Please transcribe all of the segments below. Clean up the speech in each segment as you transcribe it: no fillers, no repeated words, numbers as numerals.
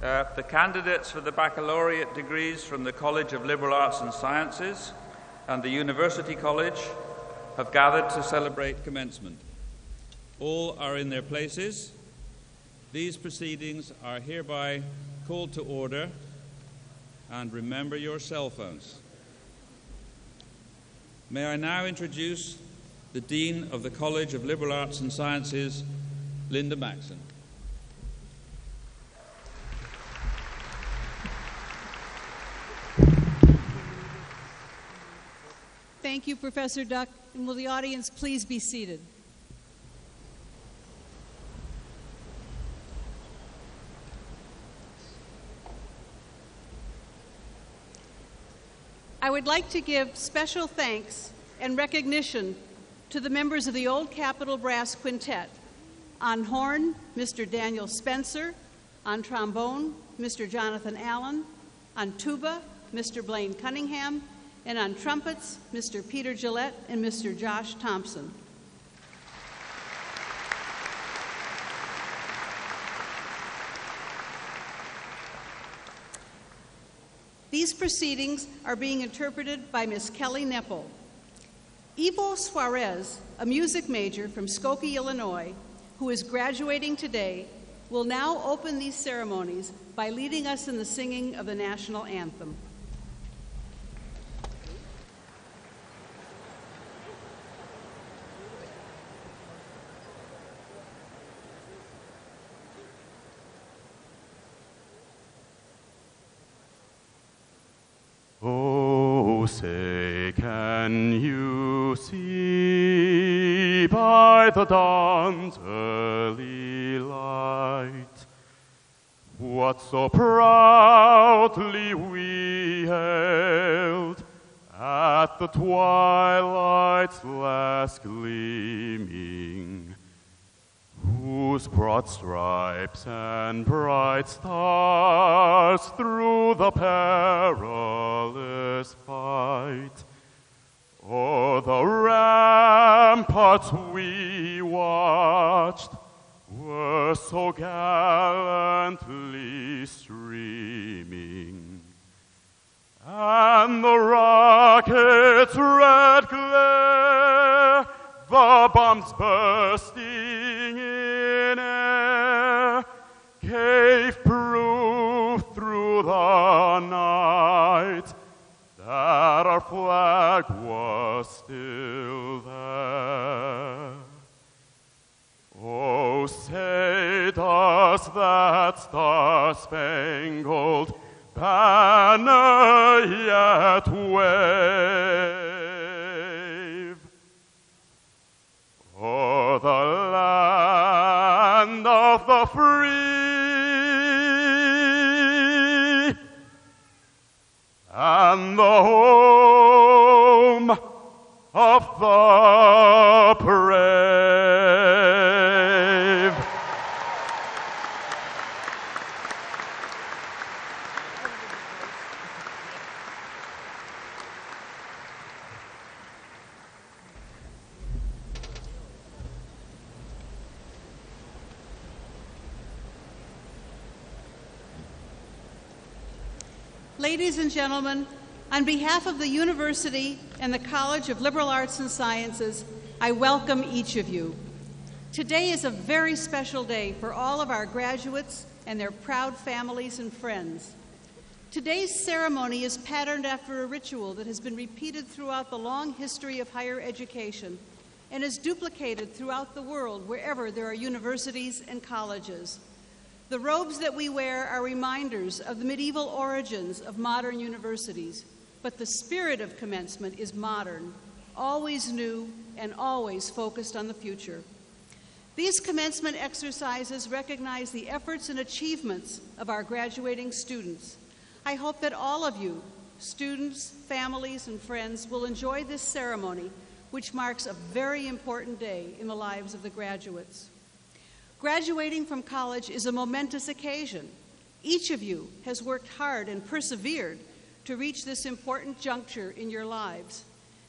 The candidates for the baccalaureate degrees from the College of Liberal Arts and Sciences and the University College have gathered to celebrate commencement. All are in their places. These proceedings are hereby called to order, and remember your cell phones. May I now introduce the Dean of the College of Liberal Arts and Sciences, Linda Maxon. Thank you, Professor Duck. And will the audience please be seated? I would like to give special thanks and recognition to the members of the Old Capitol Brass Quintet. On horn, Mr. Daniel Spencer. On trombone, Mr. Jonathan Allen. On tuba, Mr. Blaine Cunningham. And on trumpets, Mr. Peter Gillette and Mr. Josh Thompson. These proceedings are being interpreted by Miss Kelly Nepple. Ivo Suarez, a music major from Skokie, Illinois, who is graduating today, will now open these ceremonies by leading us in the singing of the national anthem. Oh, say, can you see by the dawn's early light what so proudly we hailed at the twilight's last gleaming, whose broad stripes and bright stars through the perilous fight o'er the ramparts we watched were so gallantly streaming, and the rocket's red glare, the bombs bursting in air, gave proof through the night that our flag was still there. Oh, say, does that star-spangled banner yet wave o'er the land of the free and the home of the brave? Ladies and gentlemen, on behalf of the University and the College of Liberal Arts and Sciences, I welcome each of you. Today is a very special day for all of our graduates and their proud families and friends. Today's ceremony is patterned after a ritual that has been repeated throughout the long history of higher education and is duplicated throughout the world wherever there are universities and colleges. The robes that we wear are reminders of the medieval origins of modern universities, but the spirit of commencement is modern, always new, and always focused on the future. These commencement exercises recognize the efforts and achievements of our graduating students. I hope that all of you, students, families, and friends, will enjoy this ceremony, which marks a very important day in the lives of the graduates. Graduating from college is a momentous occasion. Each of you has worked hard and persevered to reach this important juncture in your lives.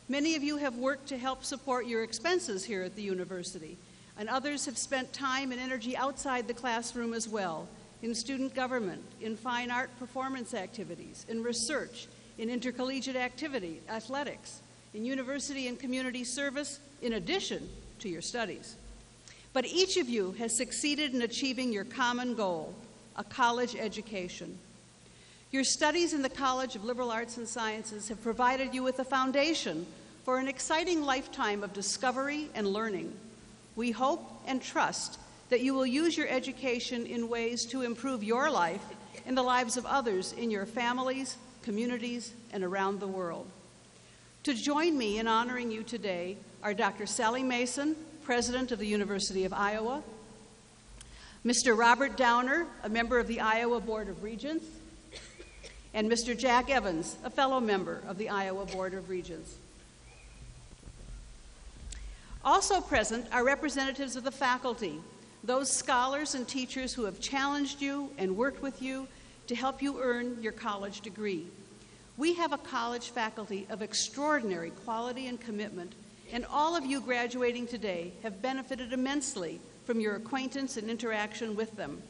Many of you have worked to help support your expenses here at the university, and others have spent time and energy outside the classroom as well, in student government, in fine art performance activities, in research, in intercollegiate activity, athletics, in university and community service, in addition to your studies. But each of you has succeeded in achieving your common goal, a college education. Your studies in the College of Liberal Arts and Sciences have provided you with a foundation for an exciting lifetime of discovery and learning. We hope and trust that you will use your education in ways to improve your life and the lives of others in your families, communities, and around the world. To join me in honoring you today are Dr. Sally Mason, President of the University of Iowa, Mr. Robert Downer, a member of the Iowa Board of Regents, and Mr. Jack Evans, a fellow member of the Iowa Board of Regents. Also present are representatives of the faculty, those scholars and teachers who have challenged you and worked with you to help you earn your college degree. We have a college faculty of extraordinary quality and commitment, and all of you graduating today have benefited immensely from your acquaintance and interaction with them.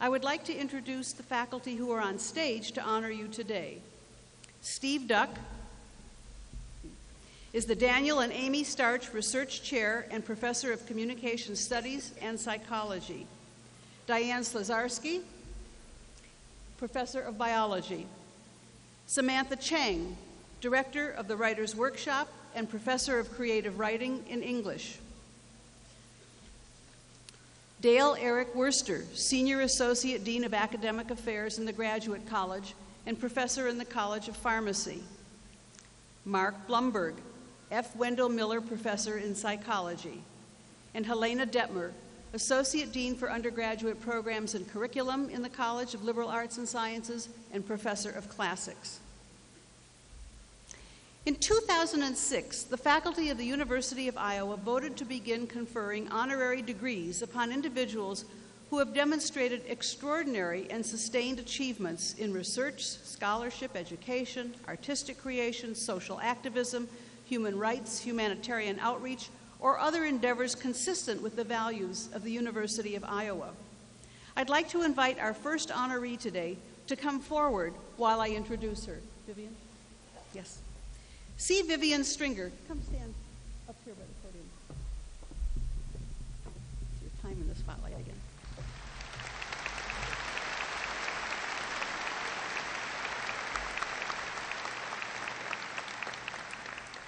I would like to introduce the faculty who are on stage to honor you today. Steve Duck is the Daniel and Amy Starch Research Chair and Professor of Communication Studies and Psychology. Diane Slazarski, Professor of Biology. Samantha Chang, Director of the Writers' Workshop and Professor of Creative Writing in English. Dale Eric Worster, Senior Associate Dean of Academic Affairs in the Graduate College and Professor in the College of Pharmacy. Mark Blumberg, F. Wendell Miller Professor in Psychology. And Helena Detmer, Associate Dean for Undergraduate Programs and Curriculum in the College of Liberal Arts and Sciences and Professor of Classics. In 2006, the faculty of the University of Iowa voted to begin conferring honorary degrees upon individuals who have demonstrated extraordinary and sustained achievements in research, scholarship, education, artistic creation, social activism, human rights, humanitarian outreach, or other endeavors consistent with the values of the University of Iowa. I'd like to invite our first honoree today to come forward while I introduce her. Vivian? Yes. C. Vivian Stringer. Come stand up here by the podium. It's your time in the spotlight again.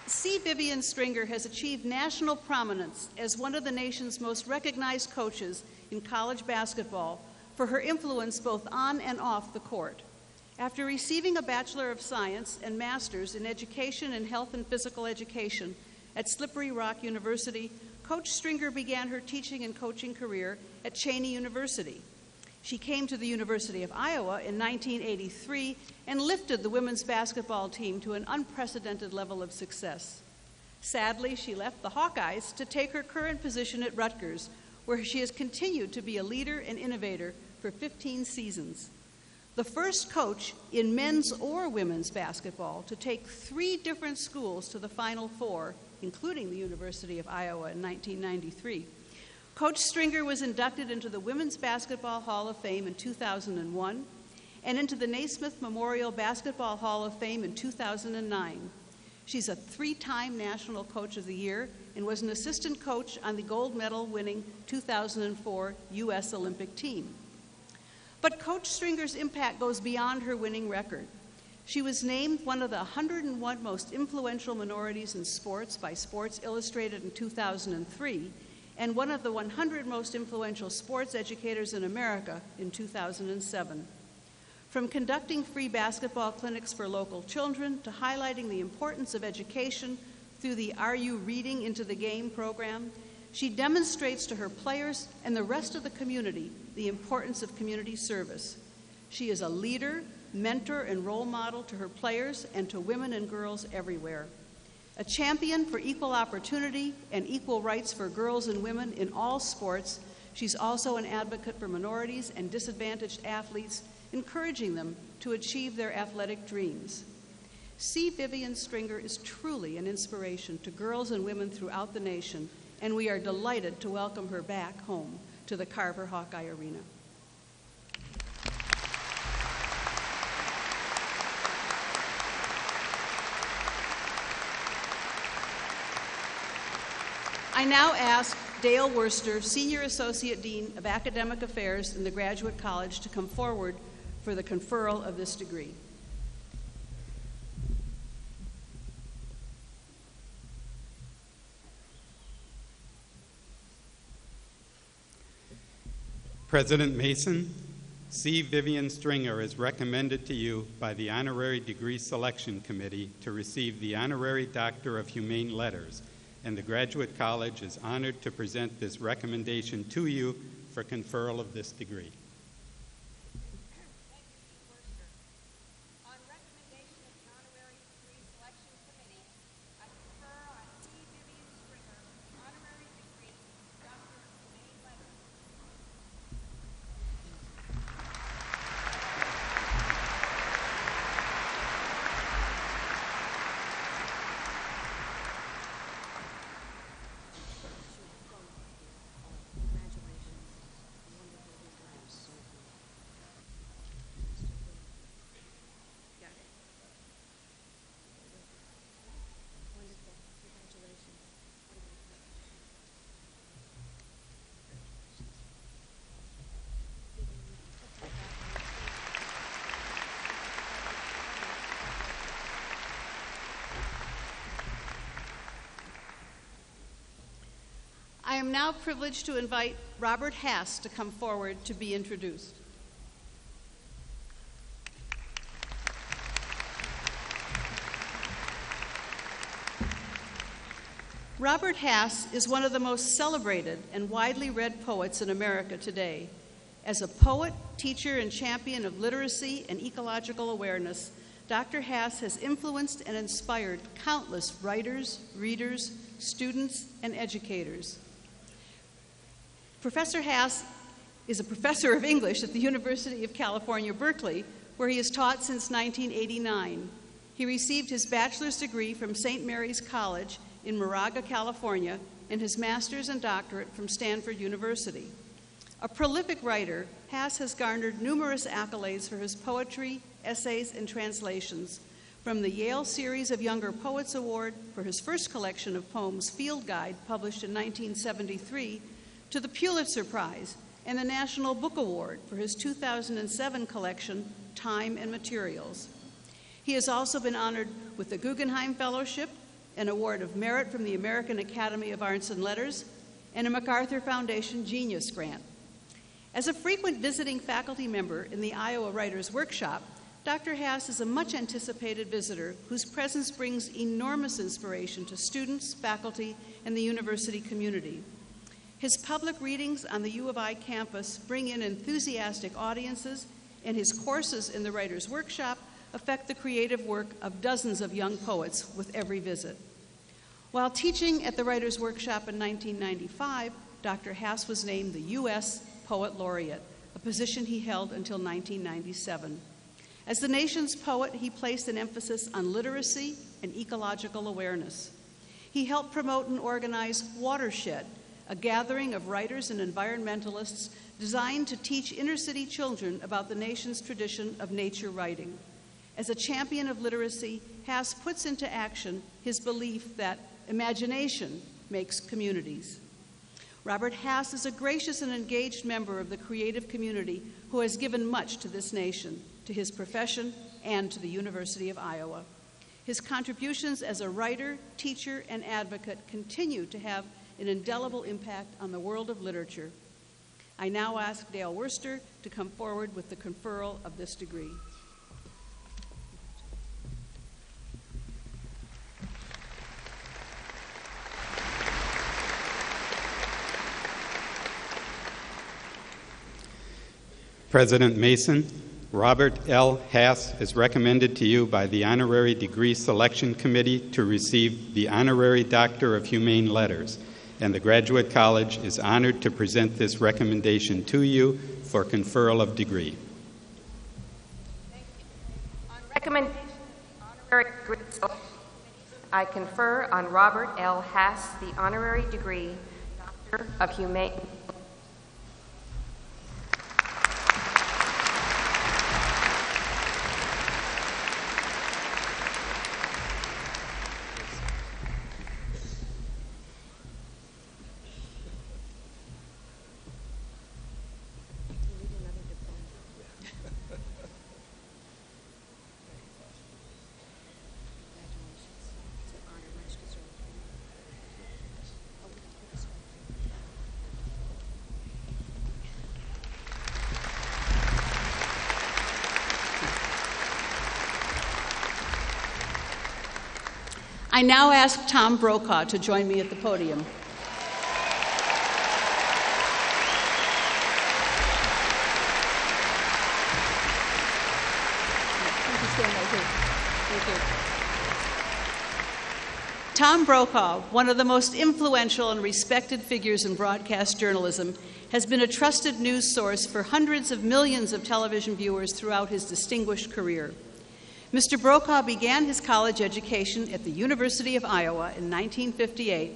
C. Vivian Stringer has achieved national prominence as one of the nation's most recognized coaches in college basketball for her influence both on and off the court. After receiving a Bachelor of Science and Master's in Education and Health and Physical Education at Slippery Rock University, Coach Stringer began her teaching and coaching career at Cheyney University. She came to the University of Iowa in 1983 and lifted the women's basketball team to an unprecedented level of success. Sadly, she left the Hawkeyes to take her current position at Rutgers, where she has continued to be a leader and innovator for 15 seasons. The first coach in men's or women's basketball to take 3 different schools to the Final Four, including the University of Iowa in 1993. Coach Stringer was inducted into the Women's Basketball Hall of Fame in 2001 and into the Naismith Memorial Basketball Hall of Fame in 2009. She's a 3-time National Coach of the Year and was an assistant coach on the gold medal-winning 2004 U.S. Olympic team. But Coach Stringer's impact goes beyond her winning record. She was named one of the 101 most influential minorities in sports by Sports Illustrated in 2003 and one of the 100 most influential sports educators in America in 2007. From conducting free basketball clinics for local children to highlighting the importance of education through the Are You Reading Into the Game program, she demonstrates to her players and the rest of the community the importance of community service. She is a leader, mentor, and role model to her players and to women and girls everywhere. A champion for equal opportunity and equal rights for girls and women in all sports, she's also an advocate for minorities and disadvantaged athletes, encouraging them to achieve their athletic dreams. C. Vivian Stringer is truly an inspiration to girls and women throughout the nation, and we are delighted to welcome her back home to the Carver Hawkeye Arena. I now ask Dale Worster, Senior Associate Dean of Academic Affairs in the Graduate College, to come forward for the conferral of this degree. President Mason, C. Vivian Stringer is recommended to you by the Honorary Degree Selection Committee to receive the Honorary Doctor of Humane Letters, and the Graduate College is honored to present this recommendation to you for conferral of this degree. I am now privileged to invite Robert Hass to come forward to be introduced. Robert Hass is one of the most celebrated and widely read poets in America today. As a poet, teacher, and champion of literacy and ecological awareness, Dr. Hass has influenced and inspired countless writers, readers, students, and educators. Professor Hass is a professor of English at the University of California, Berkeley, where he has taught since 1989. He received his bachelor's degree from St. Mary's College in Moraga, California, and his master's and doctorate from Stanford University. A prolific writer, Hass has garnered numerous accolades for his poetry, essays, and translations, from the Yale Series of Younger Poets Award for his first collection of poems, Field Guide, published in 1973, to the Pulitzer Prize and the National Book Award for his 2007 collection, Time and Materials. He has also been honored with the Guggenheim Fellowship, an award of merit from the American Academy of Arts and Letters, and a MacArthur Foundation Genius Grant. As a frequent visiting faculty member in the Iowa Writers' Workshop, Dr. Hass is a much anticipated visitor whose presence brings enormous inspiration to students, faculty, and the university community. His public readings on the U of I campus bring in enthusiastic audiences, and his courses in the Writers' Workshop affect the creative work of dozens of young poets with every visit. While teaching at the Writers' Workshop in 1995, Dr. Hass was named the U.S. Poet Laureate, a position he held until 1997. As the nation's poet, he placed an emphasis on literacy and ecological awareness. He helped promote and organize Watershed, a gathering of writers and environmentalists designed to teach inner-city children about the nation's tradition of nature writing. As a champion of literacy, Hass puts into action his belief that imagination makes communities. Robert Hass is a gracious and engaged member of the creative community who has given much to this nation, to his profession, and to the University of Iowa. His contributions as a writer, teacher, and advocate continue to have an indelible impact on the world of literature. I now ask Dale Worster to come forward with the conferral of this degree. President Mason, Robert L. Hass is recommended to you by the Honorary Degree Selection Committee to receive the Honorary Doctor of Humane Letters, and the Graduate College is honored to present this recommendation to you for conferral of degree. Thank you. On recommendation of the Honorary Degree Selection Committee, I confer on Robert L. Hass the Honorary Degree Doctor of Humane. I now ask Tom Brokaw to join me at the podium. Tom Brokaw, one of the most influential and respected figures in broadcast journalism, has been a trusted news source for hundreds of millions of television viewers throughout his distinguished career. Mr. Brokaw began his college education at the University of Iowa in 1958,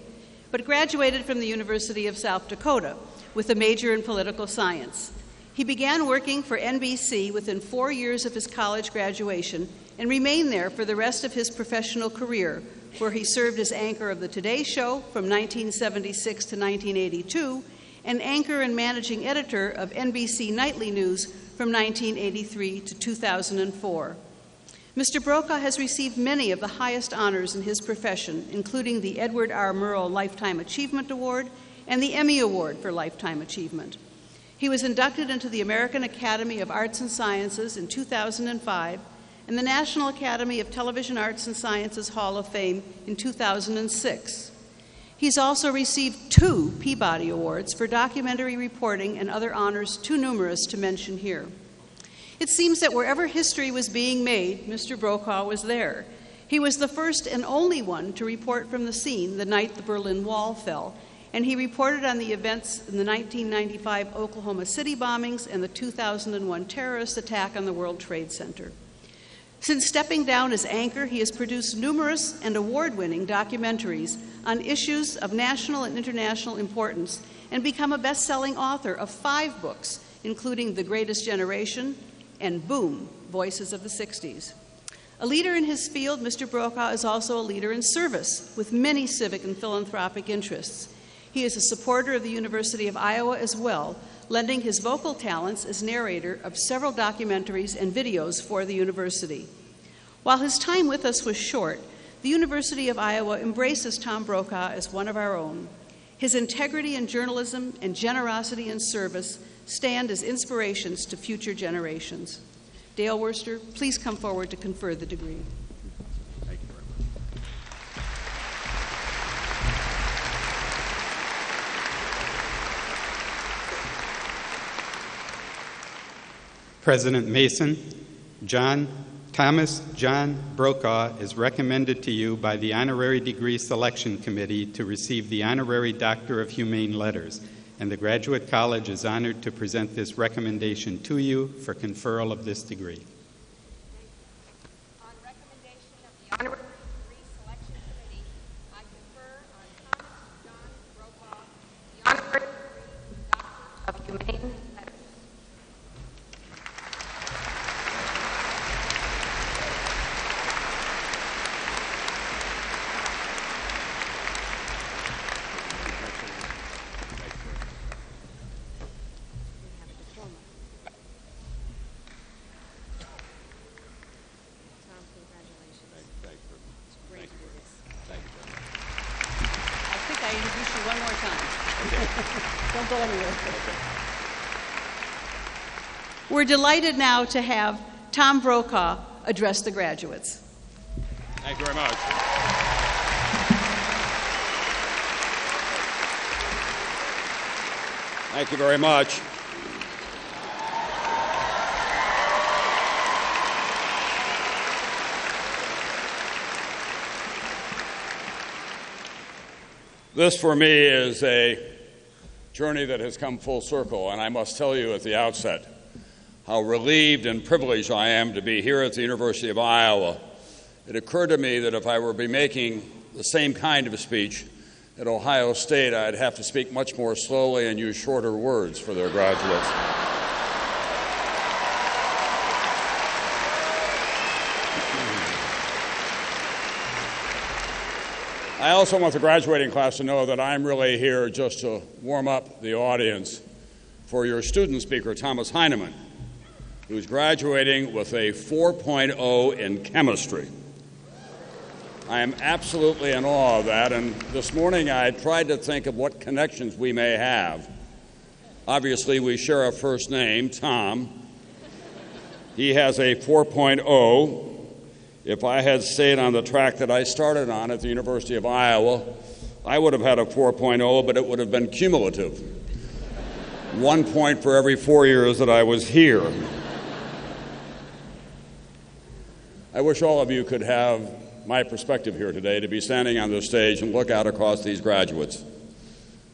but graduated from the University of South Dakota with a major in political science. He began working for NBC within 4 years of his college graduation and remained there for the rest of his professional career, where he served as anchor of the Today Show from 1976 to 1982 and anchor and managing editor of NBC Nightly News from 1983 to 2004. Mr. Brokaw has received many of the highest honors in his profession, including the Edward R. Murrow Lifetime Achievement Award and the Emmy Award for Lifetime Achievement. He was inducted into the American Academy of Arts and Sciences in 2005 and the National Academy of Television Arts and Sciences Hall of Fame in 2006. He's also received 2 Peabody Awards for documentary reporting and other honors too numerous to mention here. It seems that wherever history was being made, Mr. Brokaw was there. He was the first and only one to report from the scene the night the Berlin Wall fell, and he reported on the events in the 1995 Oklahoma City bombings and the 2001 terrorist attack on the World Trade Center. Since stepping down as anchor, he has produced numerous and award-winning documentaries on issues of national and international importance and become a best-selling author of 5 books, including The Greatest Generation and Boom, Voices of the 60s. A leader in his field, Mr. Brokaw is also a leader in service with many civic and philanthropic interests. He is a supporter of the University of Iowa as well, lending his vocal talents as narrator of several documentaries and videos for the university. While his time with us was short, the University of Iowa embraces Tom Brokaw as one of our own. His integrity in journalism and generosity in service stand as inspirations to future generations. Dale Worster, please come forward to confer the degree. Thank you very much. President Mason, Thomas John Brokaw is recommended to you by the Honorary Degree Selection Committee to receive the Honorary Doctor of Humane Letters, and the Graduate College is honored to present this recommendation to you for conferral of this degree. On recommendation of the Honorary Degree Selection Committee, I confer on Thomas John Brokaw the Honorary Degree Doctor of Humane Letters. We're delighted now to have Tom Brokaw address the graduates. Thank you very much. Thank you very much. This, for me, is a journey that has come full circle, and I must tell you at the outset how relieved and privileged I am to be here at the University of Iowa. It occurred to me that if I were to be making the same kind of a speech at Ohio State, I'd have to speak much more slowly and use shorter words for their graduates. I also want the graduating class to know that I'm really here just to warm up the audience for your student speaker, Thomas Heinemann, who's graduating with a 4.0 in chemistry. I am absolutely in awe of that, and this morning I tried to think of what connections we may have. Obviously, we share a first name, Tom. He has a 4.0 if I had stayed on the track that I started on at the University of Iowa, I would have had a 4.0, but it would have been cumulative. 1 point for every 4 years that I was here. I wish all of you could have my perspective here today, to be standing on this stage and look out across these graduates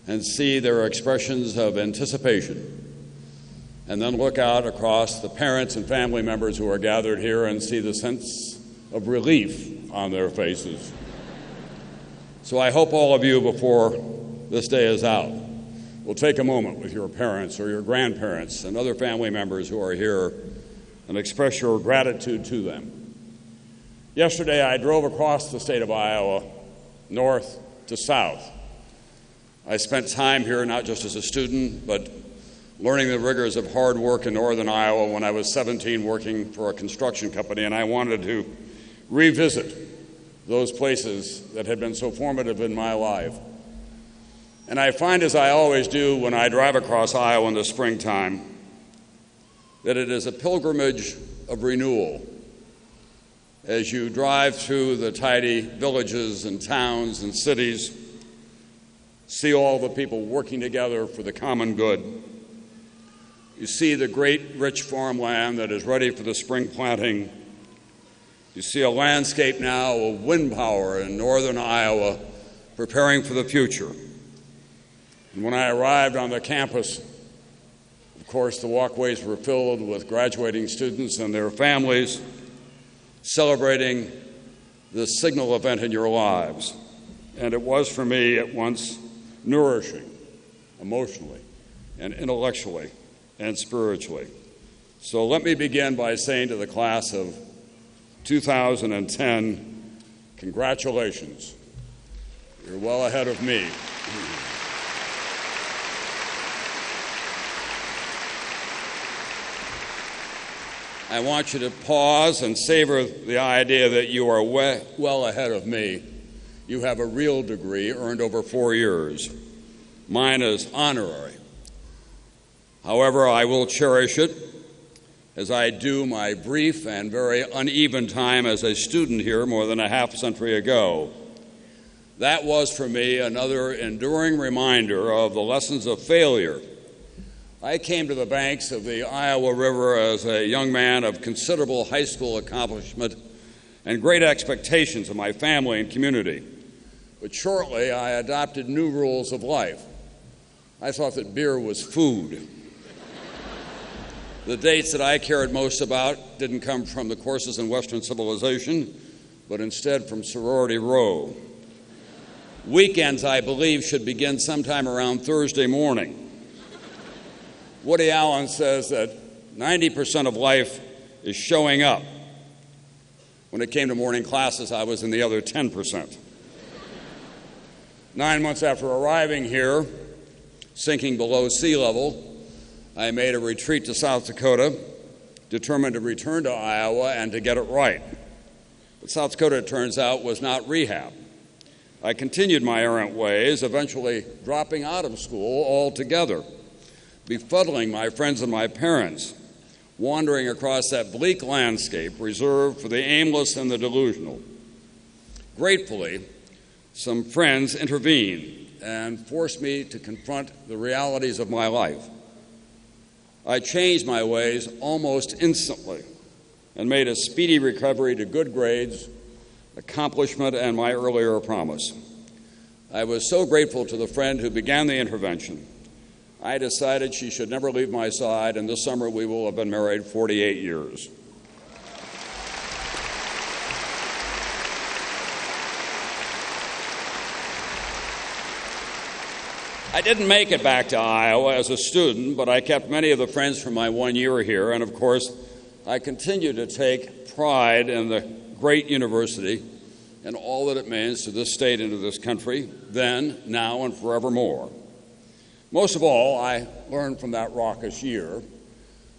and see their expressions of anticipation, and then look out across the parents and family members who are gathered here and see the sense of relief on their faces. So I hope all of you, before this day is out, will take a moment with your parents or your grandparents and other family members who are here and express your gratitude to them. Yesterday, I drove across the state of Iowa, north to south. I spent time here not just as a student, but learning the rigors of hard work in northern Iowa when I was 17 working for a construction company, and I wanted to revisit those places that had been so formative in my life. And I find, as I always do when I drive across Iowa in the springtime, that it is a pilgrimage of renewal as you drive through the tidy villages and towns and cities, see all the people working together for the common good. You see the great, rich farmland that is ready for the spring planting. You see a landscape now of wind power in northern Iowa preparing for the future. And when I arrived on the campus, of course, the walkways were filled with graduating students and their families celebrating this signal event in your lives. And it was, for me, at once nourishing, emotionally and intellectually and spiritually. So let me begin by saying to the class of 2010, congratulations. You're well ahead of me. I want you to pause and savor the idea that you are well ahead of me. You have a real degree earned over 4 years. Mine is honorary. However, I will cherish it as I do my brief and very uneven time as a student here more than a half century ago. That was for me another enduring reminder of the lessons of failure. I came to the banks of the Iowa River as a young man of considerable high school accomplishment and great expectations of my family and community. But shortly, I adopted new rules of life. I thought that beer was food. The dates that I cared most about didn't come from the courses in Western civilization, but instead from sorority row. Weekends, I believe, should begin sometime around Thursday morning. Woody Allen says that 90% of life is showing up. When it came to morning classes, I was in the other 10%. 9 months after arriving here, sinking below sea level, I made a retreat to South Dakota, determined to return to Iowa and to get it right. But South Dakota, it turns out, was not rehab. I continued my errant ways, eventually dropping out of school altogether, befuddling my friends and my parents, wandering across that bleak landscape reserved for the aimless and the delusional. Gratefully, some friends intervened and forced me to confront the realities of my life. I changed my ways almost instantly and made a speedy recovery to good grades, accomplishment, and my earlier promise. I was so grateful to the friend who began the intervention. I decided she should never leave my side, and this summer we will have been married 48 years. I didn't make it back to Iowa as a student, but I kept many of the friends from my 1 year here, and of course, I continue to take pride in the great university and all that it means to this state and to this country, then, now, and forevermore. Most of all, I learned from that raucous year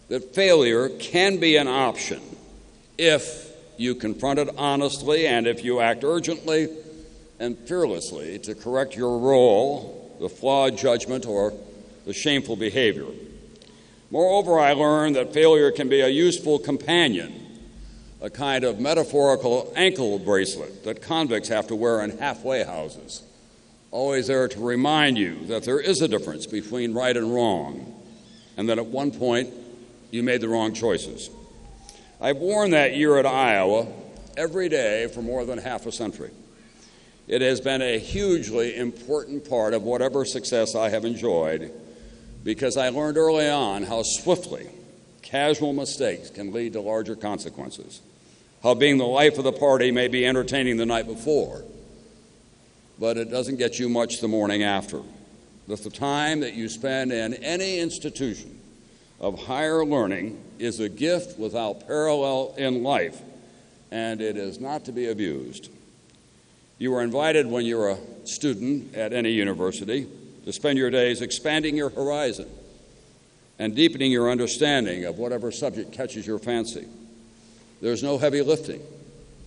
that failure can be an option if you confront it honestly and if you act urgently and fearlessly to correct your role, the flawed judgment, or the shameful behavior. Moreover, I learned that failure can be a useful companion, a kind of metaphorical ankle bracelet that convicts have to wear in halfway houses, always there to remind you that there is a difference between right and wrong, and that at one point you made the wrong choices. I've worn that year at Iowa every day for more than half a century. It has been a hugely important part of whatever success I have enjoyed, because I learned early on how swiftly casual mistakes can lead to larger consequences, how being the life of the party may be entertaining the night before, but it doesn't get you much the morning after. That the time that you spend in any institution of higher learning is a gift without parallel in life, and it is not to be abused. You are invited when you're a student at any university to spend your days expanding your horizon and deepening your understanding of whatever subject catches your fancy. There's no heavy lifting,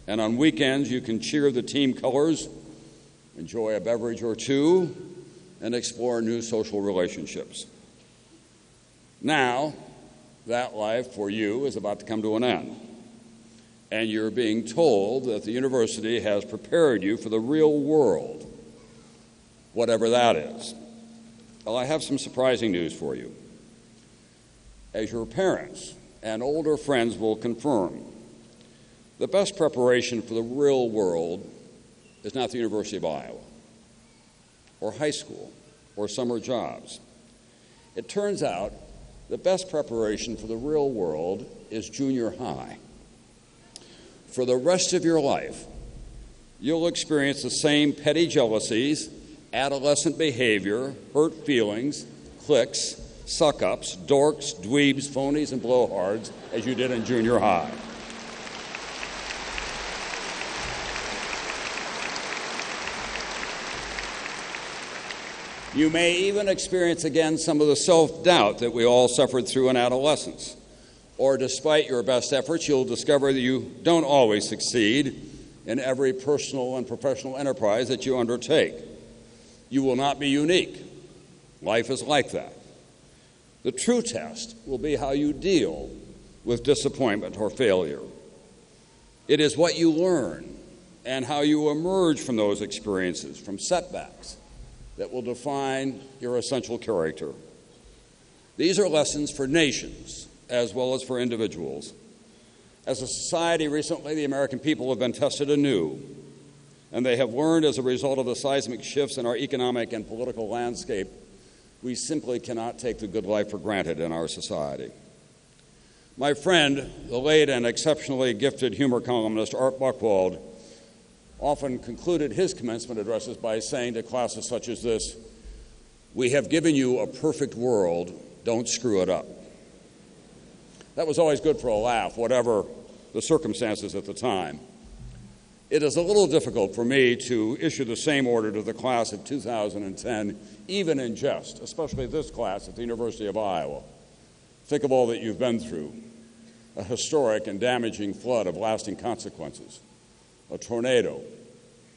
and on weekends you can cheer the team colors, enjoy a beverage or two, and explore new social relationships. Now, that life for you is about to come to an end, and you're being told that the university has prepared you for the real world, whatever that is. Well, I have some surprising news for you. As your parents and older friends will confirm, the best preparation for the real world is not the University of Iowa, or high school, or summer jobs. It turns out the best preparation for the real world is junior high. For the rest of your life, you'll experience the same petty jealousies, adolescent behavior, hurt feelings, cliques, suck-ups, dorks, dweebs, phonies, and blowhards as you did in junior high. You may even experience again some of the self-doubt that we all suffered through in adolescence. Or despite your best efforts, you'll discover that you don't always succeed in every personal and professional enterprise that you undertake. You will not be unique. Life is like that. The true test will be how you deal with disappointment or failure. It is what you learn and how you emerge from those experiences, from setbacks, that will define your essential character. These are lessons for nations as well as for individuals. As a society recently, the American people have been tested anew, and they have learned as a result of the seismic shifts in our economic and political landscape, we simply cannot take the good life for granted in our society. My friend, the late and exceptionally gifted humor columnist Art Buchwald, often concluded his commencement addresses by saying to classes such as this, "We have given you a perfect world, don't screw it up." That was always good for a laugh, whatever the circumstances at the time. It is a little difficult for me to issue the same order to the class of 2010, even in jest, especially this class at the University of Iowa. Think of all that you've been through: a historic and damaging flood of lasting consequences, a tornado.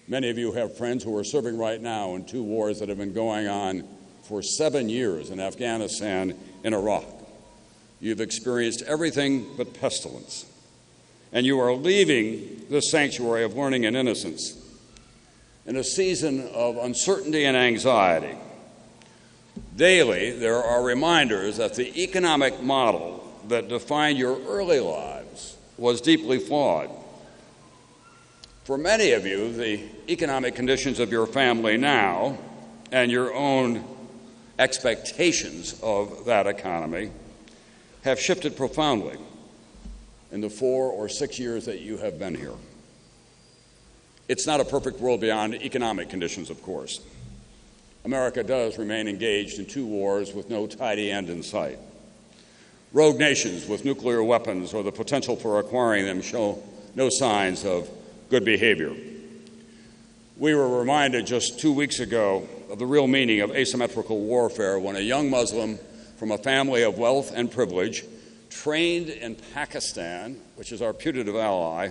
Many of you have friends who are serving right now in 2 wars that have been going on for 7 years in Afghanistan and Iraq. You've experienced everything but pestilence, and you are leaving this sanctuary of learning and innocence in a season of uncertainty and anxiety. Daily, there are reminders that the economic model that defined your early lives was deeply flawed. For many of you, the economic conditions of your family now and your own expectations of that economy have shifted profoundly in the 4 or 6 years that you have been here. It's not a perfect world beyond economic conditions, of course. America does remain engaged in 2 wars with no tidy end in sight. Rogue nations with nuclear weapons or the potential for acquiring them show no signs of good behavior. We were reminded just 2 weeks ago of the real meaning of asymmetrical warfare when a young Muslim from a family of wealth and privilege, trained in Pakistan, which is our putative ally,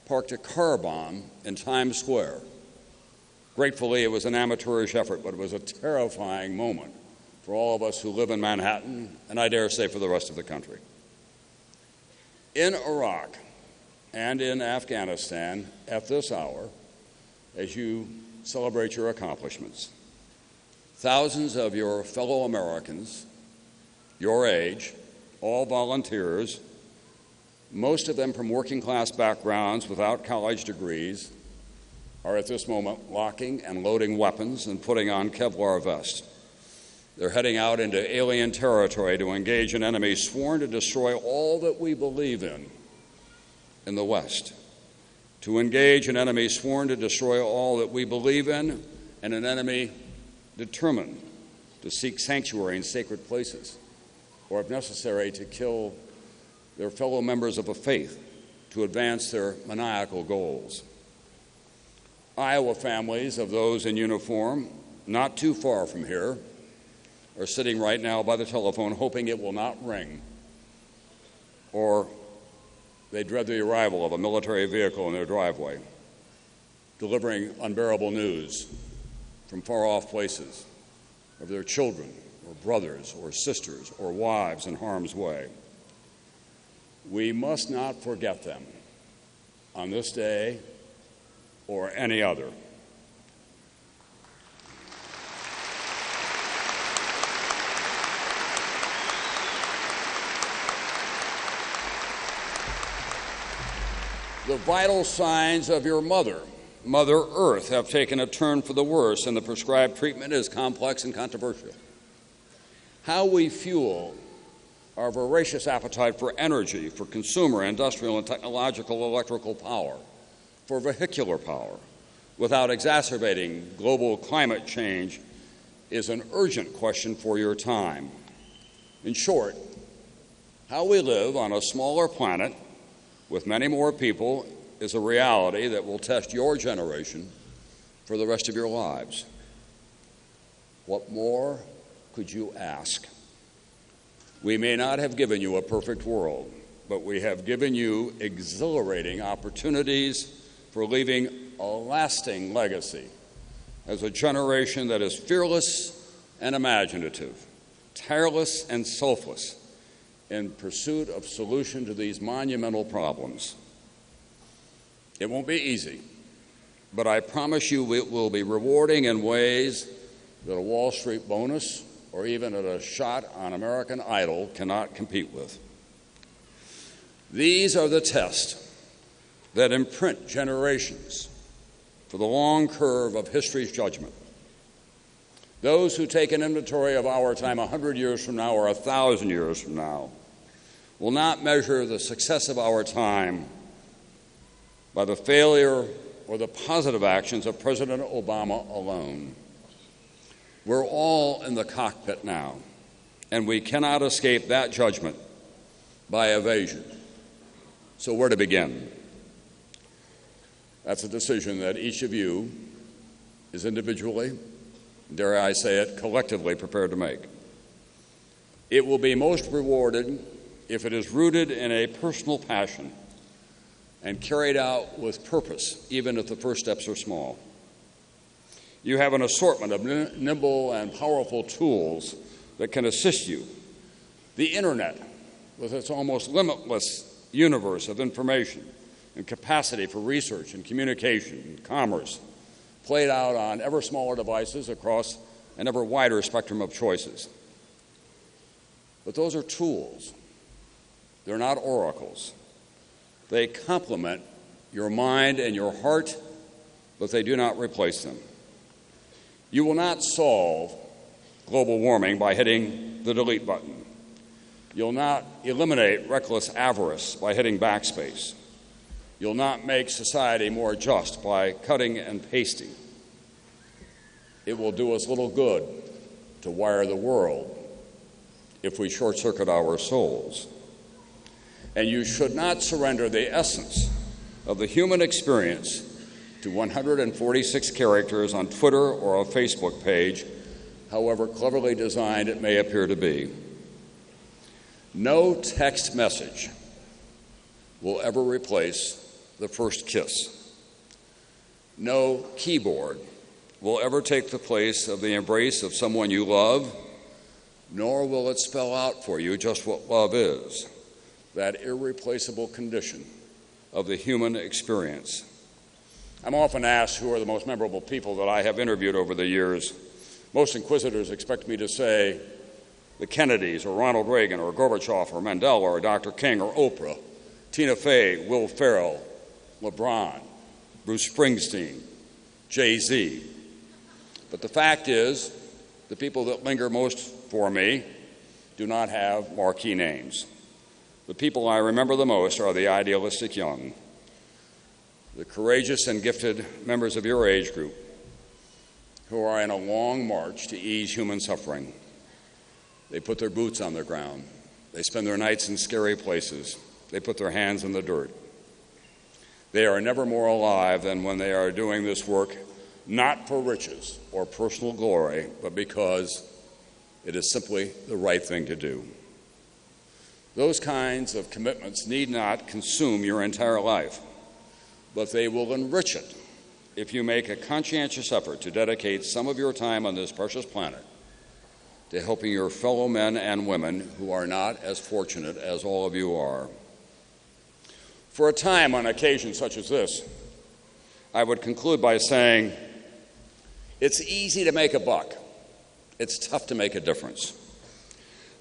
parked a car bomb in Times Square. Gratefully, it was an amateurish effort, but it was a terrifying moment for all of us who live in Manhattan, and I dare say for the rest of the country. In Iraq, and in Afghanistan at this hour as you celebrate your accomplishments. Thousands of your fellow Americans, your age, all volunteers, most of them from working-class backgrounds without college degrees, are at this moment locking and loading weapons and putting on Kevlar vests. They're heading out into alien territory to engage an enemy sworn to destroy all that we believe in the West, to engage an enemy sworn to destroy all that we believe in, and an enemy determined to seek sanctuary in sacred places, or if necessary, to kill their fellow members of a faith to advance their maniacal goals. Iowa families of those in uniform, not too far from here, are sitting right now by the telephone hoping it will not ring, or they dread the arrival of a military vehicle in their driveway, delivering unbearable news from far-off places of their children or brothers or sisters or wives in harm's way. We must not forget them on this day or any other. The vital signs of your Mother Earth, have taken a turn for the worse, and the prescribed treatment is complex and controversial. How we fuel our voracious appetite for energy, for consumer, industrial, and technological electrical power, for vehicular power, without exacerbating global climate change, is an urgent question for your time. In short, how we live on a smaller planet with many more people is a reality that will test your generation for the rest of your lives. What more could you ask? We may not have given you a perfect world, but we have given you exhilarating opportunities for leaving a lasting legacy as a generation that is fearless and imaginative, tireless and selfless in pursuit of solution to these monumental problems. It won't be easy, but I promise you it will be rewarding in ways that a Wall Street bonus or even at a shot on American Idol cannot compete with. These are the tests that imprint generations for the long curve of history's judgment. Those who take an inventory of our time 100 years from now or 1,000 years from now will not measure the success of our time by the failure or the positive actions of President Obama alone. We're all in the cockpit now, and we cannot escape that judgment by evasion. So where to begin? That's a decision that each of you is individually, dare I say it, collectively prepared to make. It will be most rewarded if it is rooted in a personal passion and carried out with purpose, even if the first steps are small. You have an assortment of nimble and powerful tools that can assist you. The Internet, with its almost limitless universe of information and capacity for research and communication and commerce, played out on ever smaller devices across an ever wider spectrum of choices. But those are tools. They're not oracles. They complement your mind and your heart, but they do not replace them. You will not solve global warming by hitting the delete button. You'll not eliminate reckless avarice by hitting backspace. You'll not make society more just by cutting and pasting. It will do us little good to wire the world if we short-circuit our souls. And you should not surrender the essence of the human experience to 146 characters on Twitter or a Facebook page, however cleverly designed it may appear to be. No text message will ever replace the first kiss. No keyboard will ever take the place of the embrace of someone you love, nor will it spell out for you just what love is, that irreplaceable condition of the human experience. I'm often asked who are the most memorable people that I have interviewed over the years. Most inquisitors expect me to say the Kennedys or Ronald Reagan or Gorbachev or Mandela or Dr. King or Oprah, Tina Fey, Will Ferrell, LeBron, Bruce Springsteen, Jay-Z. But the fact is, the people that linger most for me do not have marquee names. The people I remember the most are the idealistic young, the courageous and gifted members of your age group who are in a long march to ease human suffering. They put their boots on the ground. They spend their nights in scary places. They put their hands in the dirt. They are never more alive than when they are doing this work, not for riches or personal glory, but because it is simply the right thing to do. Those kinds of commitments need not consume your entire life, but they will enrich it if you make a conscientious effort to dedicate some of your time on this precious planet to helping your fellow men and women who are not as fortunate as all of you are. For a time, on occasions such as this, I would conclude by saying, it's easy to make a buck. It's tough to make a difference.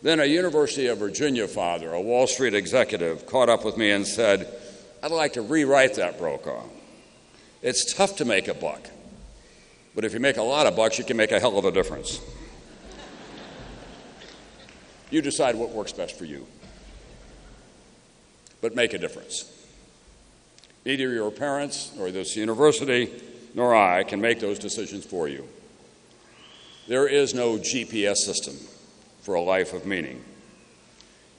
Then a University of Virginia father, a Wall Street executive, caught up with me and said, I'd like to rewrite that, Brokaw. It's tough to make a buck, but if you make a lot of bucks, you can make a hell of a difference. You decide what works best for you, but make a difference. Neither your parents, nor this university, nor I can make those decisions for you. There is no GPS system for a life of meaning.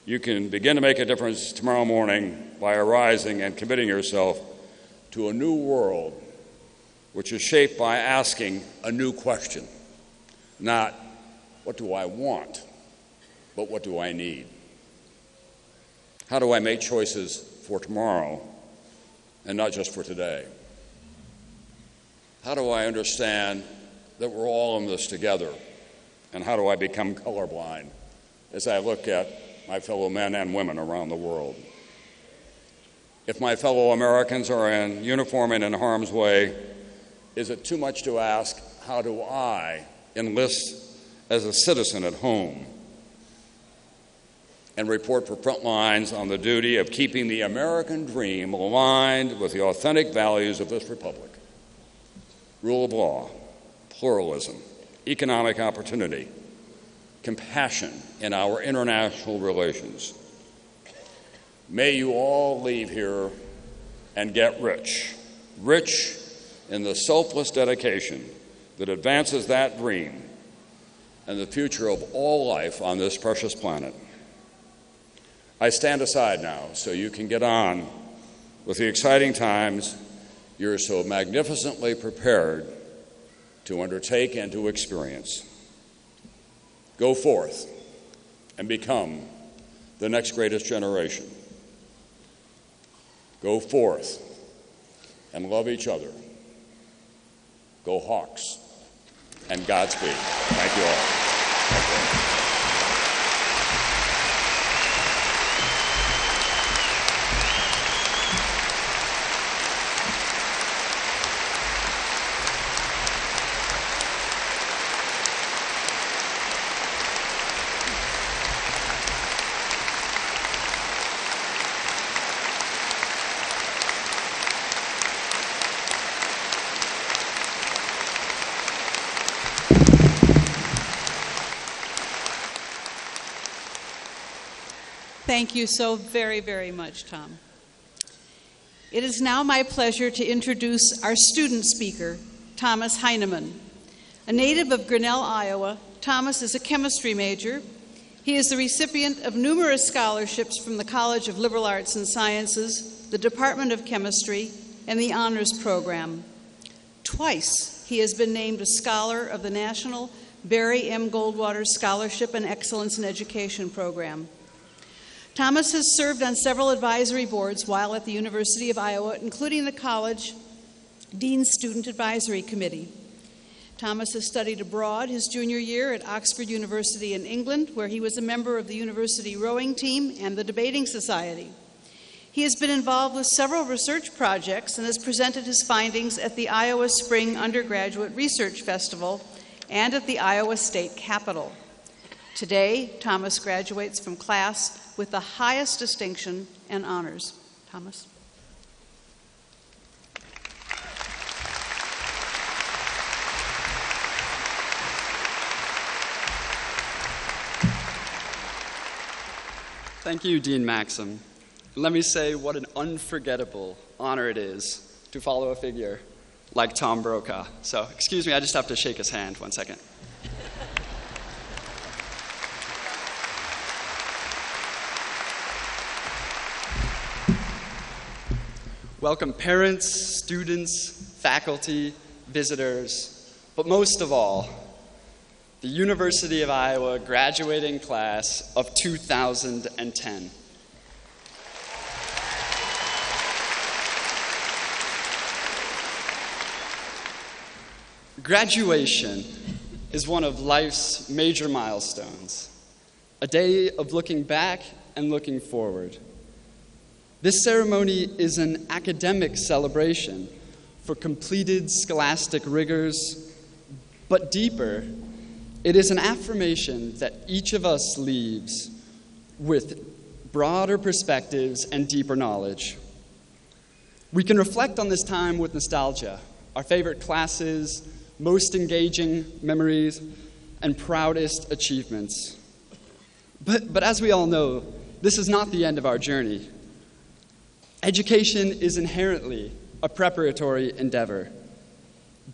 You can begin to make a difference tomorrow morning by arising and committing yourself to a new world which is shaped by asking a new question. Not, what do I want, but what do I need? How do I make choices for tomorrow and not just for today? How do I understand that we're all in this together? And how do I become colorblind as I look at my fellow men and women around the world? If my fellow Americans are in uniform and in harm's way, is it too much to ask, how do I enlist as a citizen at home and report for front lines on the duty of keeping the American dream aligned with the authentic values of this republic? Rule of law, pluralism, economic opportunity, compassion in our international relations. May you all leave here and get rich, rich in the selfless dedication that advances that dream and the future of all life on this precious planet. I stand aside now so you can get on with the exciting times you're so magnificently prepared to undertake and to experience. Go forth and become the next greatest generation. Go forth and love each other. Go Hawks, and Godspeed. Thank you all. Thank you. Thank you so very, very much, Tom. It is now my pleasure to introduce our student speaker, Thomas Heineman. A native of Grinnell, Iowa, Thomas is a chemistry major. He is the recipient of numerous scholarships from the College of Liberal Arts and Sciences, the Department of Chemistry, and the Honors Program. Twice, he has been named a Scholar of the National Barry M. Goldwater Scholarship and Excellence in Education Program. Thomas has served on several advisory boards while at the University of Iowa, including the College Dean's Student Advisory Committee. Thomas has studied abroad his junior year at Oxford University in England, where he was a member of the university rowing team and the debating society. He has been involved with several research projects and has presented his findings at the Iowa Spring Undergraduate Research Festival and at the Iowa State Capitol. Today, Thomas graduates from class with the highest distinction and honors. Thomas. Thank you, Dean Maxim. Let me say what an unforgettable honor it is to follow a figure like Tom Brokaw. So, excuse me, I just have to shake his hand. 1 second. Welcome parents, students, faculty, visitors, but most of all, the University of Iowa graduating class of 2010. Graduation is one of life's major milestones, a day of looking back and looking forward. This ceremony is an academic celebration for completed scholastic rigors, but deeper, it is an affirmation that each of us leaves with broader perspectives and deeper knowledge. We can reflect on this time with nostalgia, our favorite classes, most engaging memories, and proudest achievements. But as we all know, this is not the end of our journey. Education is inherently a preparatory endeavor,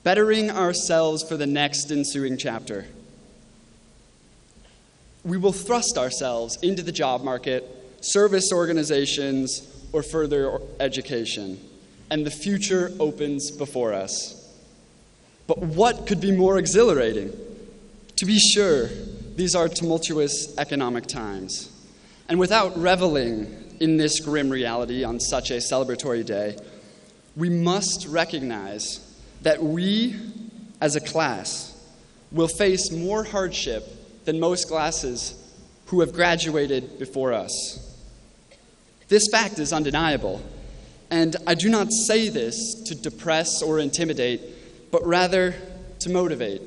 bettering ourselves for the next ensuing chapter. We will thrust ourselves into the job market, service organizations, or further education, and the future opens before us. But what could be more exhilarating? To be sure, these are tumultuous economic times. And without reveling in this grim reality on such a celebratory day, we must recognize that we, as a class, will face more hardship than most classes who have graduated before us. This fact is undeniable, and I do not say this to depress or intimidate, but rather to motivate.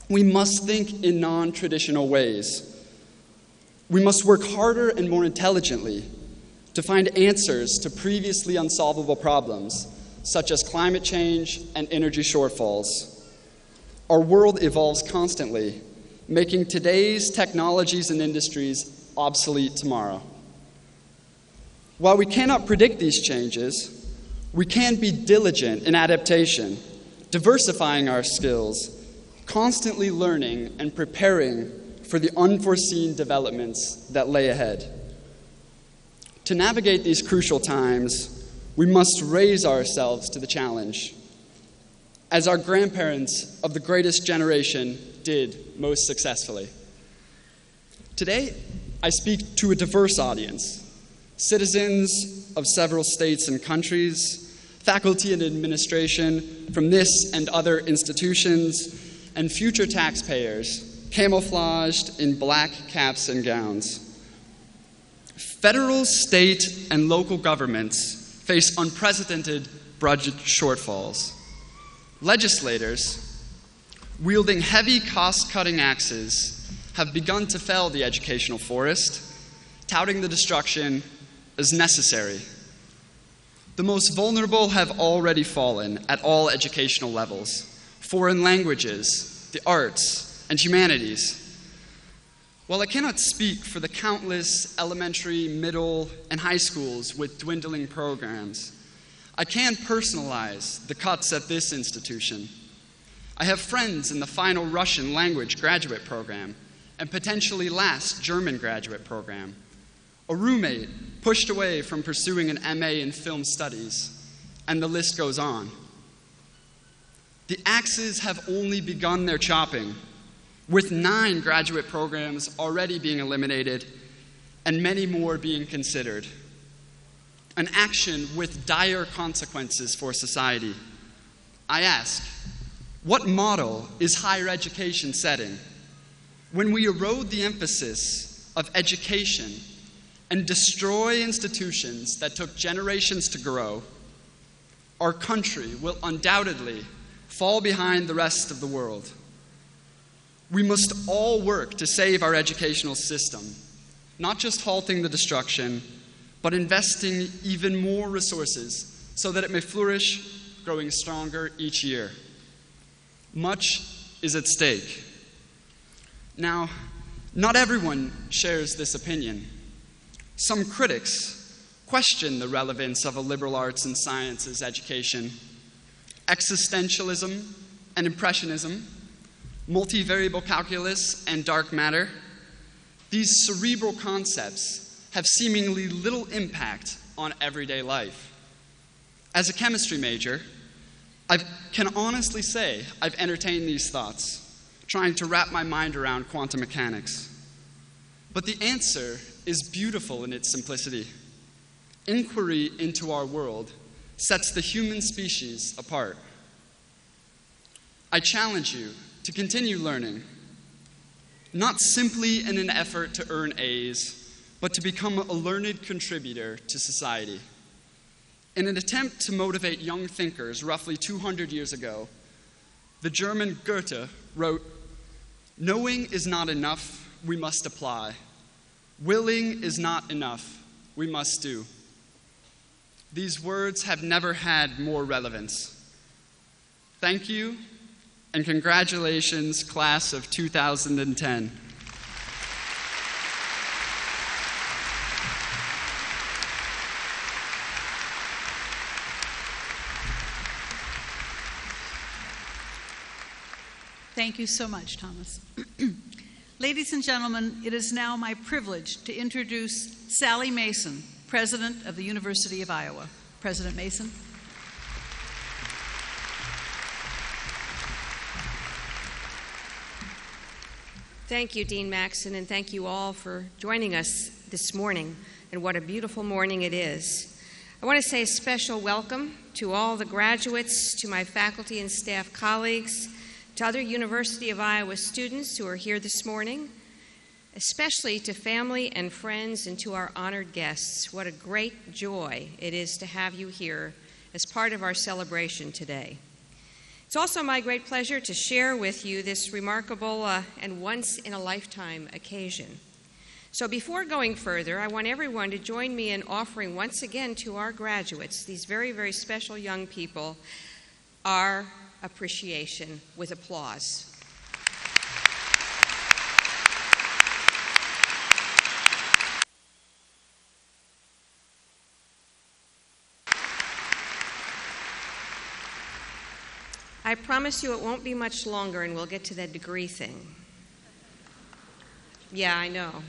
We must think in non-traditional ways. We must work harder and more intelligently to find answers to previously unsolvable problems, such as climate change and energy shortfalls. Our world evolves constantly, making today's technologies and industries obsolete tomorrow. While we cannot predict these changes, we can be diligent in adaptation, diversifying our skills, constantly learning and preparing for the unforeseen developments that lay ahead. To navigate these crucial times, we must raise ourselves to the challenge, as our grandparents of the greatest generation did most successfully. Today, I speak to a diverse audience, citizens of several states and countries, faculty and administration from this and other institutions, and future taxpayers camouflaged in black caps and gowns. Federal, state, and local governments face unprecedented budget shortfalls. Legislators, wielding heavy cost-cutting axes, have begun to fell the educational forest, touting the destruction as necessary. The most vulnerable have already fallen at all educational levels: foreign languages, the arts, and humanities. While I cannot speak for the countless elementary, middle, and high schools with dwindling programs, I can personalize the cuts at this institution. I have friends in the final Russian language graduate program and potentially last German graduate program. A roommate pushed away from pursuing an MA in film studies, and the list goes on. The axes have only begun their chopping, with 9 graduate programs already being eliminated and many more being considered. An action with dire consequences for society. I ask, what model is higher education setting? When we erode the emphasis of education and destroy institutions that took generations to grow, our country will undoubtedly fall behind the rest of the world. We must all work to save our educational system, not just halting the destruction, but investing even more resources so that it may flourish, growing stronger each year. Much is at stake. Now, not everyone shares this opinion. Some critics question the relevance of a liberal arts and sciences education. Existentialism and impressionism, multivariable calculus and dark matter, these cerebral concepts have seemingly little impact on everyday life. As a chemistry major, I can honestly say I've entertained these thoughts, trying to wrap my mind around quantum mechanics. But the answer is beautiful in its simplicity. Inquiry into our world sets the human species apart. I challenge you to continue learning, not simply in an effort to earn A's, but to become a learned contributor to society. In an attempt to motivate young thinkers roughly 200 years ago, the German Goethe wrote, "Knowing is not enough, we must apply. Willing is not enough, we must do." These words have never had more relevance. Thank you, and congratulations, class of 2010. Thank you so much, Thomas. Ladies and gentlemen, it is now my privilege to introduce Sally Mason, President of the University of Iowa. President Mason. Thank you, Dean Maxson, and thank you all for joining us this morning. And what a beautiful morning it is. I want to say a special welcome to all the graduates, to my faculty and staff colleagues, to other University of Iowa students who are here this morning, especially to family and friends and to our honored guests. What a great joy it is to have you here as part of our celebration today. It's also my great pleasure to share with you this remarkable and once-in-a-lifetime occasion. So before going further, I want everyone to join me in offering once again to our graduates, these very, very special young people, our appreciation with applause. I promise you it won't be much longer and we'll get to that degree thing. Yeah, I know.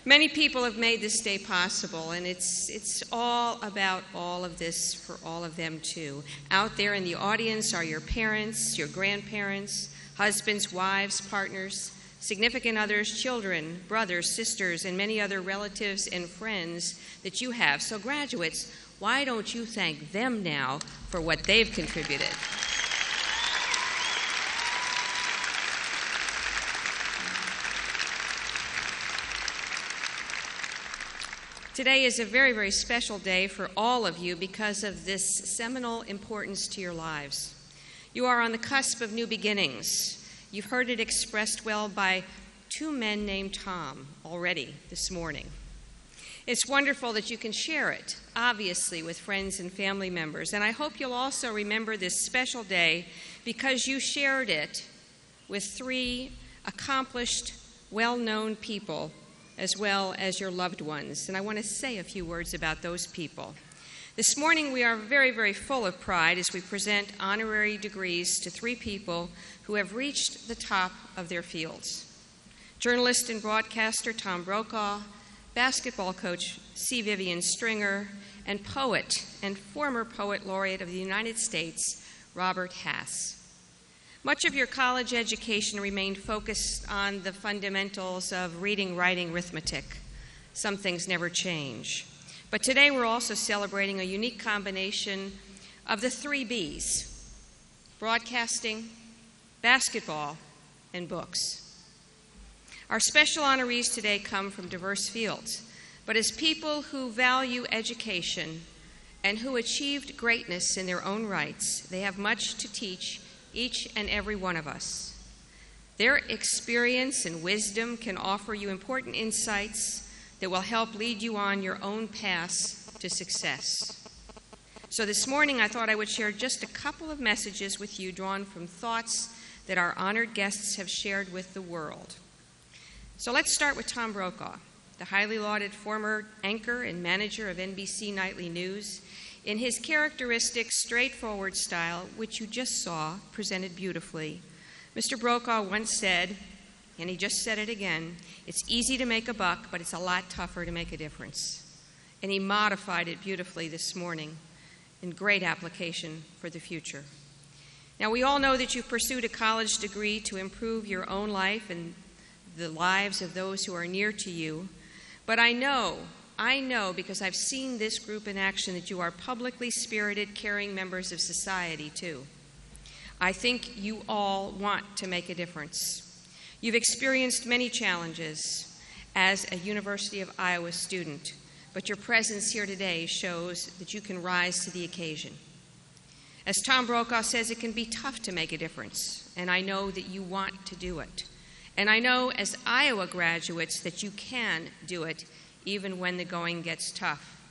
Many people have made this day possible, and it's all about all of this for all of them too. Out there in the audience are your parents, your grandparents, husbands, wives, partners, significant others, children, brothers, sisters, and many other relatives and friends that you have. So graduates, why don't you thank them now for what they've contributed? Today is a very, very special day for all of you because of this seminal importance to your lives. You are on the cusp of new beginnings. You've heard it expressed well by two men named Tom already this morning. It's wonderful that you can share it, obviously, with friends and family members. And I hope you'll also remember this special day because you shared it with three accomplished, well-known people as well as your loved ones. And I want to say a few words about those people. This morning we are very, very full of pride as we present honorary degrees to three people who have reached the top of their fields. Journalist and broadcaster Tom Brokaw, basketball coach C. Vivian Stringer, and poet and former poet laureate of the United States, Robert Hass. Much of your college education remained focused on the fundamentals of reading, writing, arithmetic. Some things never change. But today we're also celebrating a unique combination of the three B's: broadcasting, basketball, and books. Our special honorees today come from diverse fields, but as people who value education and who achieved greatness in their own rights, they have much to teach each and every one of us. Their experience and wisdom can offer you important insights that will help lead you on your own paths to success. So this morning I thought I would share just a couple of messages with you drawn from thoughts that our honored guests have shared with the world. So let's start with Tom Brokaw, the highly lauded former anchor and manager of NBC Nightly News. In his characteristic, straightforward style, which you just saw presented beautifully, Mr. Brokaw once said, and he just said it again, it's easy to make a buck, but it's a lot tougher to make a difference. And he modified it beautifully this morning in great application for the future. Now, we all know that you've pursued a college degree to improve your own life and the lives of those who are near to you, but I know because I've seen this group in action that you are publicly spirited, caring members of society too. I think you all want to make a difference. You've experienced many challenges as a University of Iowa student, but your presence here today shows that you can rise to the occasion. As Tom Brokaw says, it can be tough to make a difference, and I know that you want to do it. And I know as Iowa graduates that you can do it even when the going gets tough.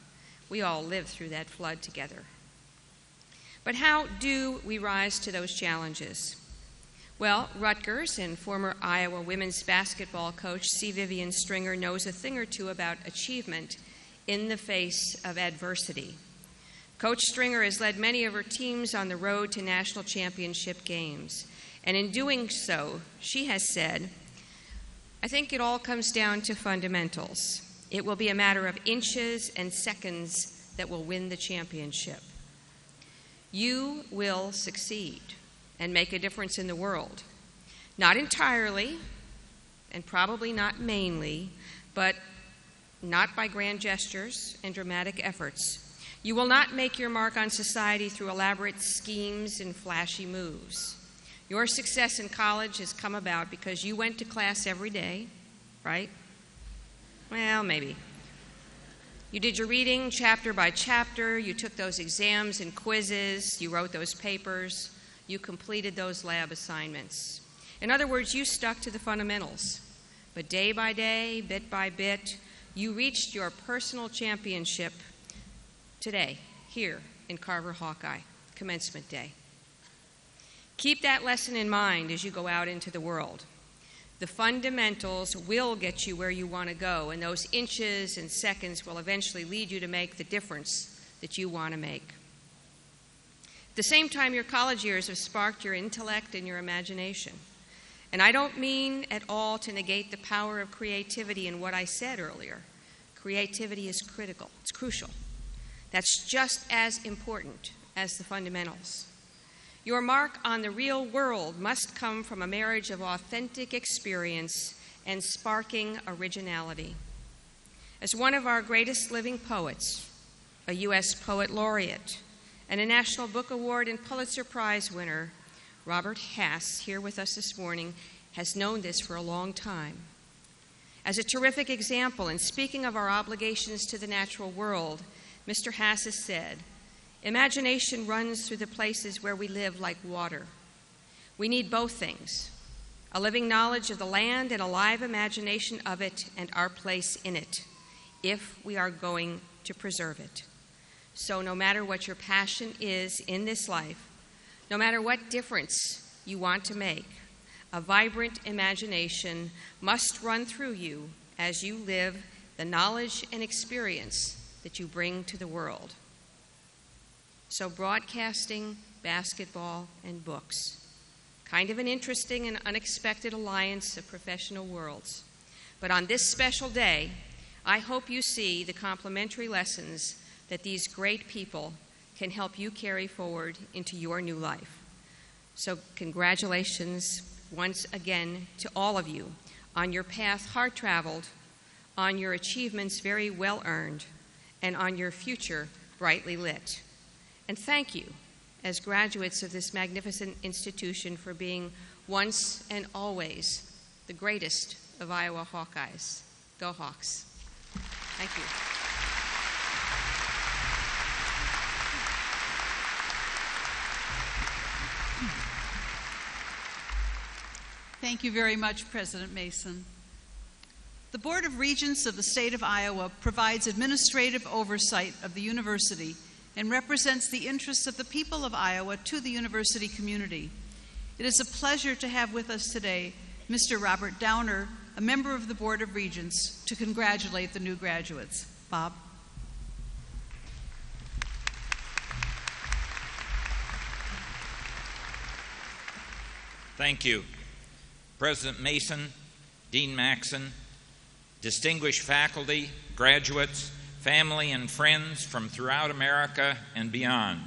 We all lived through that flood together. But how do we rise to those challenges? Well, Rutgers and former Iowa women's basketball coach C. Vivian Stringer knows a thing or two about achievement in the face of adversity. Coach Stringer has led many of her teams on the road to national championship games. And in doing so, she has said, I think it all comes down to fundamentals. It will be a matter of inches and seconds that will win the championship. You will succeed and make a difference in the world. Not entirely, and probably not mainly, but not by grand gestures and dramatic efforts. You will not make your mark on society through elaborate schemes and flashy moves. Your success in college has come about because you went to class every day, right? Well, maybe. You did your reading chapter by chapter, you took those exams and quizzes, you wrote those papers, you completed those lab assignments. In other words, you stuck to the fundamentals. But day by day, bit by bit, you reached your personal championship today, here in Carver Hawkeye, Commencement Day. Keep that lesson in mind as you go out into the world. The fundamentals will get you where you want to go, and those inches and seconds will eventually lead you to make the difference that you want to make. At the same time, your college years have sparked your intellect and your imagination. And I don't mean at all to negate the power of creativity in what I said earlier. Creativity is critical. It's crucial. That's just as important as the fundamentals. Your mark on the real world must come from a marriage of authentic experience and sparking originality. As one of our greatest living poets, a U.S. Poet Laureate, and a National Book Award and Pulitzer Prize winner, Robert Hass, here with us this morning, has known this for a long time. As a terrific example, in speaking of our obligations to the natural world, Mr. Hass has said, imagination runs through the places where we live like water. We need both things, a living knowledge of the land and a live imagination of it and our place in it, if we are going to preserve it. So no matter what your passion is in this life, no matter what difference you want to make, a vibrant imagination must run through you as you live the knowledge and experience that you bring to the world. So broadcasting, basketball, and books. Kind of an interesting and unexpected alliance of professional worlds. But on this special day, I hope you see the complementary lessons that these great people can help you carry forward into your new life. So congratulations once again to all of you on your path hard traveled, on your achievements very well earned, and on your future brightly lit. And thank you, as graduates of this magnificent institution, for being once and always the greatest of Iowa Hawkeyes. Go Hawks. Thank you. Thank you very much, President Mason. The Board of Regents of the state of Iowa provides administrative oversight of the university and represents the interests of the people of Iowa to the university community. It is a pleasure to have with us today Mr. Robert Downer, a member of the Board of Regents, to congratulate the new graduates. Bob. Thank you. President Mason, Dean Maxon, distinguished faculty, graduates, family, and friends from throughout America and beyond.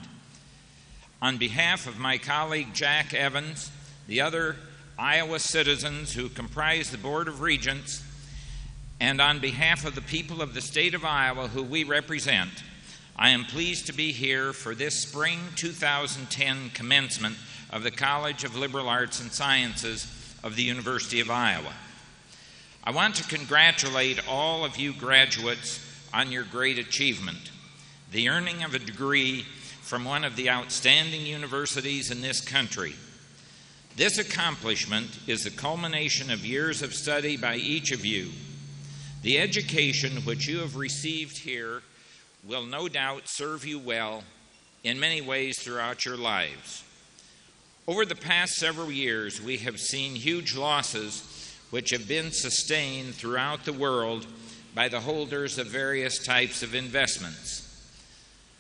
On behalf of my colleague Jack Evans, the other Iowa citizens who comprise the Board of Regents, and on behalf of the people of the state of Iowa who we represent, I am pleased to be here for this spring 2010 commencement of the College of Liberal Arts and Sciences of the University of Iowa. I want to congratulate all of you graduates on your great achievement, the earning of a degree from one of the outstanding universities in this country. This accomplishment is the culmination of years of study by each of you. The education which you have received here will no doubt serve you well in many ways throughout your lives. Over the past several years, we have seen huge losses which have been sustained throughout the world by the holders of various types of investments.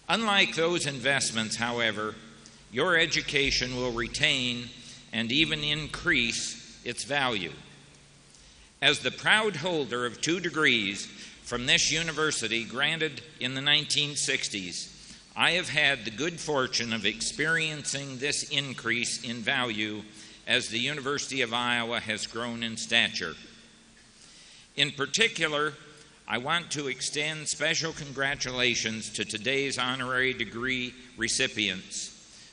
Unlike those investments, however, your education will retain and even increase its value. As the proud holder of 2 degrees from this university granted in the 1960s, I have had the good fortune of experiencing this increase in value as the University of Iowa has grown in stature. In particular, I want to extend special congratulations to today's honorary degree recipients,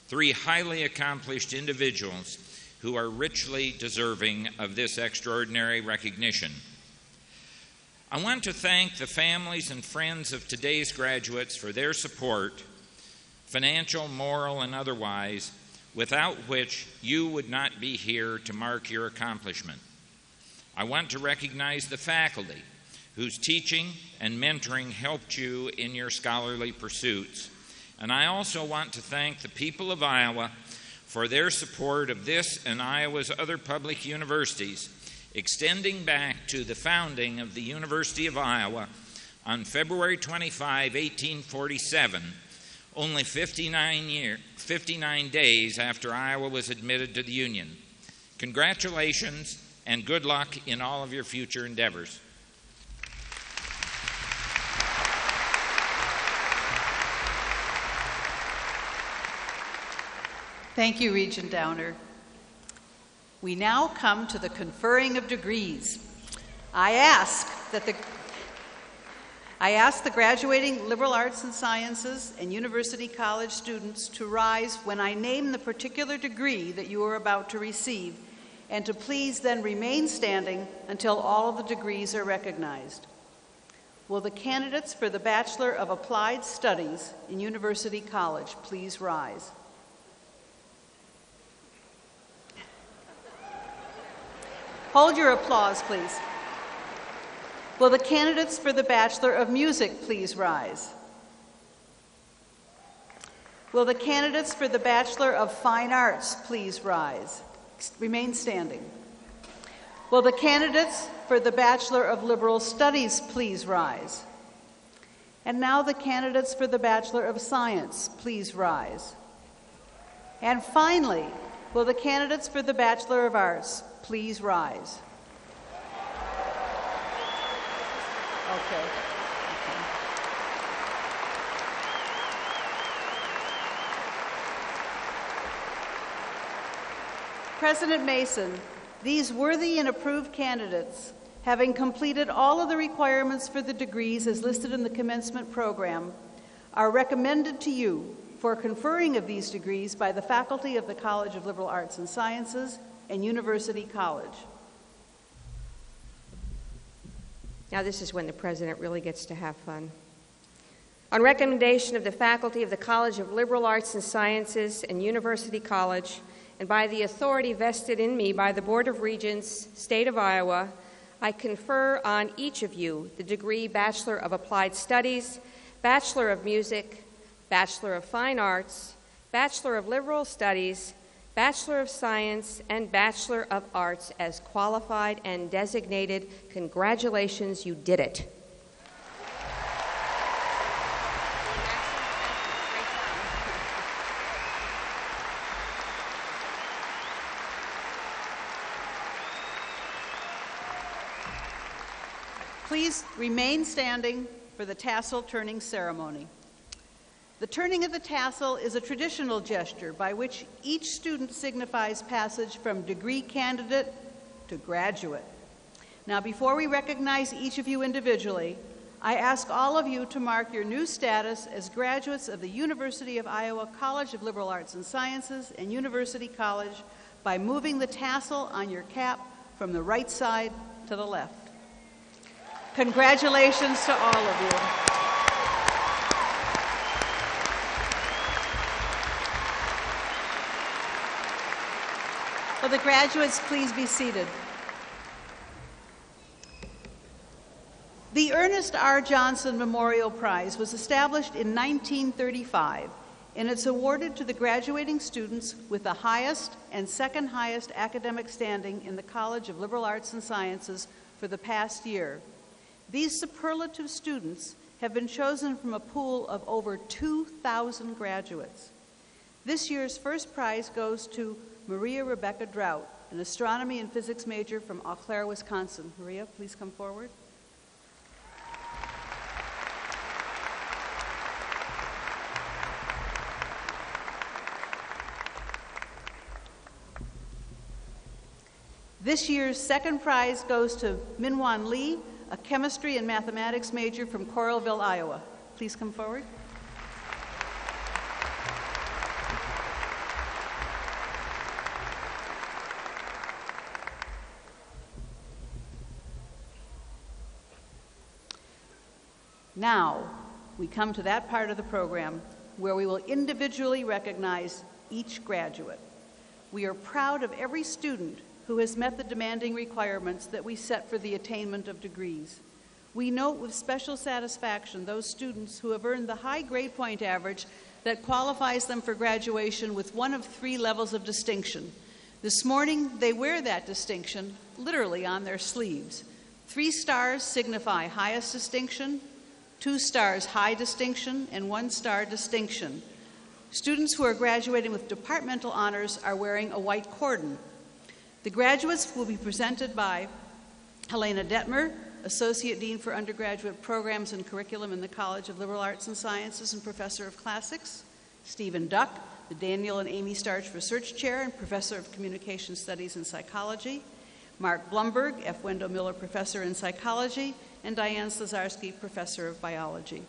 3 highly accomplished individuals who are richly deserving of this extraordinary recognition. I want to thank the families and friends of today's graduates for their support, financial, moral, and otherwise, without which you would not be here to mark your accomplishment. I want to recognize the faculty whose teaching and mentoring helped you in your scholarly pursuits. And I also want to thank the people of Iowa for their support of this and Iowa's other public universities, extending back to the founding of the University of Iowa on February 25, 1847, only 59 days after Iowa was admitted to the Union. Congratulations and good luck in all of your future endeavors. Thank you, Regent Downer. We now come to the conferring of degrees. I ask the graduating liberal arts and sciences and university college students to rise when I name the particular degree that you are about to receive, and to please then remain standing until all of the degrees are recognized. Will the candidates for the Bachelor of Applied Studies in University College please rise? Hold your applause, please. Will the candidates for the Bachelor of Music please rise? Will the candidates for the Bachelor of Fine Arts please rise? Remain standing. Will the candidates for the Bachelor of Liberal Studies please rise? And now the candidates for the Bachelor of Science please rise. And finally, will the candidates for the Bachelor of Arts please rise? Okay. President Mason, these worthy and approved candidates, having completed all of the requirements for the degrees as listed in the commencement program, are recommended to you for conferring of these degrees by the faculty of the College of Liberal Arts and Sciences and University College. Now this is when the president really gets to have fun. On recommendation of the faculty of the College of Liberal Arts and Sciences and University College, and by the authority vested in me by the Board of Regents, State of Iowa, I confer on each of you the degree Bachelor of Applied Studies, Bachelor of Music, Bachelor of Fine Arts, Bachelor of Liberal Studies, Bachelor of Science, and Bachelor of Arts as qualified and designated. Congratulations, you did it. Please remain standing for the tassel turning ceremony. The turning of the tassel is a traditional gesture by which each student signifies passage from degree candidate to graduate. Now, before we recognize each of you individually, I ask all of you to mark your new status as graduates of the University of Iowa College of Liberal Arts and Sciences and University College by moving the tassel on your cap from the right side to the left. Congratulations to all of you. Will the graduates please be seated? The Ernest R. Johnson Memorial Prize was established in 1935, and it's awarded to the graduating students with the highest and second highest academic standing in the College of Liberal Arts and Sciences for the past year. These superlative students have been chosen from a pool of over 2,000 graduates. This year's first prize goes to Maria Rebecca Drought, an astronomy and physics major from Eau Claire, Wisconsin. Maria, please come forward. This year's second prize goes to Minwan Lee, a chemistry and mathematics major from Coralville, Iowa. Please come forward. Now, we come to that part of the program where we will individually recognize each graduate. We are proud of every student who has met the demanding requirements that we set for the attainment of degrees. We note with special satisfaction those students who have earned the high grade point average that qualifies them for graduation with one of 3 levels of distinction. This morning, they wear that distinction literally on their sleeves. 3 stars signify highest distinction, 2 stars high distinction, and 1 star distinction. Students who are graduating with departmental honors are wearing a white cordon. The graduates will be presented by Helena Detmer, Associate Dean for Undergraduate Programs and Curriculum in the College of Liberal Arts and Sciences and Professor of Classics, Stephen Duck, the Daniel and Amy Starch Research Chair and Professor of Communication Studies and Psychology, Mark Blumberg, F. Wendell Miller Professor in Psychology, and Diane Slazarski, Professor of Biology.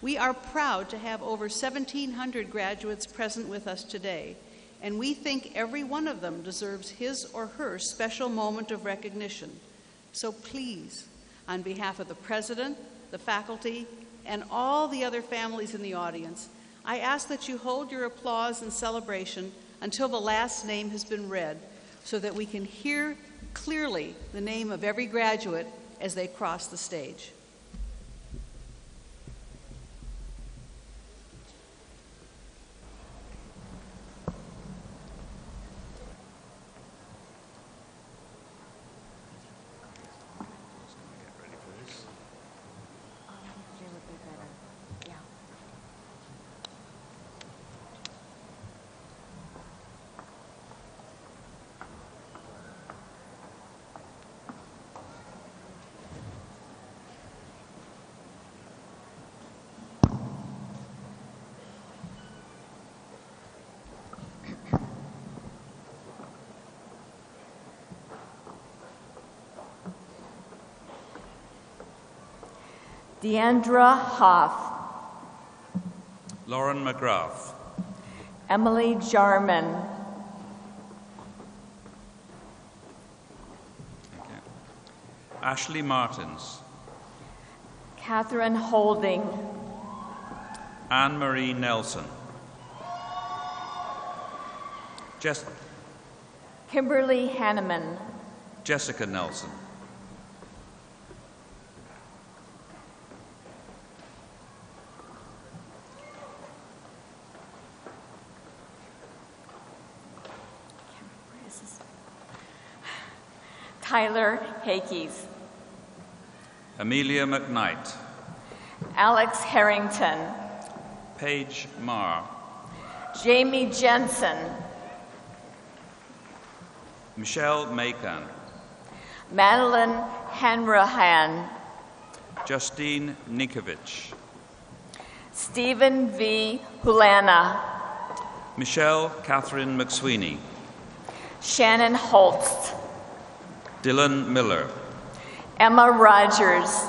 We are proud to have over 1,700 graduates present with us today, and we think every one of them deserves his or her special moment of recognition. So please, on behalf of the president, the faculty, and all the other families in the audience, I ask that you hold your applause and celebration until the last name has been read, so that we can hear clearly the name of every graduate as they cross the stage. Deandra Hoff, Lauren McGrath, Emily Jarman, Ashley Martins, Catherine Holding, Anne-Marie Nelson, Kimberly Hanneman, Jessica Nelson, Tyler Hakes, Amelia McKnight, Alex Harrington, Paige Marr, Jamie Jensen, Michelle Macon, Madeline Hanrahan, Justine Nikovich, Stephen V. Hulana, Michelle Catherine McSweeney, Shannon Holst, Dylan Miller, Emma Rogers,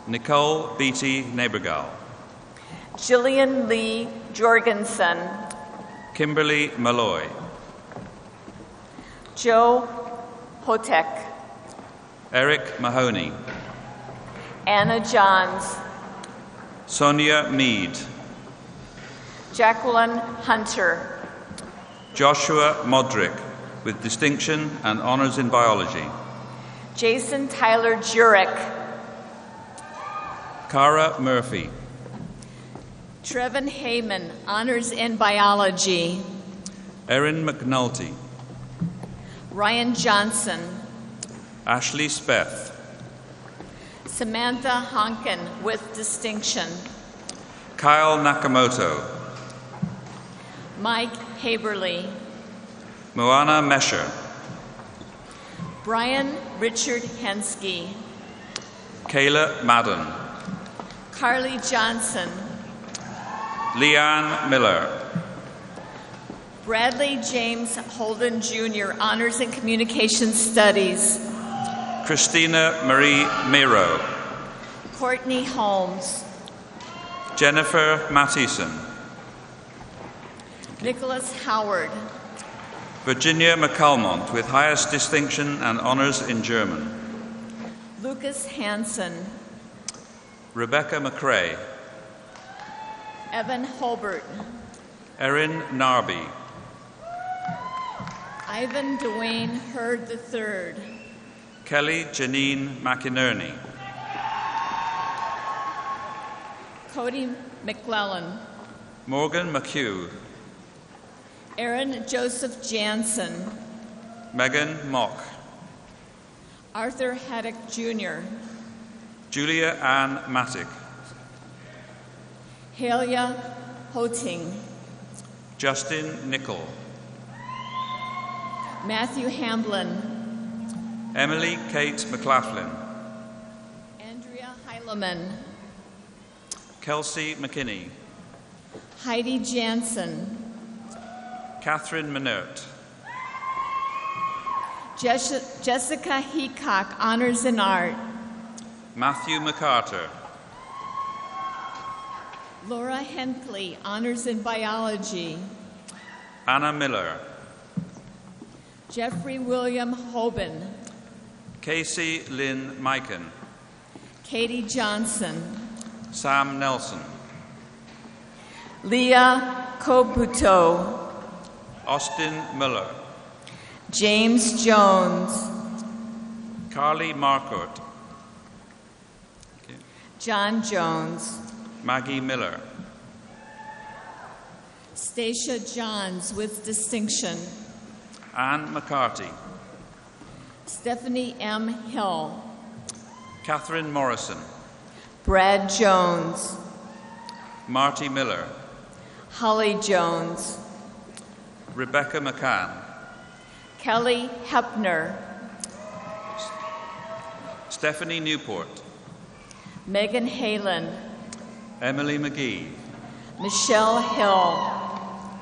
Nicole Beatty Nabergal, Jillian Lee Jorgensen, Kimberly Malloy, Joe Hotek, Eric Mahoney, Anna Johns, Sonia Mead, Jacqueline Hunter, Joshua Modrick, with distinction and honors in biology, Jason Tyler Jurek, Cara Murphy, Trevin Heyman, honors in biology, Erin McNulty, Ryan Johnson, Ashley Speth, Samantha Honkin with distinction, Kyle Nakamoto, Mike Haberly, Moana Mesher, Brian Richard Hensky, Kayla Madden, Carly Johnson, Leanne Miller, Bradley James Holden Jr., honors in communication studies, Christina Marie Mero, Courtney Holmes, Jennifer Mattison, Nicholas Howard, Virginia McCalmont, with highest distinction and honors in German, Lucas Hansen, Rebecca McRae, Evan Holbert, Erin Narby, Ivan Dwayne Hurd III, Kelly Janine McInerney, Cody McClellan, Morgan McHugh, Aaron Joseph Jansen, Megan Mock, Arthur Haddock Jr., Julia Ann Mattick, Halia Hoting, Justin Nickel, Matthew Hamblin, Emily Kate McLaughlin, Andrea Heileman, Kelsey McKinney, Heidi Jansen, Catherine Minert, Jessica Heacock, honors in art, Matthew McCarter, Laura Henkley, honors in biology, Anna Miller, Jeffrey William Hoban, Casey Lynn Miken, Katie Johnson, Sam Nelson, Leah Kobuto, Austin Miller, James Jones, Carly Marcourt, John Jones, Maggie Miller, Stacia Johns with distinction, Anne McCarty, Stephanie M. Hill, Catherine Morrison, Brad Jones, Marty Miller, Holly Jones, Rebecca McCann, Kelly Hepner, Stephanie Newport, Megan Halen, Emily McGee, Michelle Hill,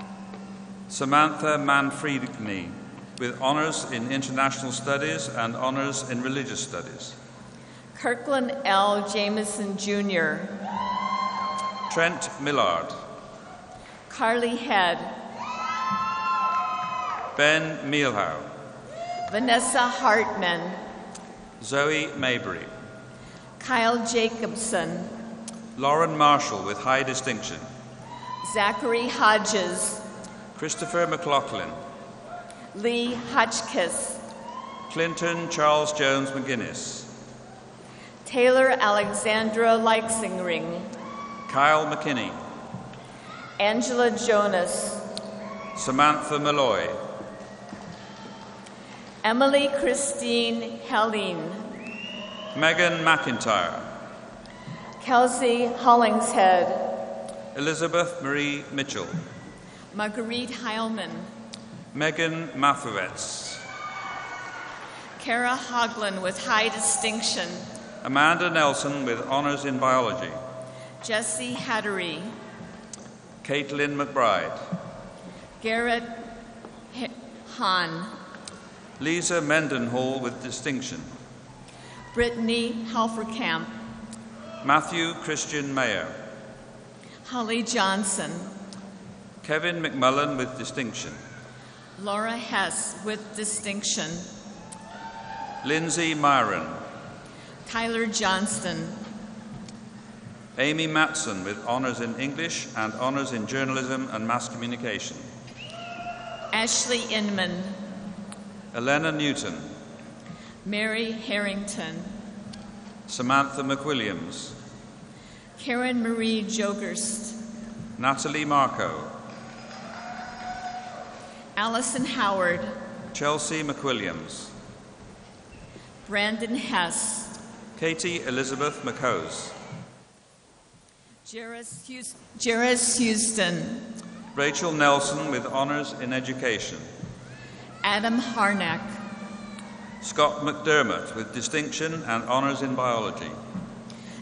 Samantha Manfredini, with honors in international studies and honors in religious studies, Kirkland L. Jameson Jr., Trent Millard, Carly Head, Ben Mielhau, Vanessa Hartman, Zoe Mabry. Kyle Jacobson, Lauren Marshall with high distinction. Zachary Hodges, Christopher McLaughlin. Lee Hotchkiss, Clinton Charles Jones McGuinness. Taylor Alexandra Leixingring, Kyle McKinney. Angela Jonas, Samantha Malloy. Emily Christine Helene, Megan McIntyre. Kelsey Hollingshead, Elizabeth Marie Mitchell. Marguerite Heilman, Megan Mathewetz. Kara Hoagland with high distinction, Amanda Nelson with honors in biology. Jesse Hattery, Caitlin McBride. Garrett Hahn, Lisa Mendenhall with distinction. Brittany Halferkamp, Matthew Christian Mayer. Holly Johnson, Kevin McMullen with distinction. Laura Hess with distinction, Lindsay Myron. Tyler Johnston, Amy Matson with honors in English and honors in journalism and mass communication. Ashley Inman, Elena Newton. Mary Harrington, Samantha McWilliams. Karen Marie Jogerst, Natalie Marco. Allison Howard, Chelsea McWilliams. Brandon Hess, Katie Elizabeth McHose. Jairus Houston, Rachel Nelson with honors in education. Adam Harnack, Scott McDermott with distinction and honors in biology.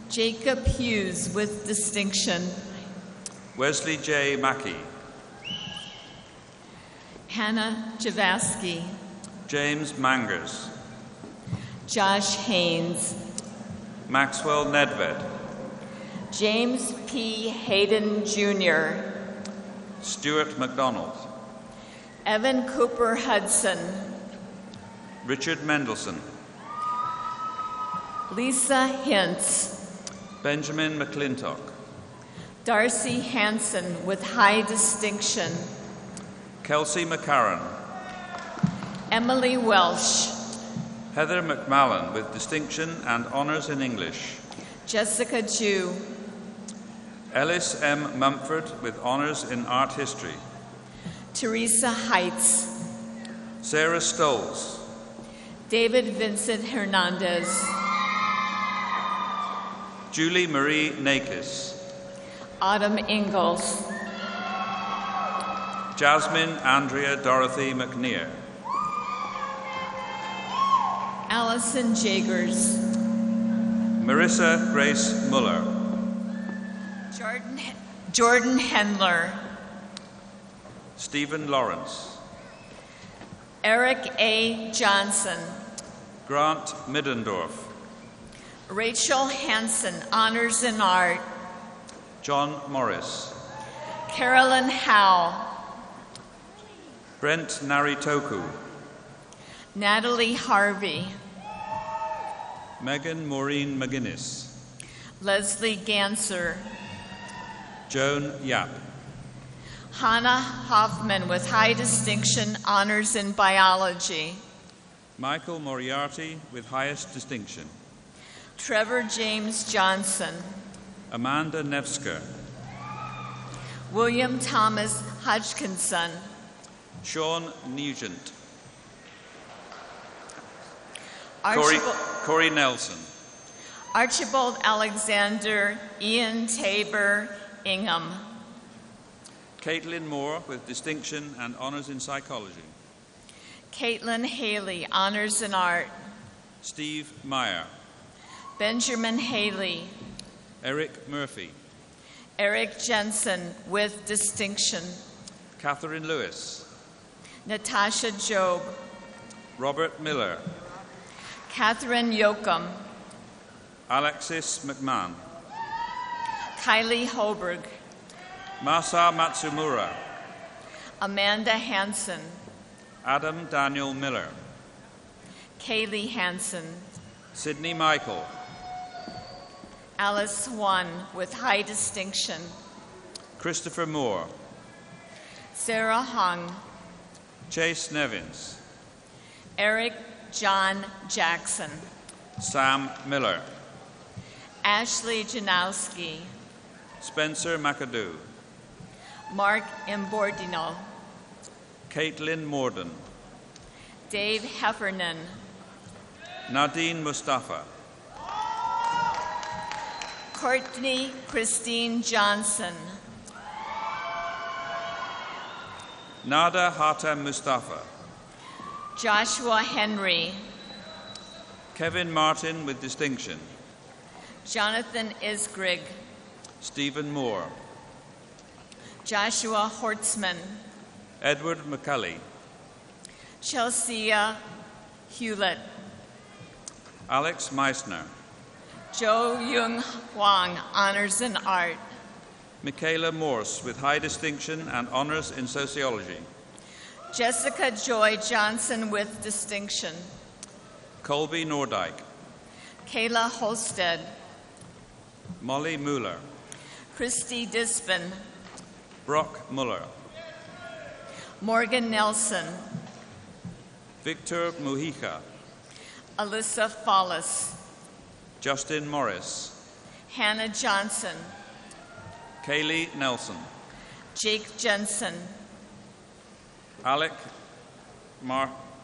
Jacob Hughes with distinction, Wesley J. Mackey. Hannah Javaski, James Mangers. Josh Haynes, Maxwell Nedved. James P. Hayden Jr., Stuart McDonald. Evan Cooper Hudson, Richard Mendelson. Lisa Hintz, Benjamin McClintock. Darcy Hanson with high distinction, Kelsey McCarran. Emily Welsh, Heather McMallen with distinction and honors in English. Jessica Jew, Ellis M. Mumford with honors in art history. Teresa Heights, Sarah Stolz. David Vincent Hernandez, Julie Marie Nakis. Autumn Ingalls, Jasmine Andrea Dorothy McNear. Allison Jagers, Marissa Grace Muller. Jordan Hendler, Stephen Lawrence. Eric A. Johnson, Grant Middendorf. Rachel Hansen, Honors in Art, John Morris. Carolyn Howe, Brent Naritoku. Natalie Harvey, Megan Maureen McGuinness. Leslie Ganser, Joan Yap. Hannah Hoffman with high distinction, honors in biology. Michael Moriarty with highest distinction. Trevor James Johnson, Amanda Nevska. William Thomas Hodgkinson, Sean Nugent. Corey Nelson. Archibald Alexander, Ian Tabor Ingham, Caitlin Moore with distinction and honors in psychology. Caitlin Haley, honors in art. Steve Meyer. Benjamin Haley, Eric Murphy. Eric Jensen with distinction. Catherine Lewis. Natasha Job, Robert Miller. Catherine Yoakum, Alexis McMahon. Kylie Hoberg, Masa Matsumura. Amanda Hansen, Adam Daniel Miller. Kaylee Hansen, Sidney Michael. Alice Swan with high distinction. Christopher Moore. Sarah Hung. Chase Nevins. Eric John Jackson. Sam Miller. Ashley Janowski. Spencer McAdoo. Mark Imbordino. Caitlin Morden. Dave Heffernan. Nadine Mustafa. Courtney Christine Johnson. Nada Hatem Mustafa. Joshua Henry. Kevin Martin with distinction. Jonathan Isgrig. Stephen Moore. Joshua Hortzman. Edward McCulley. Chelsea Hewlett. Alex Meissner. Jo Young Hwang, Honors in Art. Michaela Morse with high distinction and honors in sociology. Jessica Joy Johnson with distinction. Colby Nordyke. Kayla Holstead. Molly Mueller. Christy Dispin. Brock Muller. Morgan Nelson. Victor Mujica. Alyssa Follis. Justin Morris. Hannah Johnson. Kaylee Nelson. Jake Jensen. Alec McMullen,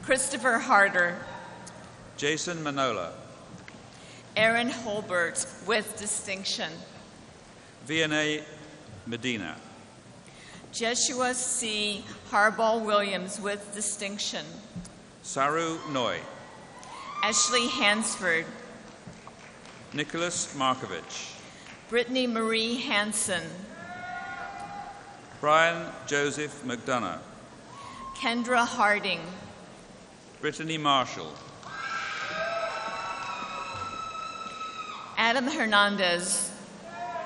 Christopher Harder. Jason Manola. Aaron Holbert with distinction. Vianney Medina. Jeshua C. Harbaugh Williams with distinction. Saru Noy. Ashley Hansford. Nicholas Markovich. Brittany Marie Hansen. Brian Joseph McDonough. Kendra Harding. Brittany Marshall. Adam Hernandez.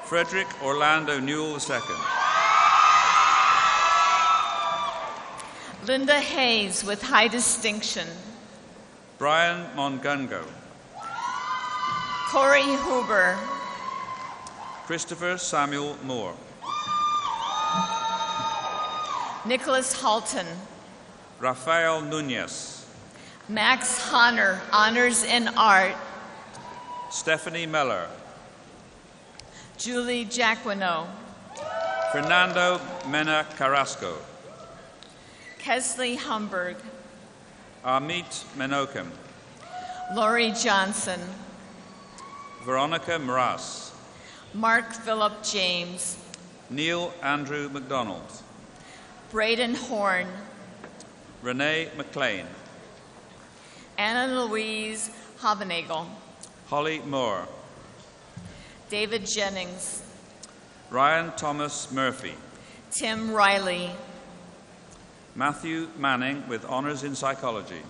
Frederick Orlando Newell II. Linda Hayes with high distinction. Brian Mongungo. Corey Huber. Christopher Samuel Moore. Nicholas Halton. Rafael Nunez. Max Honor, Honors in Art. Stephanie Meller. Julie Jacquino. Fernando Mena Carrasco. Kesley Humberg. Amit Menokim. Lori Johnson. Veronica Mraz. Mark Phillip James. Neil Andrew McDonald. Braden Horn. Renee McLean. Anna Louise Habenagel. Holly Moore. David Jennings. Ryan Thomas Murphy. Tim Riley. Matthew Manning with honors in psychology.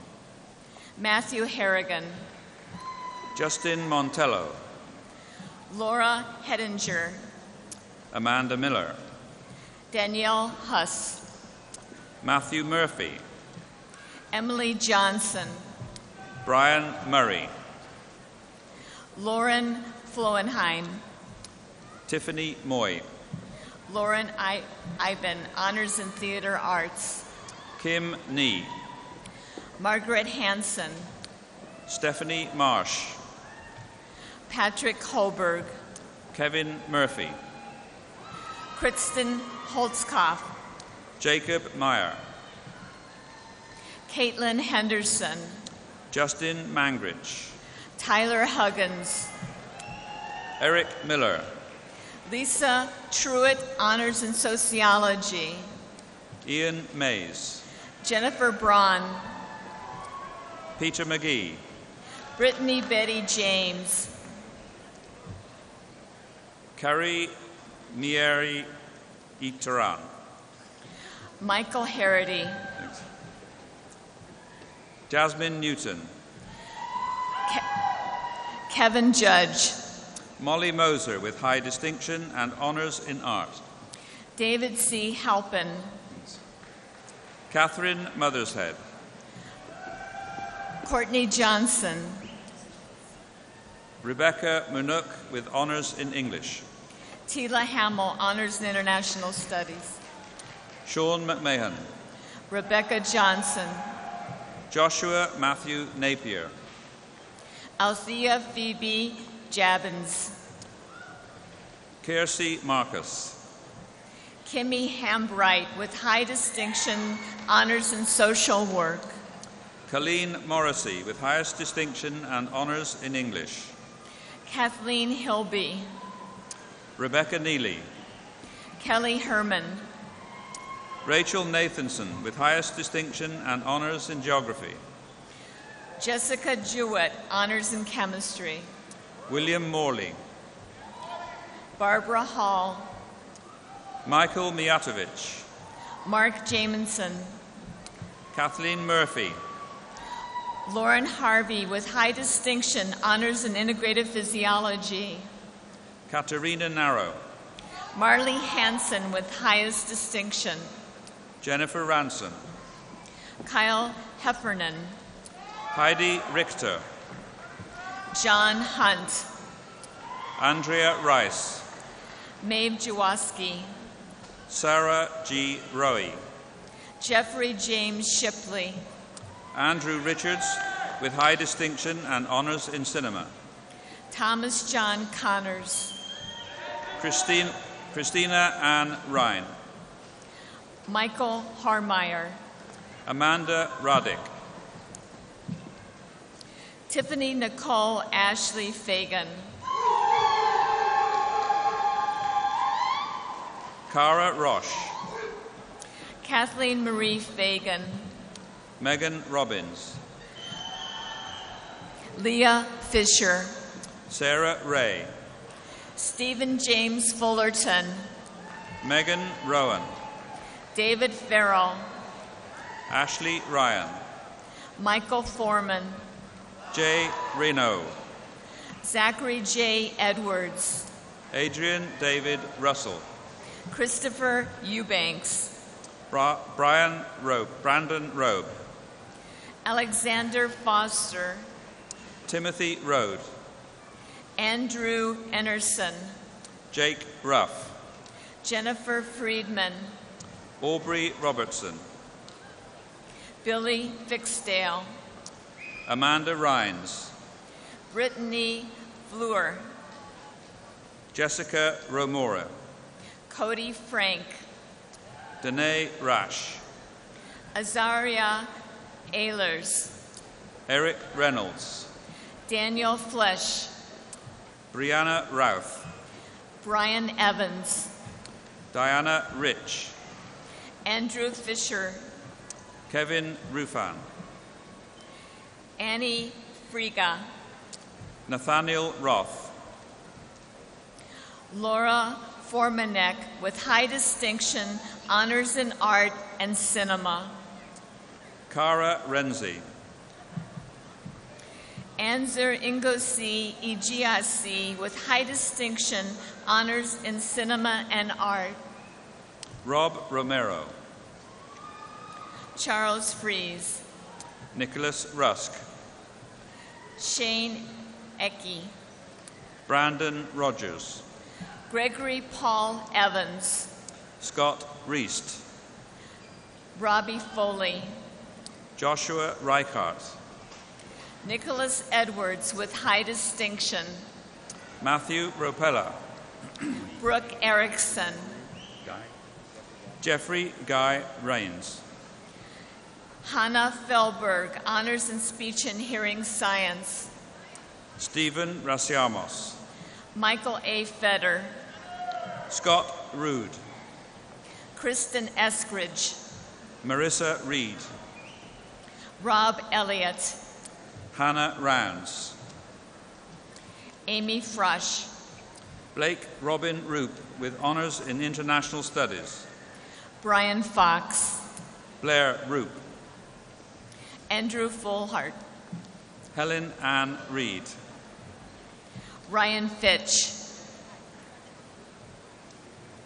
Matthew Harrigan. Justin Montello. Laura Hedinger. Amanda Miller. Danielle Huss. Matthew Murphy. Emily Johnson. Brian Murray. Lauren Floenheim. Tiffany Moy. Lauren Ivan, Honors in Theater Arts. Kim Nee. Margaret Hansen. Stephanie Marsh. Patrick Holberg. Kevin Murphy. Kristen Holtzkopf. Jacob Meyer. Caitlin Henderson. Justin Mangridge. Tyler Huggins. Eric Miller. Lisa Truitt, Honors in Sociology. Ian Mays. Jennifer Braun. Peter McGee. Brittany Betty James. Carrie Mieri Iteran. Michael Harity. Thanks. Jasmine Newton. Kevin Judge. Molly Moser with high distinction and honors in art. David C. Halpin. Catherine Mothershead. Courtney Johnson. Rebecca Munuk with honors in English. Tila Hamill, Honors in International Studies. Sean McMahon. Rebecca Johnson. Joshua Matthew Napier. Althea Phoebe Jabbins. Kiersey Marcus. Kimmy Hambright with high distinction, honors in social work. Colleen Morrissey with highest distinction and honors in English. Kathleen Hilby. Rebecca Neely. Kelly Herman. Rachel Nathanson with highest distinction and honors in geography. Jessica Jewett, honors in chemistry. William Morley. Barbara Hall. Michael Mijatovic. Mark Jamison. Kathleen Murphy. Lauren Harvey with high distinction, honors in integrative physiology. Katerina Narrow. Marley Hansen with highest distinction. Jennifer Ransom. Kyle Heffernan. Heidi Richter. John Hunt. Andrea Rice. Maeve Jaworski. Sarah G. Rowe. Jeffrey James Shipley. Andrew Richards with high distinction and honors in cinema. Thomas John Connors. Christina Ann Ryan. Michael Harmeyer. Amanda Roddick. Tiffany Nicole Ashley Fagan. Cara Roche. Kathleen Marie Fagan. Megan Robbins. Leah Fisher. Sarah Ray. Stephen James Fullerton. Megan Rowan. David Farrell. Ashley Ryan. Michael Foreman. Jay Reno. Zachary J. Edwards. Adrian David Russell. Christopher Eubanks. Brandon Robe. Alexander Foster. Timothy Rode. Andrew Enerson. Jake Ruff. Jennifer Friedman. Aubrey Robertson. Billy Fixdale. Amanda Rhines. Brittany Fleur. Jessica Romora. Cody Frank. Danae Rash. Azaria Ehlers. Eric Reynolds. Daniel Flesh. Brianna Routh. Brian Evans. Diana Rich. Andrew Fisher. Kevin Rufan. Annie Friga. Nathaniel Roth. Laura Formanek with high distinction, honors in art and cinema. Cara Renzi. Anzer Ngosi Igiasi with high distinction, honors in cinema and art. Rob Romero. Charles Fries. Nicholas Rusk. Shane Ecke. Brandon Rogers. Gregory Paul Evans. Scott Reist. Robbie Foley. Joshua Reichart. Nicholas Edwards with high distinction. Matthew Ropella. Brooke Erickson. Jeffrey Guy Rains. Hannah Felberg, honors in speech and hearing science. Stephen Rasiamos. Michael A. Feder. Scott Rood. Kristen Eskridge. Marissa Reed. Rob Elliott. Hannah Rounds. Amy Frush. Blake Robin Roop with honors in international studies. Brian Fox. Blair Roop. Andrew Fullhart. Helen Ann Reed. Ryan Fitch.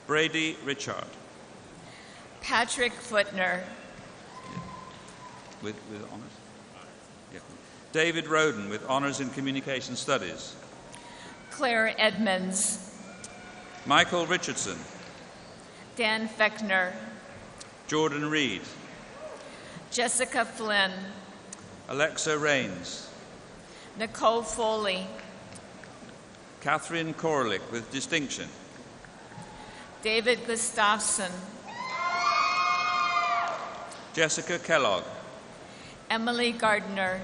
Brady Richard. Patrick Footner. With honors? Yeah. David Roden with honors in Communication Studies. Claire Edmonds. Michael Richardson. Dan Fechner. Jordan Reed. Jessica Flynn. Alexa Rains. Nicole Foley. Catherine Korlick with distinction. David Gustafson. Jessica Kellogg. Emily Gardner.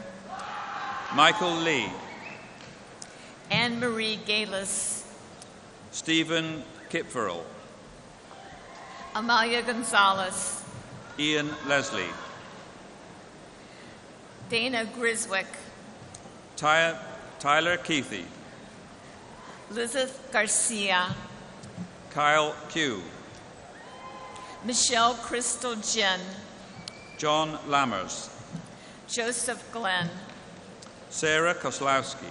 Michael Lee. Anne-Marie Galis. Stephen Kipferl. Amalia Gonzalez. Ian Leslie. Dana Griswick. Tyler Keithy. Lizeth Garcia. Kyle Q. Michelle Crystal Jen. John Lammers. Joseph Glenn. Sarah Koslowski.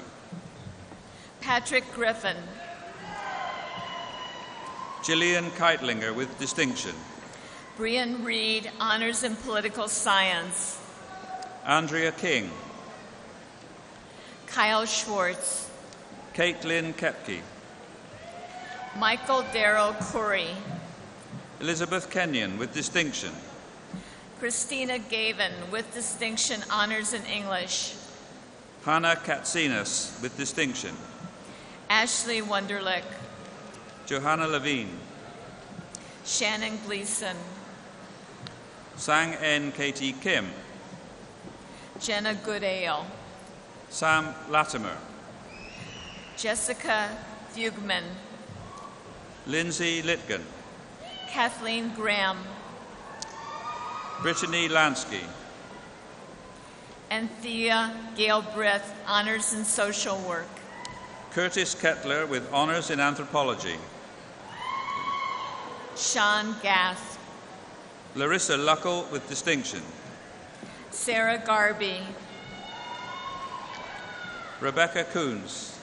Patrick Griffin. Gillian Keitlinger with distinction. Brian Reed, honors in political science. Andrea King. Kyle Schwartz. Caitlin Kepke. Michael Darrow Curry. Elizabeth Kenyon with distinction. Christina Gavin with distinction, honors in English. Hannah Katsinas with distinction. Ashley Wunderlich. Johanna Levine. Shannon Gleason. Sang N. Katie Kim. Jenna Goodale. Sam Latimer. Jessica Fugman. Lindsay Litgen. Kathleen Graham. Brittany Lansky. Anthea Galbraith, honors in social work. Curtis Kettler with honors in anthropology. Sean Gath. Larissa Luckel with distinction. Sarah Garby. Rebecca Coons.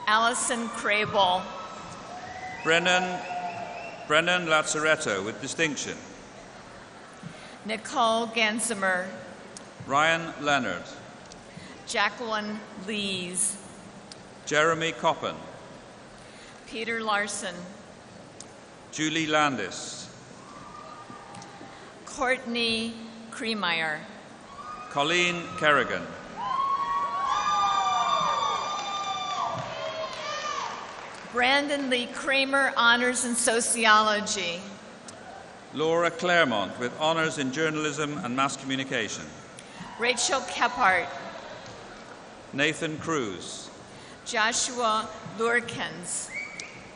Allison Crable. Brennan Lazzaretto with distinction. Nicole Gansimer. Ryan Leonard. Jacqueline Lees. Jeremy Coppen. Peter Larson. Julie Landis. Courtney Kremeyer. Colleen Kerrigan. Brandon Lee Kramer, honors in sociology. Laura Claremont with honors in journalism and mass communication. Rachel Kephart. Nathan Cruz. Joshua Lurkins.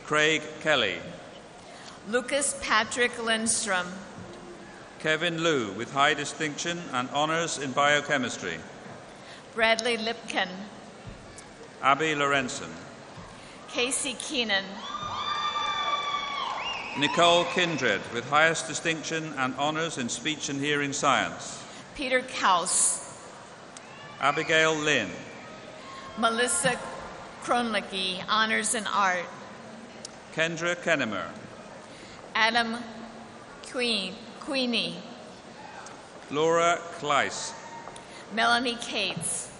Craig Kelly. Lucas Patrick Lindstrom. Kevin Liu with high distinction and honors in biochemistry. Bradley Lipkin. Abby Lorenzen. Casey Keenan. Nicole Kindred with highest distinction and honors in speech and hearing science. Peter Kaus. Abigail Lynn. Melissa Kronlicki, honors in art. Kendra Kennemer. Adam Queenie. Laura Kleiss. Melanie Cates.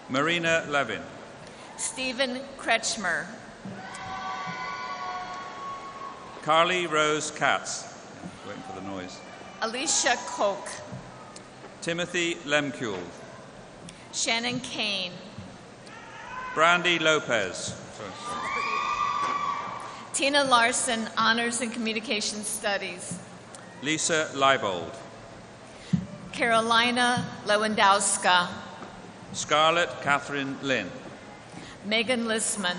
Marina Levin. Stephen Kretschmer. Carly Rose Katz. Waiting for the noise. Alicia Koch. Timothy Lemkuhl. Shannon Kane. Brandy Lopez. Sorry. Tina Larson, honors in communication studies. Lisa Leibold. Carolina Lewandowska. Scarlett Catherine Lynn. Megan Lissman.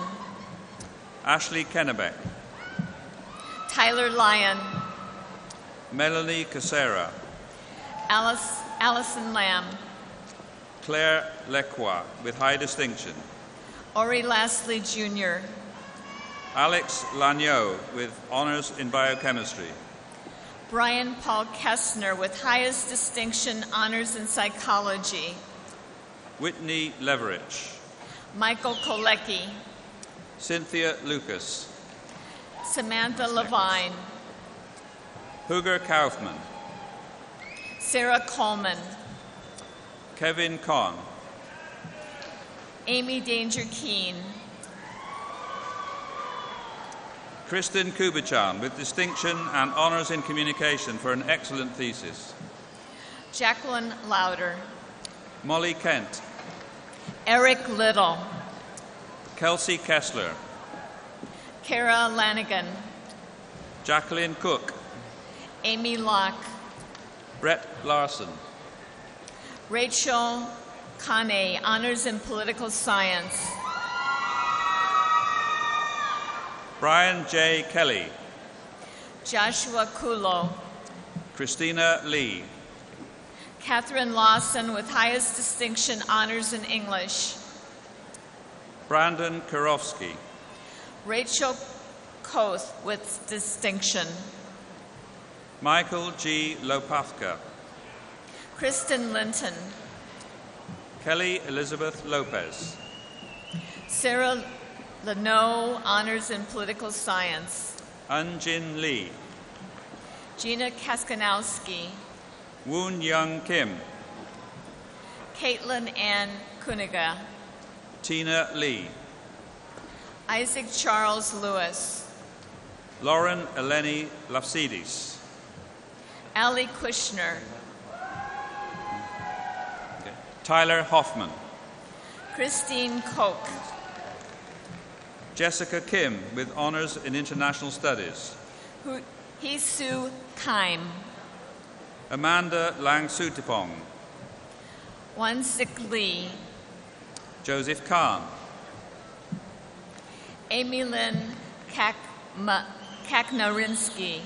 Ashley Kennebeck. Tyler Lyon. Melanie Casera. Allison Lamb. Claire Lequa with high distinction. Ori Lastly Jr. Alex Lagneau with honors in biochemistry. Brian Paul Kessner with highest distinction, honors in psychology. Whitney Leverich. Michael Kolecki. Cynthia Lucas. Samantha Levine. Huger Kaufman. Sarah Coleman. Kevin Kahn. Amy Danger Keene. Kristen Kubichan with distinction and honors in communication for an excellent thesis. Jacqueline Lauder. Molly Kent. Eric Little. Kelsey Kessler. Kara Lanigan. Jacqueline Cook. Amy Locke. Brett Larson. Rachel Kane, honors in political science. Brian J. Kelly. Joshua Kulo. Christina Lee. Catherine Lawson with highest distinction, honors in English. Brandon Kurofsky. Rachel Koth with distinction. Michael G. Lopavka. Kristen Linton. Kelly Elizabeth Lopez. Sarah Leno, honors in political science. Anjin Lee. Gina Kaskanowski. Woon Young Kim. Caitlin Ann Kuniga. Tina Lee. Isaac Charles Lewis. Lauren Eleni Lafsidis. Ali Kushner. Tyler Hoffman. Christine Koch. Jessica Kim with honors in international studies. Hisu Kaim. Amanda Lang Sutipong. Wansik Lee. Joseph Kahn. Amy Lynn Kaknarinsky.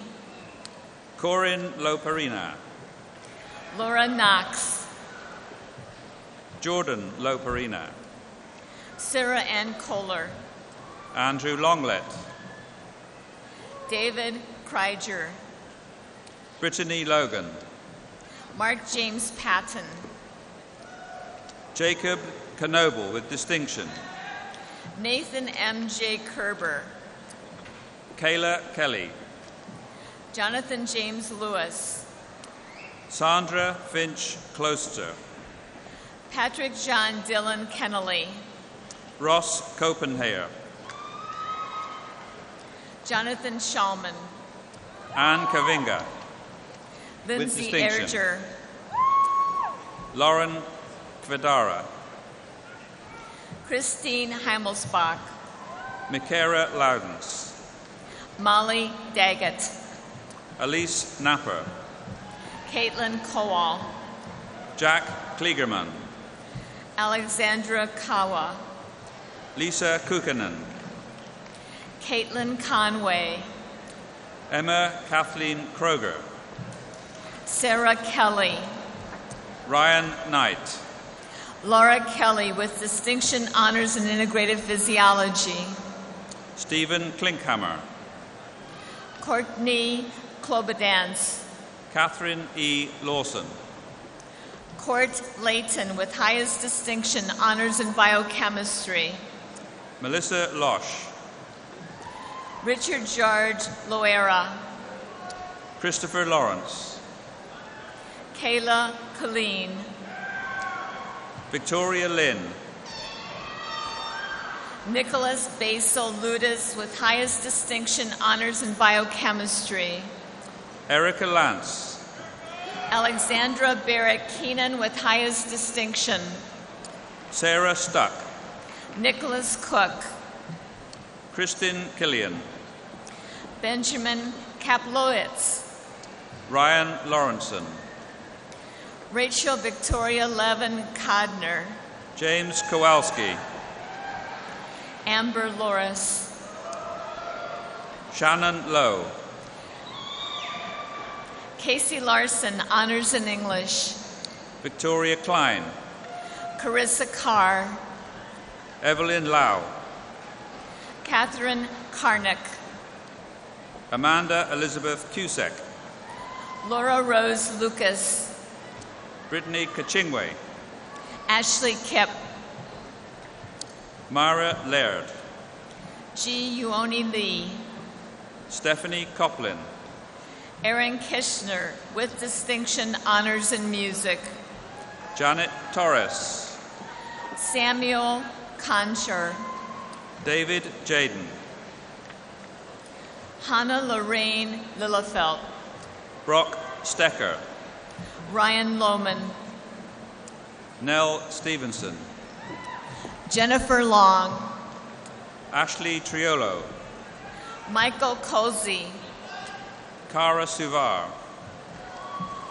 Corinne Loparina. Laura Knox. Jordan Loparina. Sarah Ann Kohler. Andrew Longlet. David Kreiger. Brittany Logan. Mark James Patton. Jacob Knoble with distinction. Nathan M.J. Kerber. Kayla Kelly. Jonathan James Lewis. Sandra Finch Closter. Patrick John Dillon Kennelly. Ross Copenhagen. Jonathan Shulman. Anne Kavinga. Lindsay with distinction. Erger. Lauren Kvedara. Christine Heimelsbach. Mikera Loudens. Molly Daggett. Elise Napper. Caitlin Kowal. Jack Kliegerman. Alexandra Kawa. Lisa Kukkonen. Caitlin Conway. Emma Kathleen Kroger. Sarah Kelly. Ryan Knight. Laura Kelly with distinction, honors in integrative physiology. Stephen Klinkhammer. Courtney Klobodans. Catherine E. Lawson. Court Layton with highest distinction, honors in biochemistry. Melissa Losh. Richard George Loera. Christopher Lawrence. Kayla Colleen. Victoria Lynn. Nicholas Basil Ludis with highest distinction, honors in biochemistry. Erica Lance. Alexandra Barrett Keenan with highest distinction. Sarah Stuck. Nicholas Cook. Kristen Killian. Benjamin Kaplowitz. Ryan Lawrenson. Rachel Victoria Levin Kodner. James Kowalski. Amber Loris. Shannon Lowe. Casey Larson, honors in English. Victoria Klein. Carissa Carr. Evelyn Lau. Catherine Karnick. Amanda Elizabeth Cusack. Laura Rose Lucas. Brittany Kachingwe. Ashley Kipp. Mara Laird. G. Uoni Lee. Stephanie Coplin. Erin Kishner with distinction, honors in music. Janet Torres. Samuel Concher. David Jaden. Hannah Lorraine Lillefelt. Brock Stecker. Ryan Lohman. Nell Stevenson. Jennifer Long. Ashley Triolo. Michael Cozy. Cara Suvar.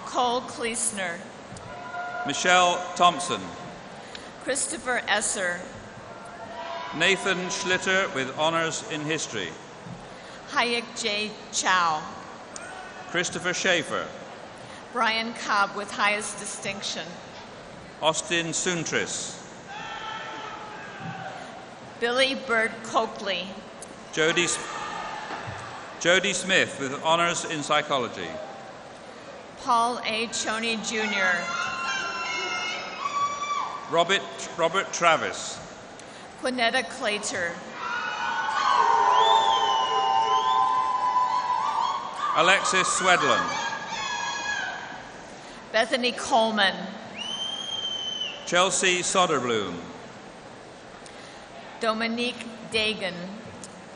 Cole Kleesner. Michelle Thompson. Christopher Esser. Nathan Schlitter with honors in history. Hayek J. Chow. Christopher Schaefer. Brian Cobb with highest distinction. Austin Suntris. Billy Bird Coakley. Jody Smith with honors in psychology. Paul A. Choney Jr. Robert Travis. Quinetta Claytor. Alexis Swedland. Bethany Coleman. Chelsea Soderblom. Dominique Dagan.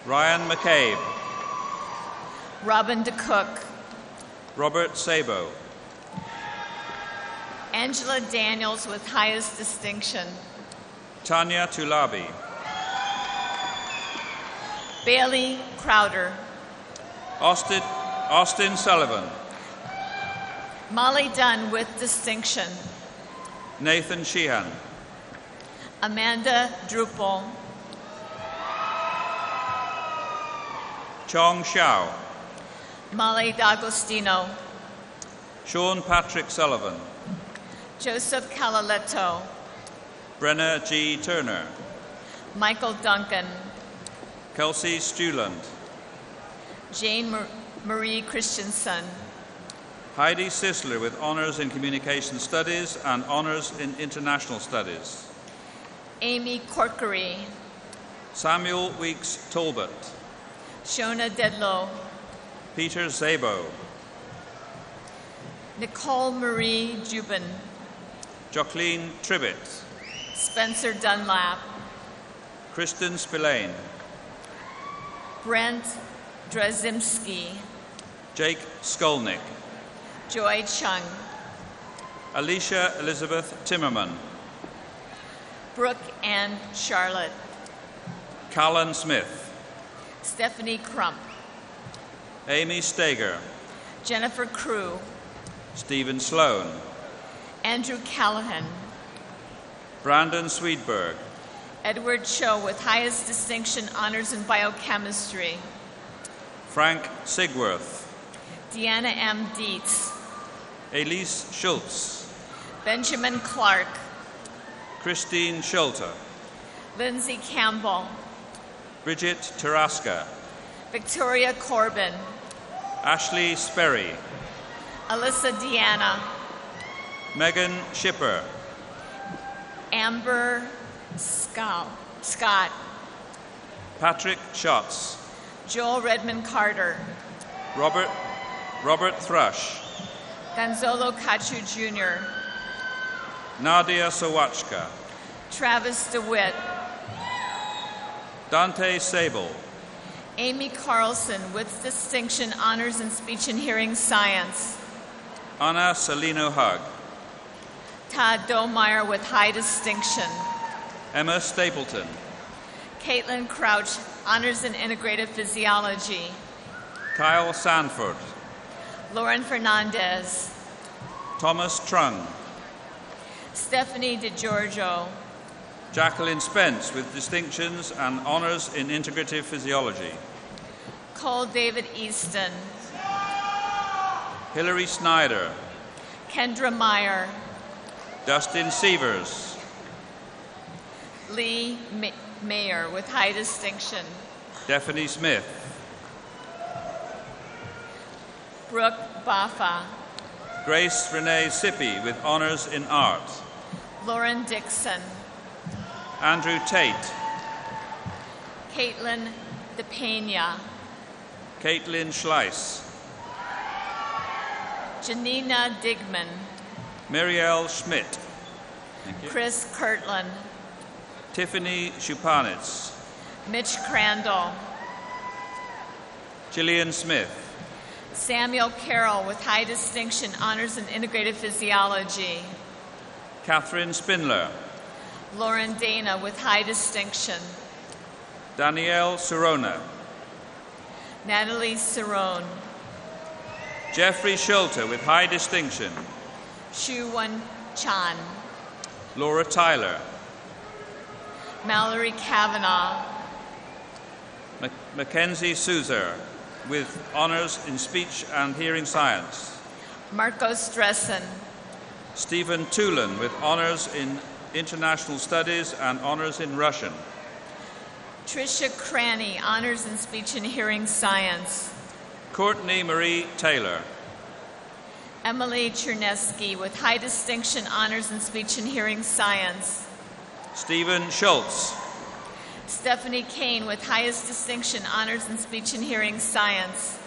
Ryan McCabe. Robin DeCook. Robert Sabo. Angela Daniels with highest distinction. Tanya Tulabi. Bailey Crowder. Austin Sullivan. Molly Dunn with distinction. Nathan Sheehan. Amanda Drupal. Chong Xiao. Molly D'Agostino. Sean Patrick Sullivan. Joseph Calaletto. Brenna G. Turner. Michael Duncan. Kelsey Stuland. Jane Marie Christensen. Heidi Sisler with honors in communication studies and honors in international studies. Amy Corkery. Samuel Weeks Talbot. Shona Dedlow. Peter Zabo. Nicole Marie Jubin. Jacqueline Tribbett. Spencer Dunlap. Kristen Spillane. Brent Drazimski. Jake Skolnick. Joy Chung. Alicia Elizabeth Timmerman. Brooke Ann Charlotte. Callan Smith. Stephanie Crump. Amy Steger. Jennifer Crew. Stephen Sloan. Andrew Callahan. Brandon Swedberg. Edward Cho with highest distinction honors in biochemistry. Frank Sigworth. Deanna M. Dietz. Elise Schultz. Benjamin Clark. Christine Schulte. Lindsay Campbell. Bridget Taraska. Victoria Corbin. Ashley Sperry. Alyssa Deanna. Megan Shipper. Amber Scott. Patrick Schatz. Joel Redmond Carter. Robert Thrush. Gonzalo Cachu Jr. Nadia Sawachka. Travis DeWitt. Dante Sable. Amy Carlson with distinction honors in speech and hearing science. Anna Salino Hug. Todd Domeyer with high distinction. Emma Stapleton. Caitlin Crouch, honors in integrative physiology. Kyle Sanford. Lauren Fernandez. Thomas Trung. Stephanie DeGiorgio. Jacqueline Spence with distinctions and honors in integrative physiology. Cole David Easton. Hilary Snyder. Kendra Meyer. Dustin Sievers. Lee Mayer with high distinction. Stephanie Smith. Brooke Baffa. Grace Renee Sippy with honors in art. Lauren Dixon. Andrew Tate. Caitlin DePena. Caitlin Schleiss. Janina Digman. Marielle Schmidt. Thank you. Chris Kirtland. Tiffany Schupanitz, Mitch Crandall, Gillian Smith, Samuel Carroll with high distinction, honors in integrative physiology, Catherine Spindler, Lauren Dana with high distinction, Danielle Serona, Natalie Cerrone, Jeffrey Schulte with high distinction, Shu Wan Chan, Laura Tyler, Mallory Kavanaugh, Mackenzie Souza with honors in speech and hearing science, Marcos Dressen, Stephen Tulin with honors in international studies and honors in Russian, Tricia Cranny, honors in speech and hearing science, Courtney Marie Taylor, Emily Chernesky with high distinction, honors in speech and hearing science, Stephen Schultz, Stephanie Kane with highest distinction, honors in speech and hearing science,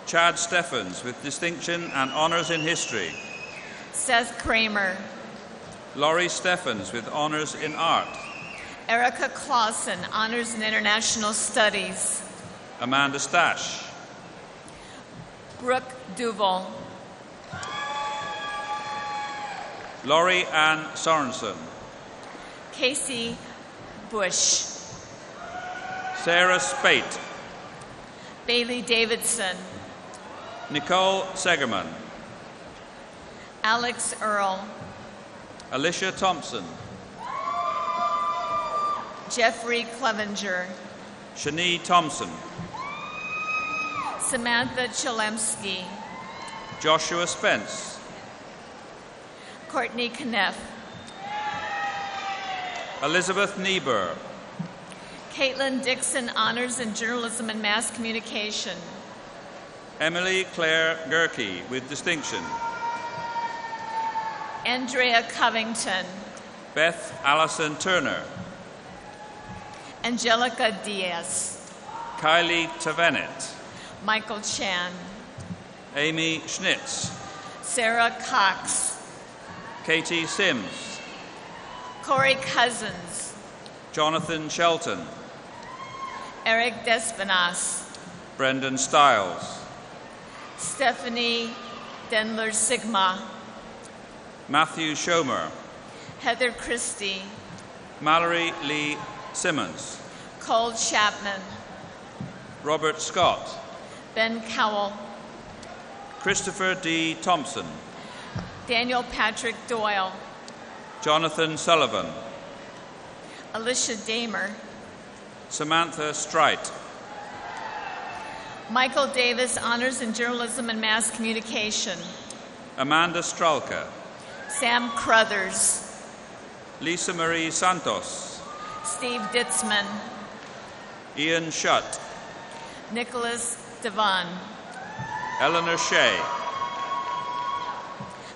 Chad Steffens with distinction and honors in history, Seth Kramer, Laurie Steffens with honors in art, Erica Clausen, honors in international studies, Amanda Stash, Brooke Duval, Laurie Ann Sorensen, Casey Bush, Sarah Spate, Bailey Davidson, Nicole Segerman, Alex Earl, Alicia Thompson, Jeffrey Clevenger, Shani Thompson, Samantha Chilemsky, Joshua Spence, Courtney Kneff, Elizabeth Niebuhr, Caitlin Dixon, honors in journalism and mass communication, Emily Claire Gerke with distinction, Andrea Covington, Beth Allison Turner, Angelica Diaz, Kylie Tavenet, Michael Chan, Amy Schnitz, Sarah Cox, Katie Sims, Corey Cousins, Jonathan Shelton, Eric Despinas, Brendan Stiles, Stephanie Denler Sigma, Matthew Schomer, Heather Christie, Mallory Lee Simmons, Cole Chapman, Robert Scott, Ben Cowell, Christopher D. Thompson, Daniel Patrick Doyle, Jonathan Sullivan, Alicia Damer, Samantha Strite, Michael Davis, honors in journalism and mass communication, Amanda Stralka, Sam Crothers, Lisa Marie Santos, Steve Ditzman, Ian Shutt, Nicholas Devon, Eleanor Shea,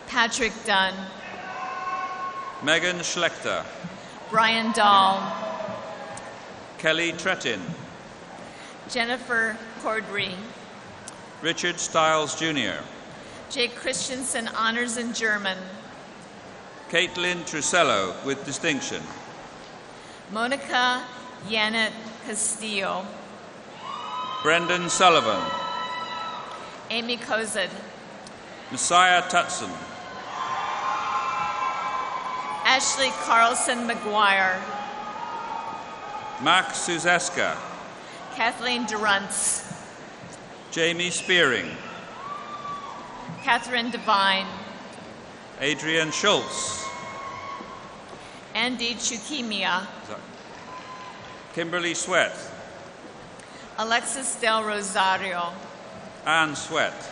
Patrick Dunn, Megan Schlechter, Brian Dahl, Kelly Trettin, Jennifer Cordry, Richard Stiles Jr., Jake Christensen, honors in German, Caitlin Trusello with distinction, Monica Yanet Castillo, Brendan Sullivan, Amy Kozid, Messiah Tutson, Ashley Carlson McGuire, Max Suzeska, Kathleen Durantz, Jamie Spearing, Catherine Devine, Adrian Schultz, Andy Chukimia, Kimberly Sweat, Alexis Del Rosario, Anne Sweat,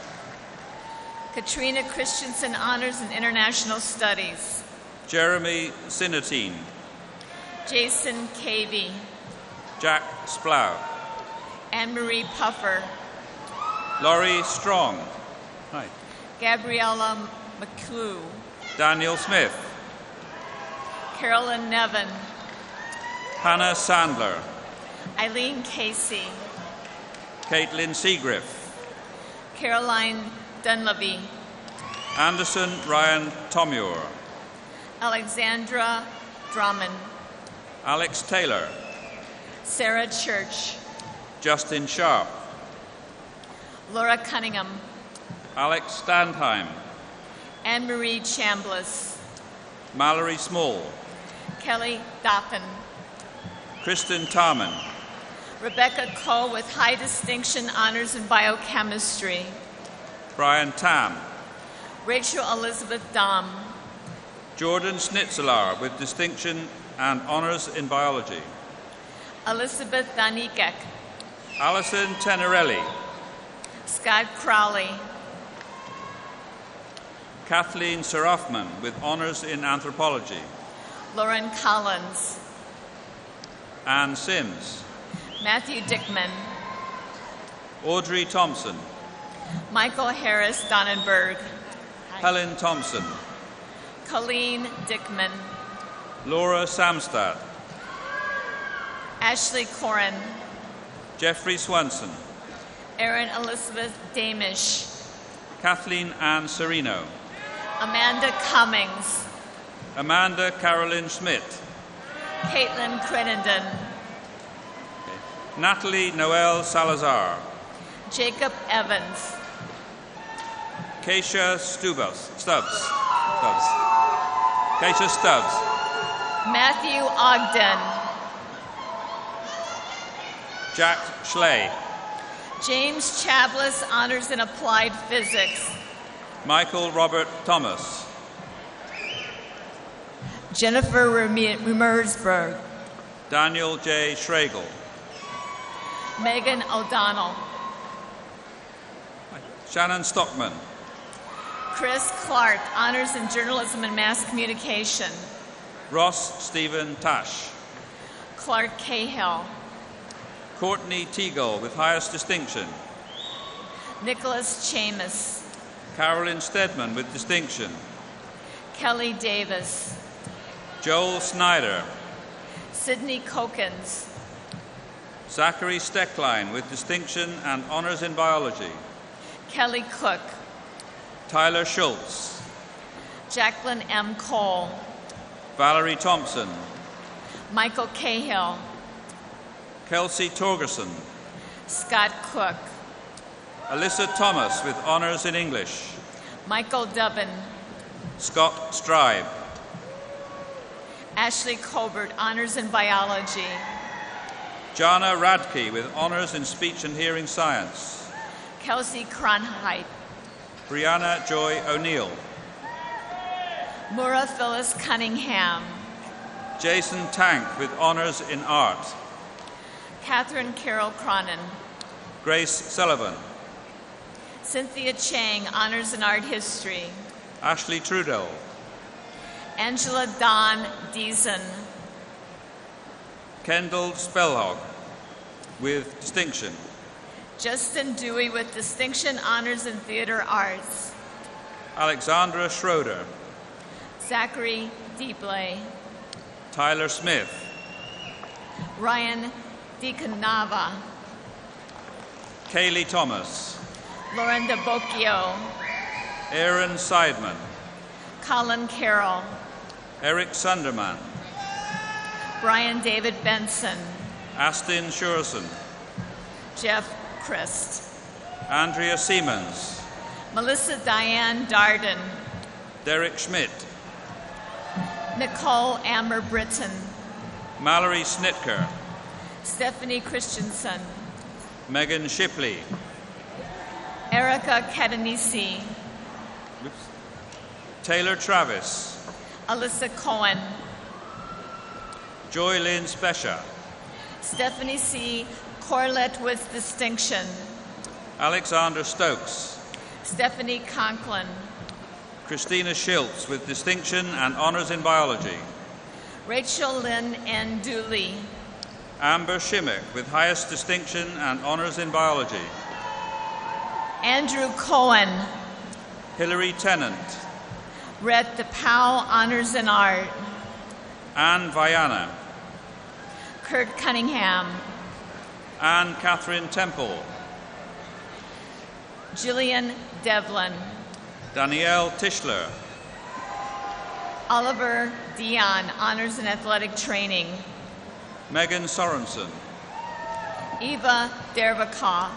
Katrina Christensen, honors in international studies, Jeremy Sinatine, Jason Cavey, Jack Splow, Anne-Marie Puffer, Laurie Strong, hi, Gabriella McClue, Daniel Smith, Carolyn Nevin, Hannah Sandler, Eileen Casey, Caitlin Seagriff, Caroline Dunleavy, Anderson Ryan Tomure, Alexandra Drummond, Alex Taylor, Sarah Church, Justin Sharp, Laura Cunningham, Alex Standheim, Anne-Marie Chambliss, Mallory Small, Kelly Doffin, Kristen Tarman, Rebecca Coe with high distinction honors in biochemistry, Brian Tam, Rachel Elizabeth Dom, Jordan Snitzelar with distinction and honors in biology, Elizabeth Danikek, Alison Tenerelli, Scott Crowley, Kathleen Serafman with honors in anthropology, Lauren Collins, Anne Sims, Matthew Dickman, Audrey Thompson, Michael Harris Donnenberg, Helen Thompson, Colleen Dickman, Laura Samstad, Ashley Corin, Jeffrey Swanson, Erin Elizabeth Damish, Kathleen Ann Serino, Amanda Cummings, Amanda Carolyn Schmidt, Caitlin Crittenden, Natalie Noel Salazar, Jacob Evans, Keisha Stubbs, Keisha Stubbs, Matthew Ogden, Jack Schley, James Chablis, honors in applied physics, Michael Robert Thomas, Jennifer Remersberg, Daniel J. Schregel, Megan O'Donnell, Shannon Stockman, Chris Clark, honors in journalism and mass communication, Ross Stephen Tash, Clark Cahill, Courtney Teagle with highest distinction, Nicholas Chamus, Carolyn Stedman with distinction, Kelly Davis, Joel Snyder, Sydney Kokens, Zachary Steckline with distinction and honors in biology, Kelly Cook, Tyler Schultz, Jacqueline M. Cole, Valerie Thompson, Michael Cahill, Kelsey Torgerson, Scott Cook, Alyssa Thomas with honors in English, Michael Dubbin, Scott Stribe, Ashley Colbert, honors in biology, Jana Radke with honors in speech and hearing science, Kelsey Cronheit, Brianna Joy O'Neill, Mura Phyllis Cunningham, Jason Tank with honors in art, Catherine Carroll Cronin, Grace Sullivan, Cynthia Chang, honors in art history, Ashley Trudeau, Angela Don Deason, Kendall Spellhog with distinction, Justin Dewey with distinction honors in theater arts, Alexandra Schroeder, Zachary Deeblay, Tyler Smith, Ryan DeCanava, Kaylee Thomas, Lauren DeBocchio, Aaron Seidman, Colin Carroll, Eric Sunderman, Brian David Benson, Astin Shurson, Jeff Christ, Andrea Siemens, Melissa Diane Darden, Derek Schmidt, Nicole Amber Britton, Mallory Snitker, Stephanie Christensen, Megan Shipley, Erica Catanisi, Taylor Travis, Alyssa Cohen, Joy Lynn Spesha, Stephanie C. Corlett with distinction, Alexander Stokes, Stephanie Conklin, Christina Schiltz with distinction and honors in biology, Rachel Lynn N. Dooley, Amber Shimmick with highest distinction and honors in biology, Andrew Cohen, Hilary Tennant, Rhett DePauw, honors in art, Anne Viana, Kurt Cunningham, Anne Catherine Temple, Jillian Devlin, Danielle Tischler, Oliver Dion, honors in athletic training, Megan Sorensen, Eva Dervaka,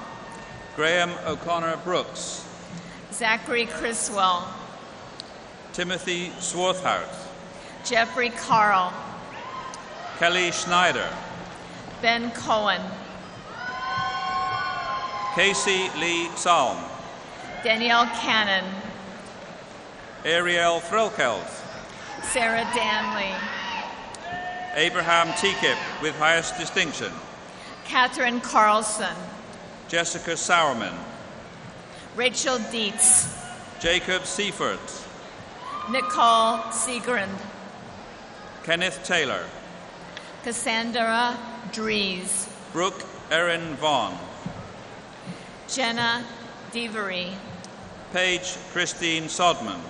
Graham O'Connor Brooks, Zachary Criswell, Timothy Swarthout, Jeffrey Carl, Kelly Schneider, Ben Cohen, Casey Lee Salm, Danielle Cannon, Ariel Threlkeld, Sarah Danley, Abraham Teakip with highest distinction, Catherine Carlson, Jessica Sowerman, Rachel Dietz, Jacob Seifert, Nicole Segrand, Kenneth Taylor, Cassandra Dries, Brooke Erin Vaughn, Jenna Devery, Paige Christine Sodman,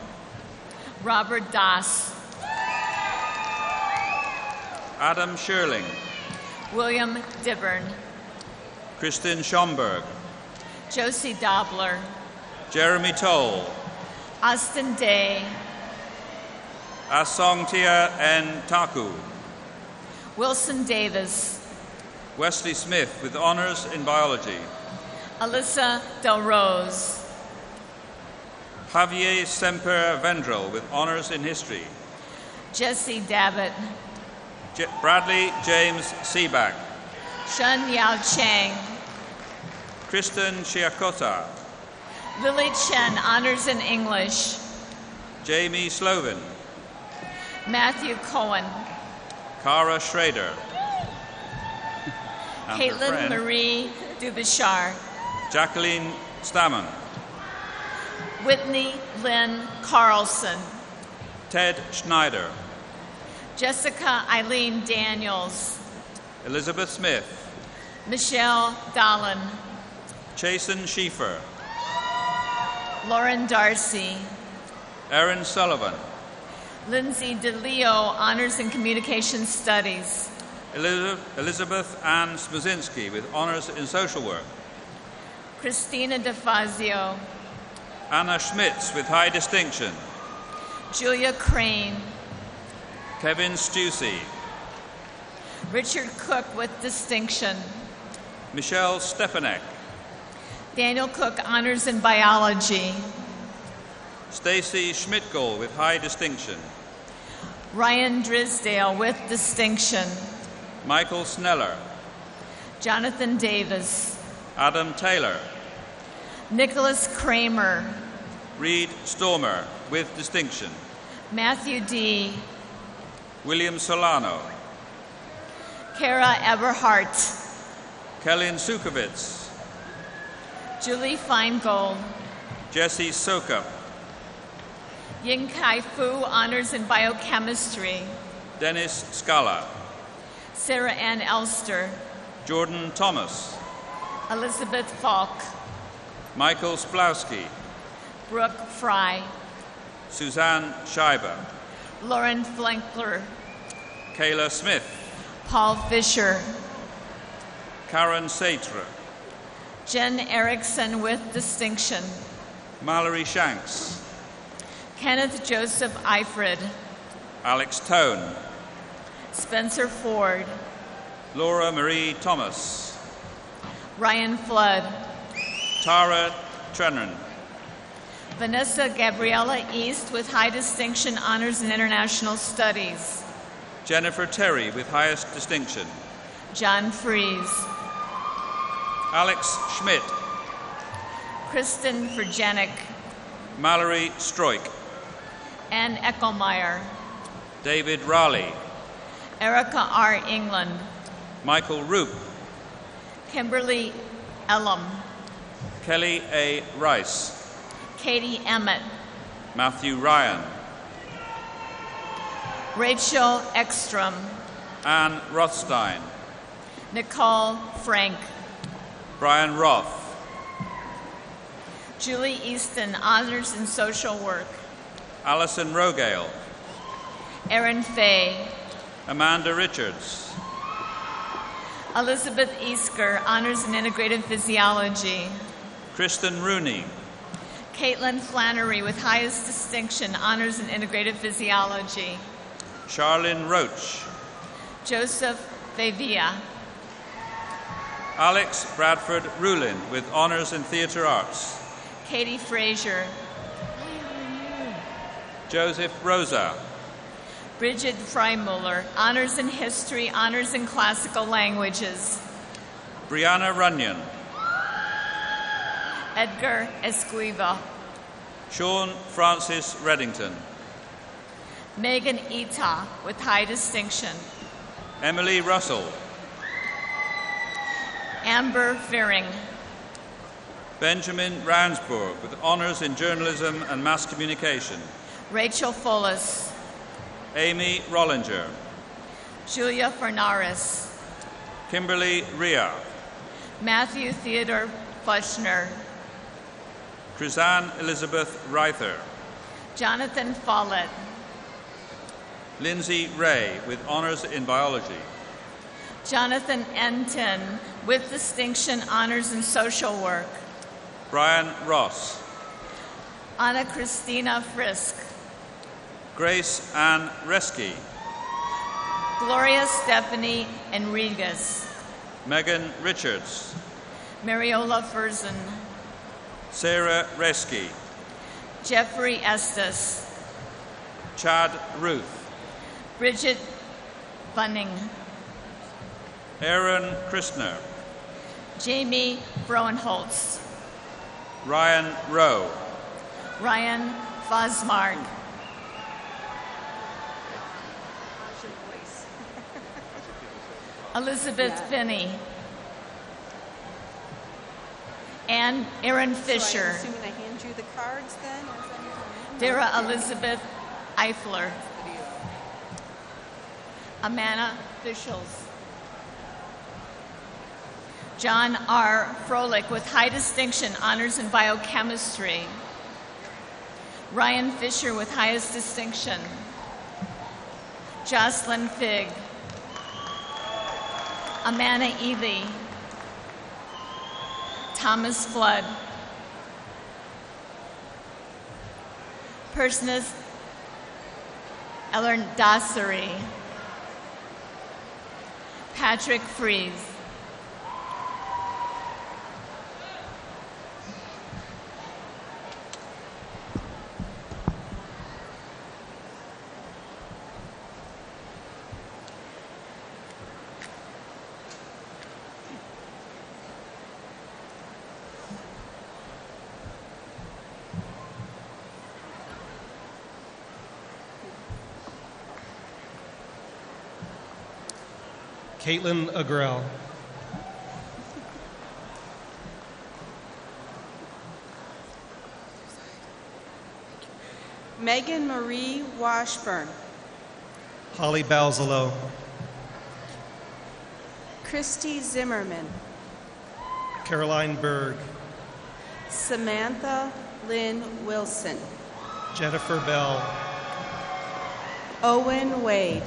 Robert Das, Adam Sherling, William Dibburn, Kristen Schomburg, Josie Dobler, Jeremy Toll, Austin Day, Asongtia N. Taku, Wilson Davis, Wesley Smith with honors in biology, Alyssa Del Rose, Javier Semper Vendrell with honors in history, Jesse Davitt, Bradley James Seaback, Shun Yao Chang, Kristen Chiakota, Lily Chen, honors in English, Jamie Slovin, Matthew Cohen, Cara Schrader, and her Caitlin friend, Marie Dubichar, Jacqueline Stammen, Whitney Lynn Carlson, Ted Schneider, Jessica Eileen Daniels, Elizabeth Smith, Michelle Dolan, Chasen Schieffer, Lauren Darcy, Erin Sullivan, Lindsay DeLeo, honors in communication studies, Elizabeth Ann Smozinski with honors in social work, Christina DeFazio, Anna Schmitz with high distinction, Julia Crane, Kevin Stussy, Richard Cook with distinction, Michelle Stefanek, Daniel Cook, honors in biology, Stacy Schmidtgol with high distinction, Ryan Drisdale with distinction, Michael Sneller, Jonathan Davis, Adam Taylor, Nicholas Kramer, Reed Stormer with distinction, Matthew D., William Solano, Kara Eberhardt, Kellyn Sukovitz, Julie Feingold, Jesse Sokup, Ying Kai Fu, honors in biochemistry, Dennis Scala, Sarah Ann Elster, Jordan Thomas, Elizabeth Falk, Michael Splowski, Brooke Fry, Suzanne Scheiber, Lauren Flenkler, Kayla Smith, Paul Fisher, Karen Satre, Jen Erickson with distinction, Mallory Shanks, Kenneth Joseph Eifred, Alex Tone, Spencer Ford, Laura Marie Thomas, Ryan Flood, Tara Trennan, Vanessa Gabriella East with high distinction, honors in international studies, Jennifer Terry with highest distinction, John Fries, Alex Schmidt, Kristen Verjanic, Mallory Stroik, Ann Eckelmeyer, David Raleigh, Erica R. England, Michael Roop, Kimberly Elam, Kelly A. Rice, Katie Emmett, Matthew Ryan, Rachel Ekstrom, Anne Rothstein, Nicole Frank, Brian Roth, Julie Easton, honors in social work, Alison Rogale, Erin Fay, Amanda Richards, Elizabeth Easker, honors in integrative physiology, Kristen Rooney, Caitlin Flannery with highest distinction, honors in integrative physiology, Charlene Roach, Joseph Fevilla. Alex Bradford Rulin with honors in theater arts. Katie Frazier. Joseph Rosa. Bridget Freimuller, honors in history, honors in classical languages. Brianna Runyon. Edgar Esquiva. Sean Francis Reddington. Megan Ita with high distinction. Emily Russell. Amber Fearing. Benjamin Ransburg with honors in journalism and mass communication. Rachel Follis. Amy Rollinger. Julia Fernares. Kimberly Ria. Matthew Theodore Fletchner. Krizan Elizabeth Reither. Jonathan Follett. Lindsay Ray with honors in biology. Jonathan Enton with distinction, honors in social work. Brian Ross. Anna Christina Frisk. Grace Ann Reski. Gloria Stephanie Enriquez. Megan Richards. Mariola Furzin. Sarah Reski. Jeffrey Estes. Chad Ruth. Bridget Bunning. Aaron Christner. Jamie Frohenholtz. Ryan Rowe. Ryan Fosmark. Elizabeth Finney. And Erin Fisher. So I'm assuming I hand you the cards then? Dara Elizabeth Eifler. Amanda Fischels. John R. Froelich with high distinction, honors in biochemistry. Ryan Fisher with highest distinction. Jocelyn Figg. Amanda Ely. Thomas Flood. Personas Elerndassery. Patrick Fries. Caitlin Agrell. Megan Marie Washburn. Holly Balzalo. Christy Zimmerman. Caroline Berg. Samantha Lynn Wilson. Jennifer Bell. Owen Wade.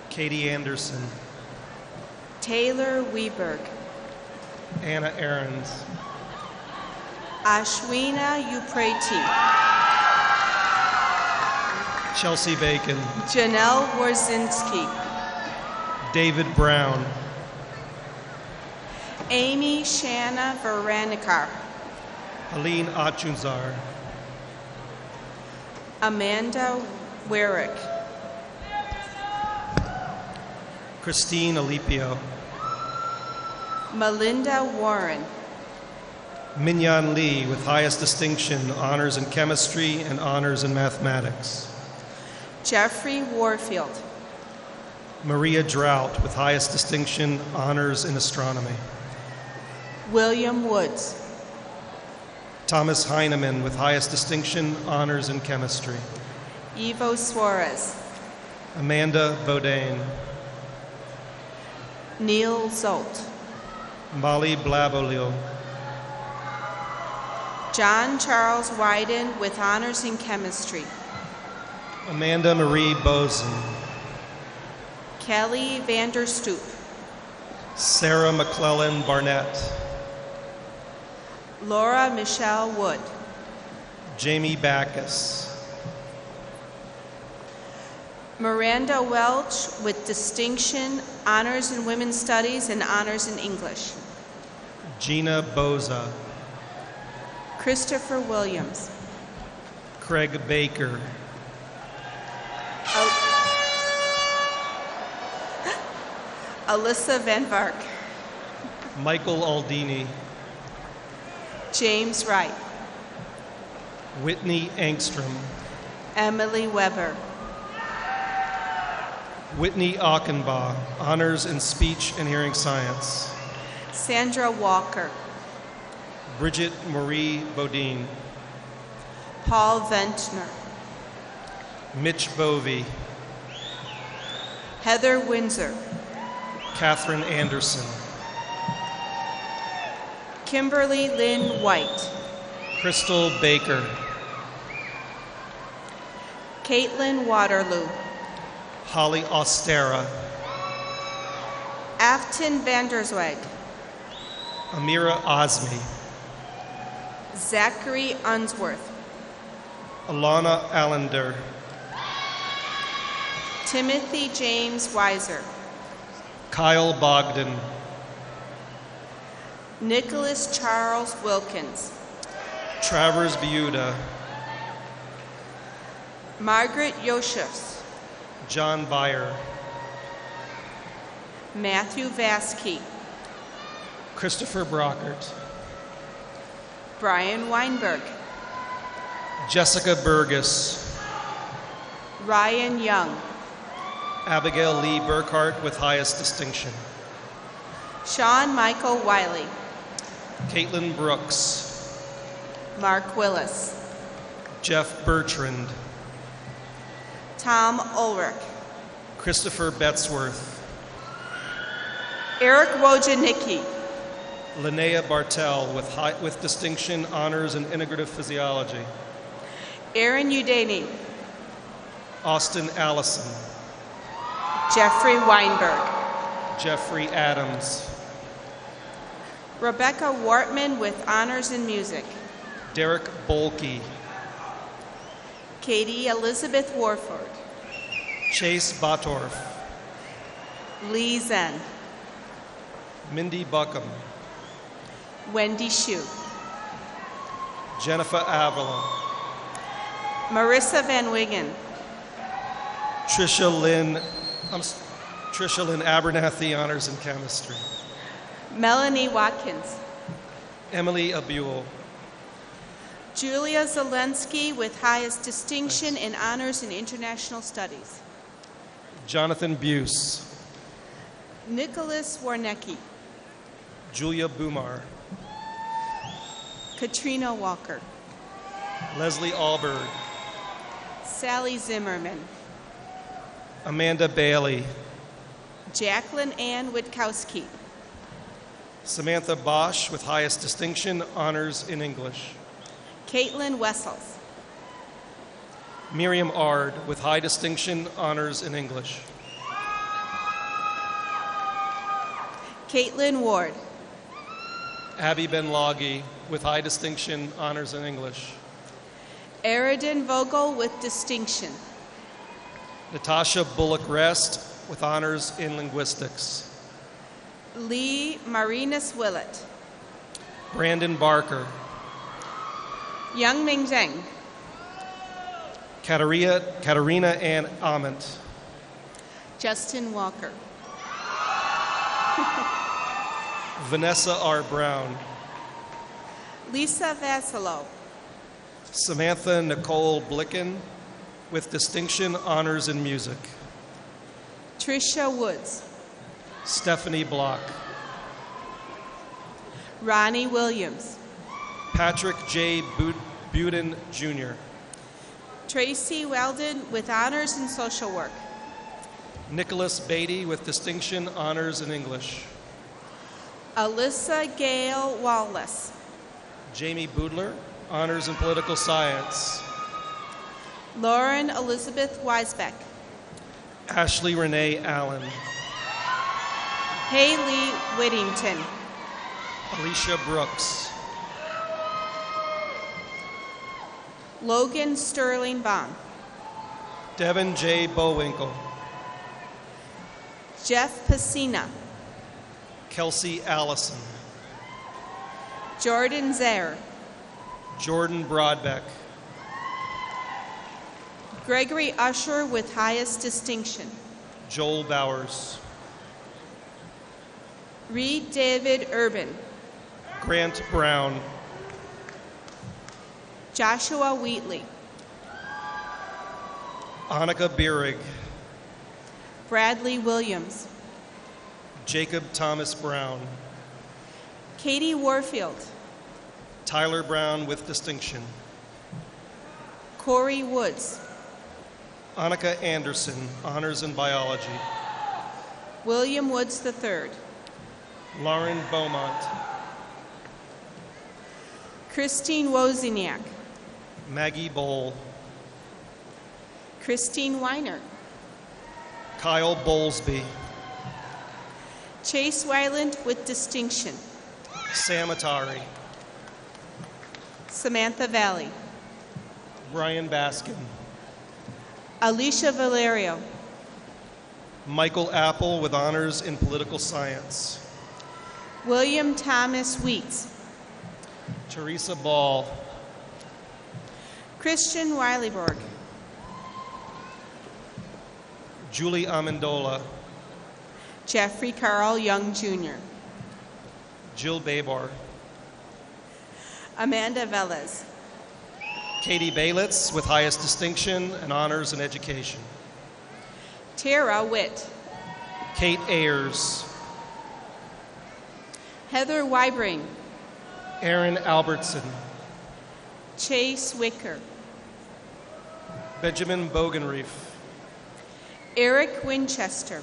Katie Anderson. Taylor Weberg. Anna Ahrens. Ashwina Upreti. Chelsea Bacon. Janelle Warzinski. David Brown. Amy Shanna Varanikar. Aline Achunzar. Amanda Werrick. Christine Alipio. Melinda Warren. Minyan Lee with highest distinction, honors in chemistry and honors in mathematics. Jeffrey Warfield. Maria Drought with highest distinction, honors in astronomy. William Woods. Thomas Heineman with highest distinction, honors in chemistry. Ivo Suarez. Amanda Bodane. Neil Zolt. Molly Blabolio. John Charles Wyden with honors in chemistry. Amanda Marie Bozen. Kelly Vanderstoop. Sarah McClellan Barnett. Laura Michelle Wood. Jamie Backus. Miranda Welch with distinction, honors in women's studies and honors in English. Gina Boza. Christopher Williams. Craig Baker. Alyssa Van Vark. Michael Aldini. James Wright. Whitney Angstrom. Emily Weber. Whitney Achenbaugh, honors in speech and hearing science. Sandra Walker. Bridget Marie Bodine. Paul Ventner. Mitch Bovey. Heather Windsor. Catherine Anderson. Kimberly Lynn White. Crystal Baker. Caitlin Waterloo. Holly Ostera. Afton Vandersweg. Amira Azmi. Zachary Unsworth. Alana Allender. Timothy James Weiser. Kyle Bogdan. Nicholas Charles Wilkins. Travers Biuda. Margaret Yoshefs. John Byer. Matthew Vasky. Christopher Brockert. Brian Weinberg. Jessica Burgess. Ryan Young. Abigail Lee Burkhart with highest distinction. Sean Michael Wiley. Caitlin Brooks. Mark Willis. Jeff Bertrand. Tom Ulrich. Christopher Betzworth. Eric Wojnicki. Linnea Bartell with distinction, honors in integrative physiology. Aaron Udani. Austin Allison. Jeffrey Weinberg. Jeffrey Adams. Rebecca Wortman with honors in music. Derek Bolke. Katie Elizabeth Warford. Chase Batorf. Lee Zen. Mindy Buckham. Wendy Shue. Jennifer Avila. Marissa Van Wigen. Trisha Lynn Abernathy, honors in chemistry. Melanie Watkins. Emily Abule. Julia Zelensky with highest distinction in honors in international studies. Jonathan Buse. Nicholas Warnecki. Julia Bumar. Katrina Walker. Leslie Alberg. Sally Zimmerman. Amanda Bailey. Jacqueline Ann Witkowski. Samantha Bosch with highest distinction, honors in English. Caitlin Wessels. Miriam Ard with high distinction, honors in English. Caitlin Ward. Abby Benlagi with high distinction, honors in English. Aridin Vogel with distinction. Natasha Bullock-Rest with honors in linguistics. Lee Marinus Willett. Brandon Barker. Young Ming Zheng. Katarina Ann Ament. Justin Walker. Vanessa R. Brown. Lisa Vassilo. Samantha Nicole Blicken with distinction, honors in music. Tricia Woods. Stephanie Block. Ronnie Williams. Patrick J. Buden Jr. Tracy Weldon with honors in social work. Nicholas Beatty with distinction, honors in English. Alyssa Gale Wallace. Jamie Boodler, honors in political science. Lauren Elizabeth Weisbeck. Ashley Renee Allen. Haley Whittington. Alicia Brooks. Logan Sterling Bond. Devin J. Bowinkle. Jeff Pacina. Kelsey Allison. Jordan Zaire. Jordan Broadbeck. Gregory Usher with highest distinction. Joel Bowers. Reed David Urban. Grant Brown. Joshua Wheatley. Annika Bierig. Bradley Williams. Jacob Thomas Brown. Katie Warfield. Tyler Brown with distinction. Corey Woods. Annika Anderson, honors in biology. William Woods III. Lauren Beaumont. Christine Wozniak. Maggie Bowl. Christine Weiner. Kyle Bowlesby. Chase Weiland with distinction. Sam Atari. Samantha Valley. Brian Baskin. Alicia Valerio. Michael Apple with honors in political science. William Thomas Wheats. Teresa Ball. Christian Wileyborg. Julie Amendola. Jeffrey Carl Young Jr. Jill Babar. Amanda Velez. Katie Baylitz with highest distinction and honors in education. Tara Witt. Kate Ayers. Heather Wybring. Aaron Albertson. Chase Wicker. Benjamin Bogenreef. Eric Winchester.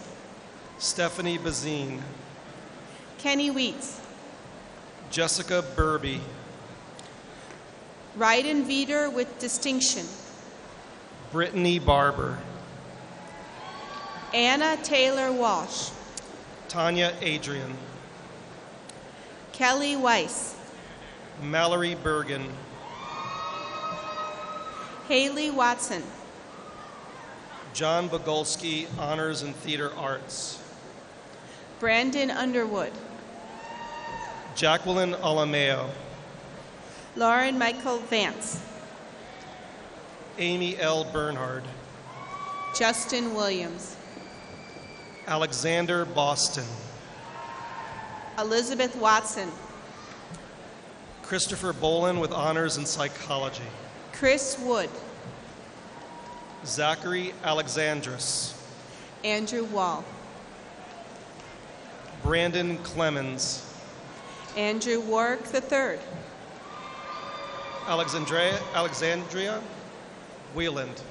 Stephanie Bazine. Kenny Wheats. Jessica Burby. Ryden Veeder with distinction. Brittany Barber. Anna Taylor Walsh. Tanya Adrian. Kelly Weiss. Mallory Bergen. Haley Watson. John Bogolsky, honors in theater arts. Brandon Underwood. Jacqueline Alameo. Lauren Michael Vance. Amy L. Bernhard. Justin Williams. Alexander Boston. Elizabeth Watson. Christopher Bolin with honors in psychology. Chris Wood. Zachary Alexandris. Andrew Wall. Brandon Clemens. Andrew Warwick III. Alexandria Wheeland.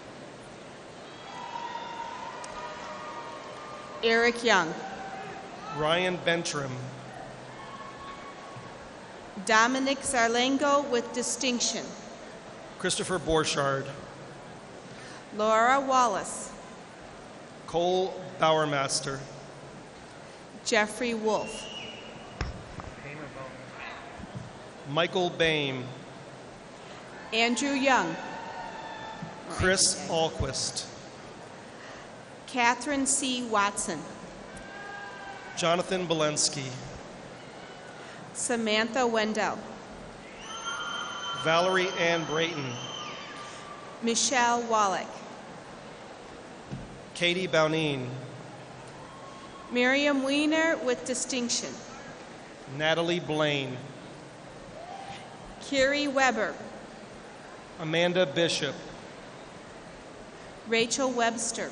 Eric Young. Ryan Bentrim. Dominic Zarlengo with distinction. Christopher Borchardt. Laura Wallace. Cole Bowermaster. Jeffrey Wolf. Michael Boehm. Andrew Young. Chris Alquist. Catherine C. Watson. Jonathan Belensky. Samantha Wendell. Valerie Ann Brayton. Michelle Wallach. Katie Bounine. Miriam Weiner with distinction. Natalie Blaine. Kiri Weber. Amanda Bishop. Rachel Webster.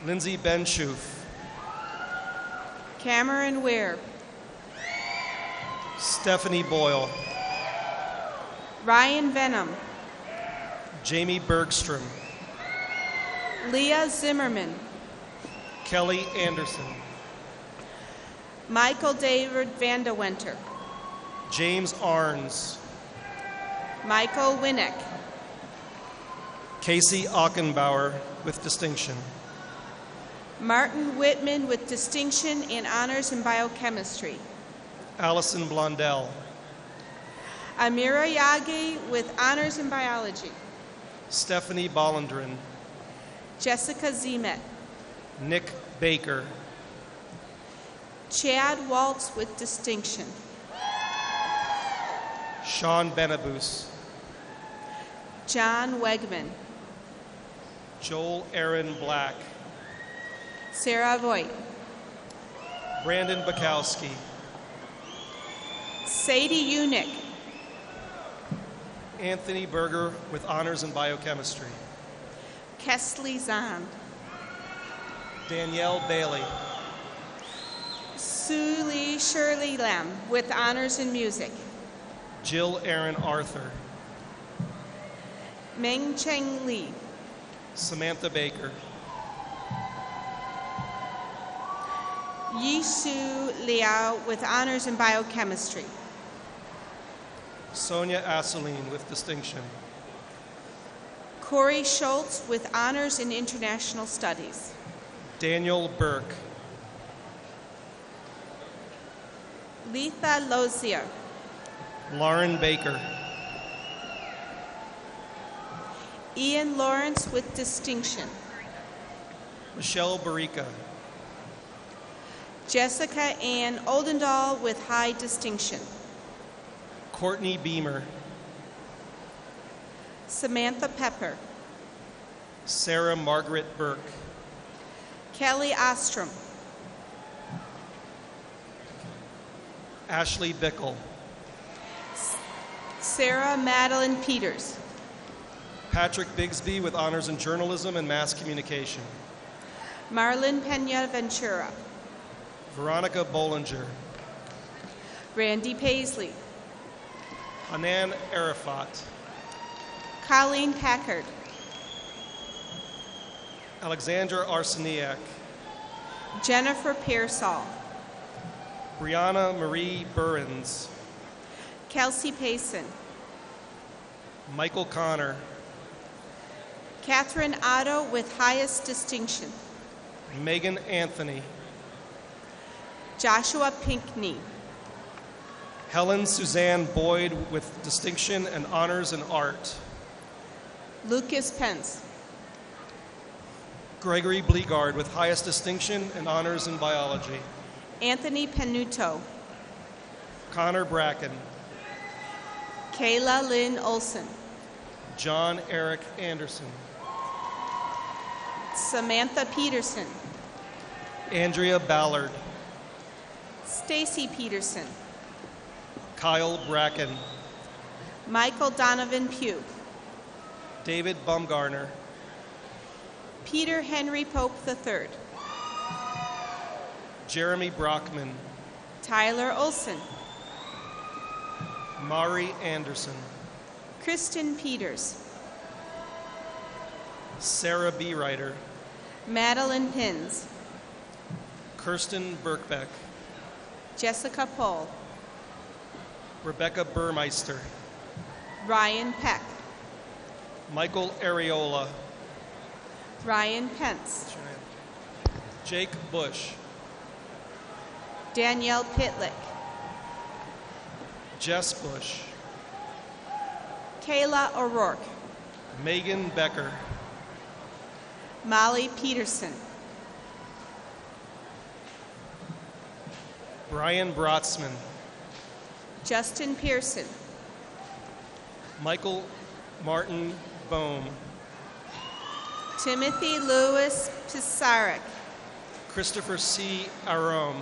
Lindsay Benshoof. Cameron Ware. Stephanie Boyle. Ryan Venom. Jamie Bergstrom. Leah Zimmerman. Kelly Anderson. Michael David Vandewenter. James Arns. Michael Winnick. Casey Achenbauer with distinction. Martin Whitman with distinction and honors in biochemistry. Allison Blondell. Amira Yagi with honors in biology. Stephanie Bollendrin. Jessica Zemet. Nick Baker. Chad Waltz with distinction. Sean Benabus. John Wegman. Joel Aaron Black. Sarah Voigt. Brandon Bukowski. Sadie Unick. Anthony Berger with honors in biochemistry. Kesley Zahn. Danielle Bailey. Suli Shirley Lam with honors in music. Jill Aaron Arthur. Meng Cheng Lee. Samantha Baker. Yisu Liao with honors in biochemistry. Sonia Asseline with distinction. Corey Schultz with honors in international studies. Daniel Burke. Letha Lozier. Lauren Baker. Ian Lawrence with distinction. Michelle Barica. Jessica Ann Oldendahl with high distinction. Courtney Beamer. Samantha Pepper. Sarah Margaret Burke. Kelly Ostrom. Ashley Bickle. Sarah Madeline Peters. Patrick Bigsby with honors in journalism and mass communication. Marlon Pena Ventura. Veronica Bollinger. Randy Paisley. Hanan Arafat. Colleen Packard. Alexandra Arseniak. Jennifer Pearsall. Brianna Marie Burns. Kelsey Payson. Michael Connor. Catherine Otto with highest distinction. Megan Anthony. Joshua Pinkney. Helen Suzanne Boyd with distinction and honors in art. Lucas Pence. Gregory Bleegard with highest distinction and honors in biology. Anthony Penuto. Connor Bracken. Kayla Lynn Olson. John Eric Anderson. Samantha Peterson. Andrea Ballard. Stacy Peterson. Kyle Bracken. Michael Donovan Pugh. David Bumgarner. Peter Henry Pope III. Jeremy Brockman. Tyler Olson. Mari Anderson. Kristen Peters. Sarah B. Ryder. Madeline Pins. Kirsten Birkbeck. Jessica Pohl. Rebecca Burmeister. Ryan Peck. Michael Areola. Ryan Pence. Jake Bush. Danielle Pitlick. Jess Bush. Kayla O'Rourke. Megan Becker. Molly Peterson. Brian Brotzman. Justin Pearson. Michael Martin Bohm. Timothy Lewis Pisarek. Christopher C. Arome.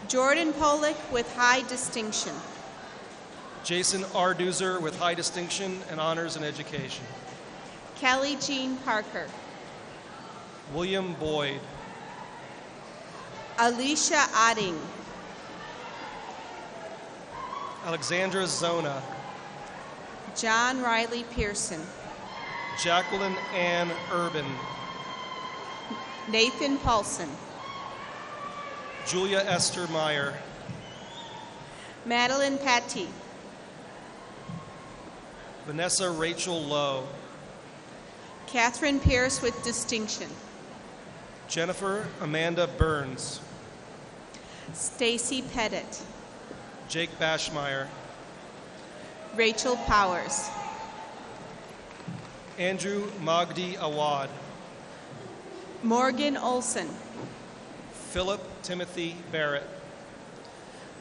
Jordan Polick with high distinction. Jason Arduzer with high distinction and honors in education. Kelly Jean Parker. William Boyd. Alicia Odding. Alexandra Zona. John Riley Pearson. Jacqueline Ann Urban. Nathan Paulson. Julia Esther Meyer. Madeline Patty. Vanessa Rachel Lowe. Catherine Pierce with distinction. Jennifer Amanda Burns. Stacy Pettit. Jake Bashmeyer. Rachel Powers. Andrew Magdi Awad. Morgan Olson, Philip Timothy Barrett,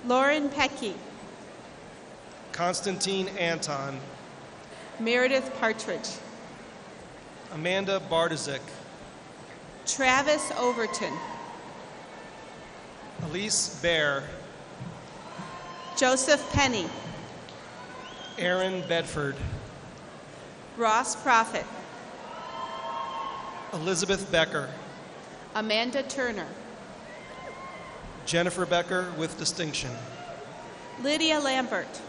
Lauren Pecky, Constantine Anton, Meredith Partridge, Amanda Bartzik, Travis Overton, Elise Bear, Joseph Penny, Aaron Bedford, Ross Prophet, Elizabeth Becker, Amanda Turner, Jennifer Becker with distinction, Lydia Lambert,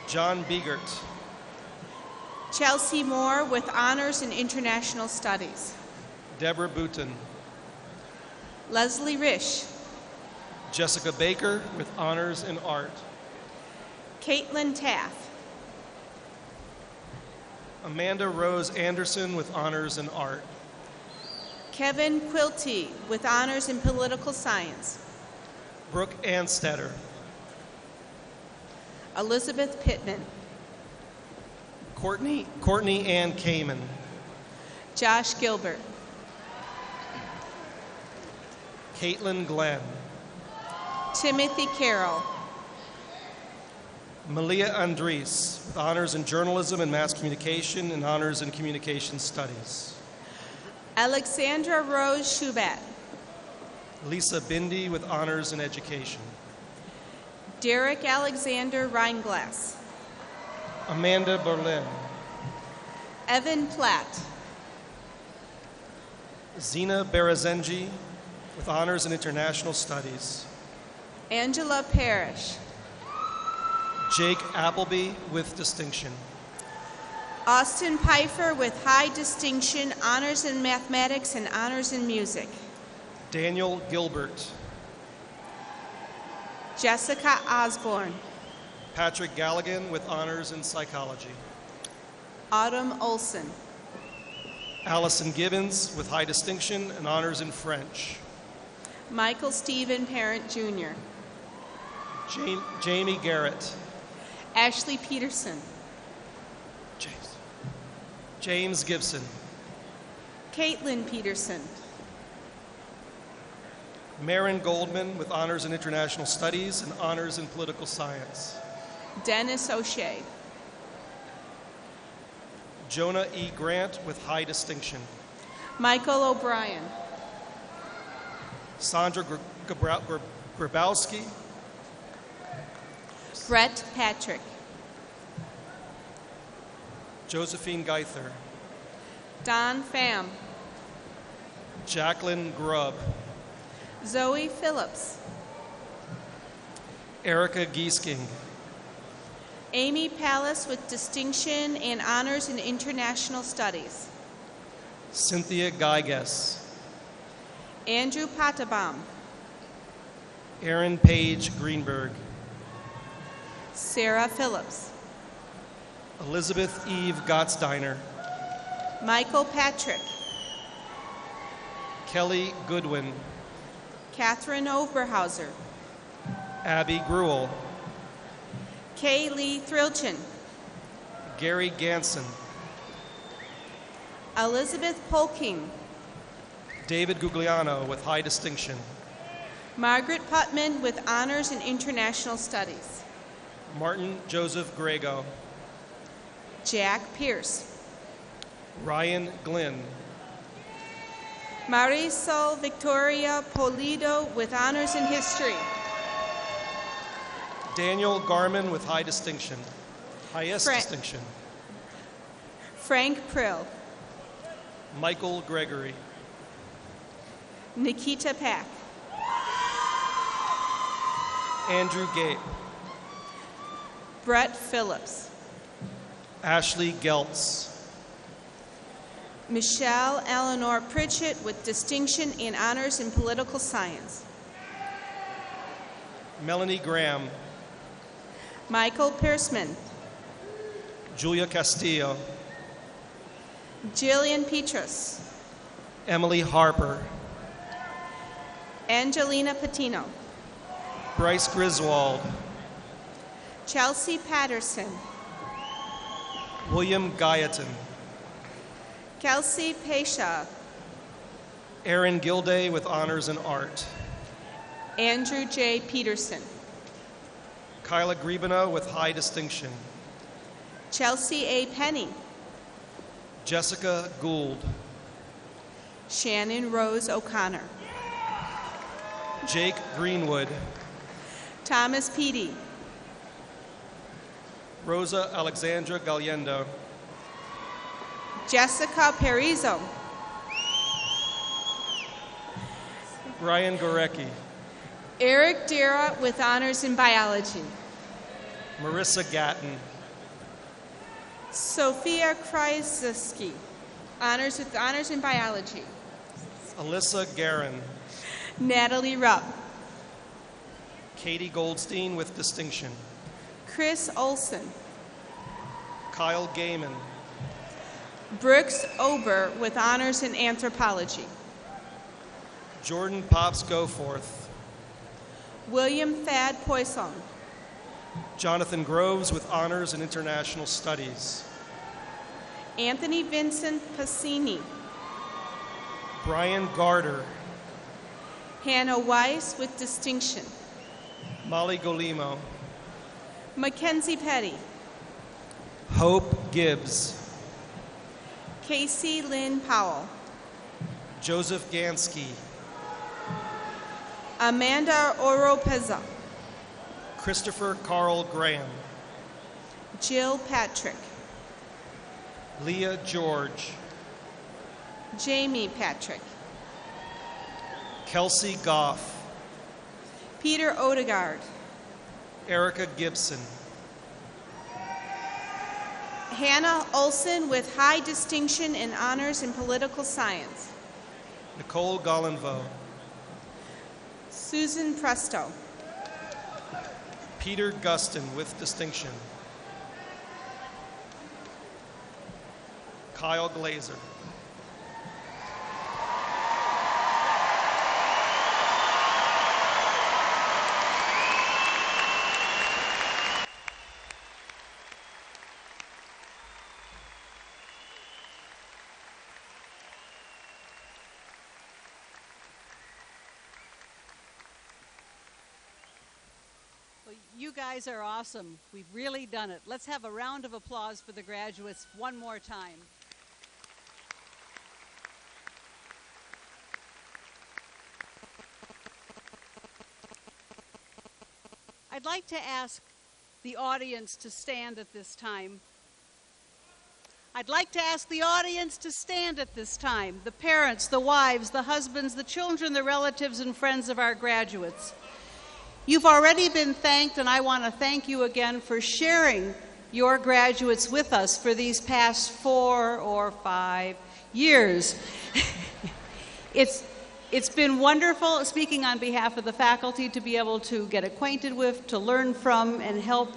John Biegert, Chelsea Moore with honors in international studies, Deborah Booton, Leslie Risch, Jessica Baker with honors in art, Caitlin Taff, Amanda Rose Anderson with honors in art, Kevin Quilty with honors in political science, Brooke Anstetter, Elizabeth Pittman, Courtney Ann Kamen, Josh Gilbert, Caitlin Glenn, Timothy Carroll, Malia Andres with honors in journalism and mass communication and honors in communication studies, Alexandra Rose Schubat, Lisa Bindi with honors in education, Derek Alexander Reinglass, Amanda Berlin, Evan Platt, Zina Berazenji with honors in international studies, Angela Parrish, Jake Appleby with distinction, Austin Pfeiffer with high distinction, honors in mathematics and honors in music, Daniel Gilbert, Jessica Osborne, Patrick Galligan with honors in psychology, Autumn Olson, Allison Gibbons with high distinction and honors in French, Michael Stephen Parent Jr., Jamie Garrett, Ashley Peterson, James Gibson, Caitlin Peterson, Marin Goldman with honors in international studies and honors in political science, Dennis O'Shea, Jonah E. Grant with high distinction, Michael O'Brien, Sandra Grabowski, Brett Patrick, Josephine Geither, Don Pham, Jacqueline Grubb, Zoe Phillips, Erica Giesking, Amy Pallas with distinction and honors in international studies, Cynthia Geiges, Andrew Pottebaum, Aaron Page Greenberg, Sarah Phillips, Elizabeth Eve Gottsteiner, Michael Patrick, Kelly Goodwin, Catherine Oberhauser, Abby Gruel, Kay Lee Thrilchin, Gary Ganson, Elizabeth Polking, David Gugliano with high distinction, Margaret Putman with honors in international studies, Martin Joseph Grego, Jack Pierce, Ryan Glynn, Marisol Victoria Polido with honors in history, Daniel Garman with high distinction, highest distinction, Frank Prill, Michael Gregory, Nikita Pack, Andrew Gape, Brett Phillips, Ashley Geltz, Michelle Eleanor Pritchett with distinction and honors in political science, Melanie Graham, Michael Pierceman, Julia Castillo, Jillian Petrus, Emily Harper, Angelina Patino, Bryce Griswold, Chelsea Patterson, William Gayeton, Kelsey Pesha, Aaron Gilday with honors in art. Andrew J. Peterson. Kyla Grebina with high distinction. Chelsea A. Penny. Jessica Gould. Shannon Rose O'Connor. Jake Greenwood. Thomas Peedy. Rosa Alexandra Galiendo. Jessica Perizzo. Ryan Gorecki. Eric Dira with honors in biology. Marissa Gatton. Sophia Krajewski, honors in biology. Alyssa Guerin. Natalie Rupp. Katie Goldstein with distinction. Chris Olson. Kyle Gaiman. Brooks Ober with honors in anthropology. Jordan Pops Goforth. William Thad Poisson. Jonathan Groves with honors in international studies. Anthony Vincent Pacini. Brian Garter. Hannah Weiss with distinction. Molly Golimo. Mackenzie Petty. Hope Gibbs. Casey Lynn Powell. Joseph Gansky. Amanda Oropeza. Christopher Carl Graham. Jill Patrick. Leah George. Jamie Patrick. Kelsey Goff. Peter Odegaard. Erica Gibson. Hannah Olson with high distinction in honors in political science. Nicole Gollenvo. Susan Presto. Peter Guston with distinction. Kyle Glazer. You guys are awesome. We've really done it. Let's have a round of applause for the graduates one more time. I'd like to ask the audience to stand at this time. I'd like to ask the audience to stand at this time. The parents, the wives, the husbands, the children, the relatives, and friends of our graduates. You've already been thanked, and I want to thank you again for sharing your graduates with us for these past 4 or 5 years. It's been wonderful, speaking on behalf of the faculty, to be able to get acquainted with, to learn from, and help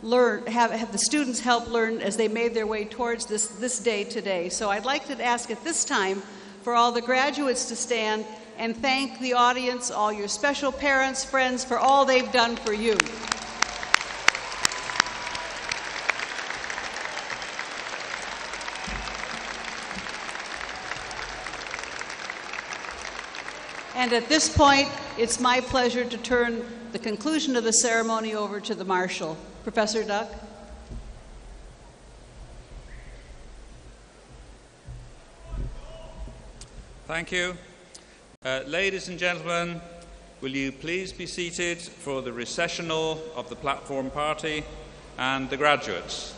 learn, have the students help learn as they made their way towards this day today. So I'd like to ask at this time for all the graduates to stand and thank the audience, all your special parents, friends, for all they've done for you. And at this point, it's my pleasure to turn the conclusion of the ceremony over to the Marshal. Professor Duck. Thank you. Ladies and gentlemen, will you please be seated for the recessional of the platform party and the graduates.